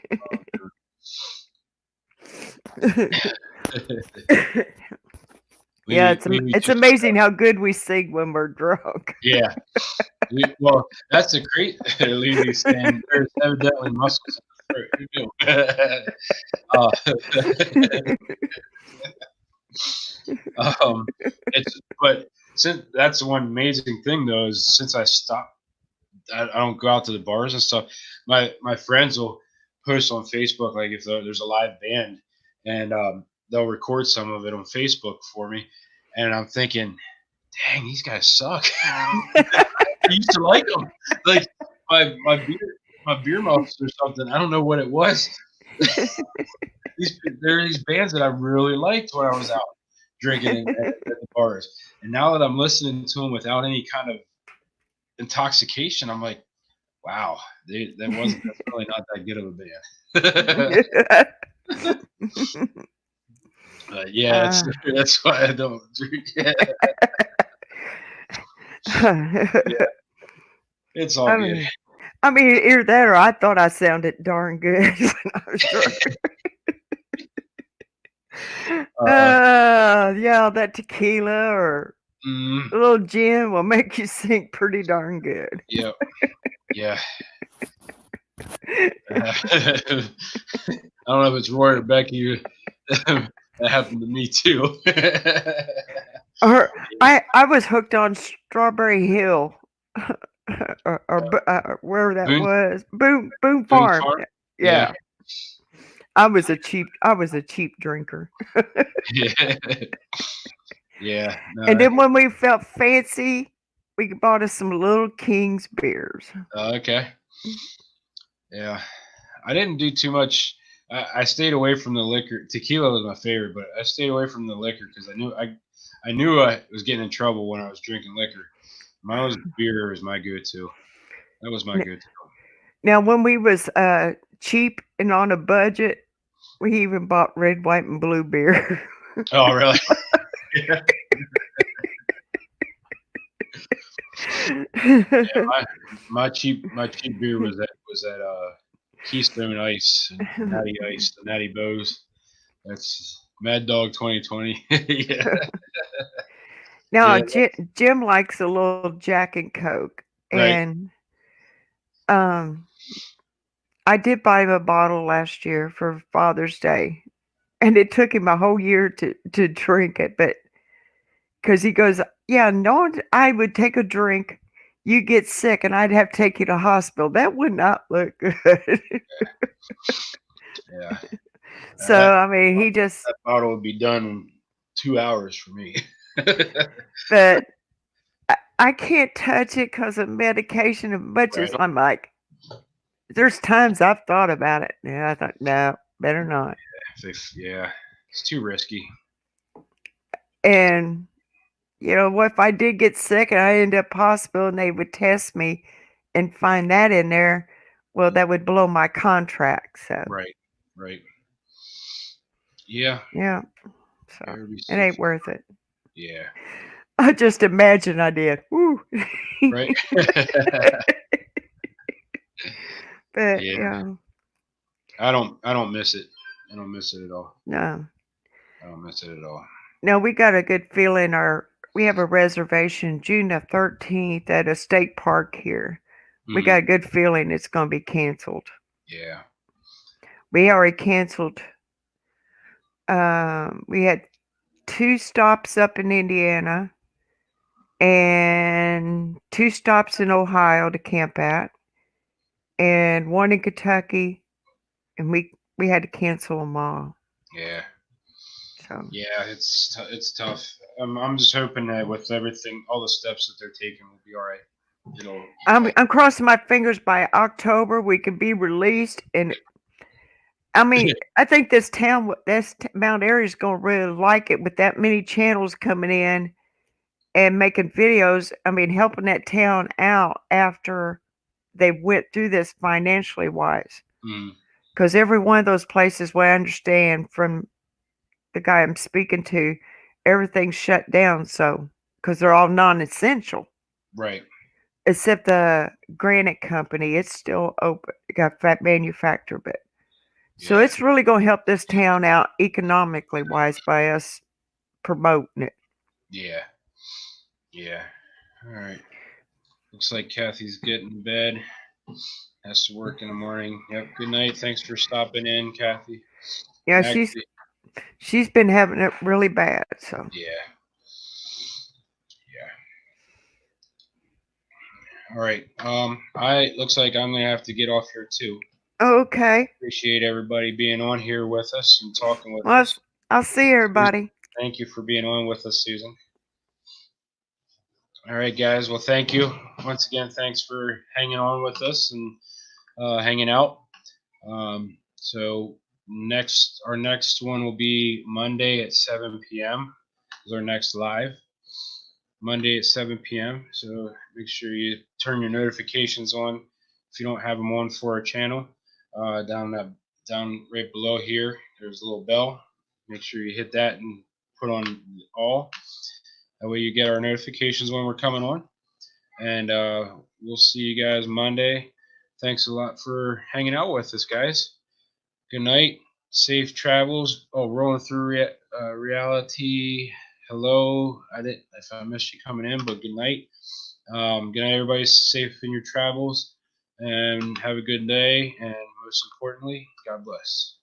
Yeah, we it's just amazing how good we sing when we're drunk. yeah. Well, that's a great lady saying there's evidently muscles in the throat. um, it's but since that's the one amazing thing though is since I stopped, I don't go out to the bars and stuff. My friends will post on Facebook like if there's a live band, and they'll record some of it on Facebook for me, and I'm thinking, dang, these guys suck. I used to like them. Like my beer muffs or something. I don't know what it was. There are these bands that I really liked when I was out drinking at the bars, and now that I'm listening to them without any kind of intoxication, I'm like, wow, that's really not that good of a band. Yeah, that's why I don't drink. Yeah, it's all I good. mean, either that or I thought I sounded darn good when I was drunk. Uh, Yeah, that tequila or mm, a little gin will make you sing pretty darn good. yeah, yeah. I don't know if it's Roy or Becky. That happened to me too. Or I was hooked on Strawberry Hill, where that Boone, was Boone Boone Farm. Farm. Yeah, Yeah, I was a cheap drinker. yeah, yeah. And No, then when we felt fancy, we bought us some Little King's beers. okay. Yeah, I didn't do too much. I stayed away from the liquor. Tequila was my favorite, but I stayed away from the liquor because I knew I was getting in trouble when I was drinking liquor. Mine was beer was my go-to. That was my N- go-to. Now, when we was cheap and on a budget, we even bought red, white, and blue beer. Oh, really? Yeah. My cheap beer was that Keystone Ice and Natty Ice, the Natty Bows. That's Mad Dog 2020. Yeah, Now, yeah, Jim likes a little Jack and Coke, right. and um, I did buy him a bottle last year for Father's Day, and it took him a whole year to drink it, but because he goes, yeah, no one, I would take a drink, you get sick, and I'd have to take you to hospital. That would not look good. Yeah. So That I mean, he just, that bottle would be done in 2 hours for me. but I can't touch it because of medication. As much as Right. I'm like, there's times I've thought about it. Yeah, I thought, no, better not. Yeah, it's too risky. And you know, what if I did get sick and I end up hospital and they would test me and find that in there? Well, that would blow my contract. So Right. Right. Yeah. yeah, so Better be it safe. ain't worth it. Yeah. I just imagine I did. Woo. Right. But Yeah. yeah, I don't miss it. I don't miss it at all. no, I don't miss it at all. no, we got a good feeling. We have a reservation June the 13th at a state park here. We Mm, got a good feeling it's going to be canceled. yeah. We already canceled. We had 2 stops up in Indiana and 2 stops in Ohio to camp at, and 1 in Kentucky, and we had to cancel them all. Yeah. So Yeah. It's tough. I'm just hoping that with everything, all the steps that they're taking, will be all right. It'll. I'm crossing my fingers by October we can be released, and I think this Mount Airy is going to really like it with that many channels coming in and making videos. Helping that town out after they went through this financially wise. Mm, Because every one of those places, what I understand from the guy I'm speaking to, everything's shut down. So, because they're all non-essential, right. except the granite company, it's still open. It got fat manufacturer, but so Yeah. it's really going to help this town out economically wise by us promoting it. Yeah. Yeah. All right. Looks like Kathy's getting to bed. Has to work in the morning. Yep. Good night. Thanks for stopping in, Kathy. Yeah, And actually, she's been having it really bad. So yeah. Yeah. All right. I looks like I'm gonna have to get off here too. okay, Appreciate everybody being on here with us and talking with well, us. I'll see Susan, everybody. thank you for being on with us, Susan. All right, guys. Well, thank you once again. Thanks for hanging on with us and hanging out. So our next one will be Monday at 7 p.m. is our next live. Monday at 7 p.m. So make sure you turn your notifications on if you don't have them on for our channel. Down right below here, there's a little bell. make sure you hit that and put on all. That way you get our notifications when we're coming on. And we'll see you guys Monday. Thanks a lot for hanging out with us, guys. Good night. Safe travels. Oh, rolling through reality. Hello. If I missed you coming in, but good night. Good night, everybody. Safe in your travels, and have a good day. And most importantly, God bless.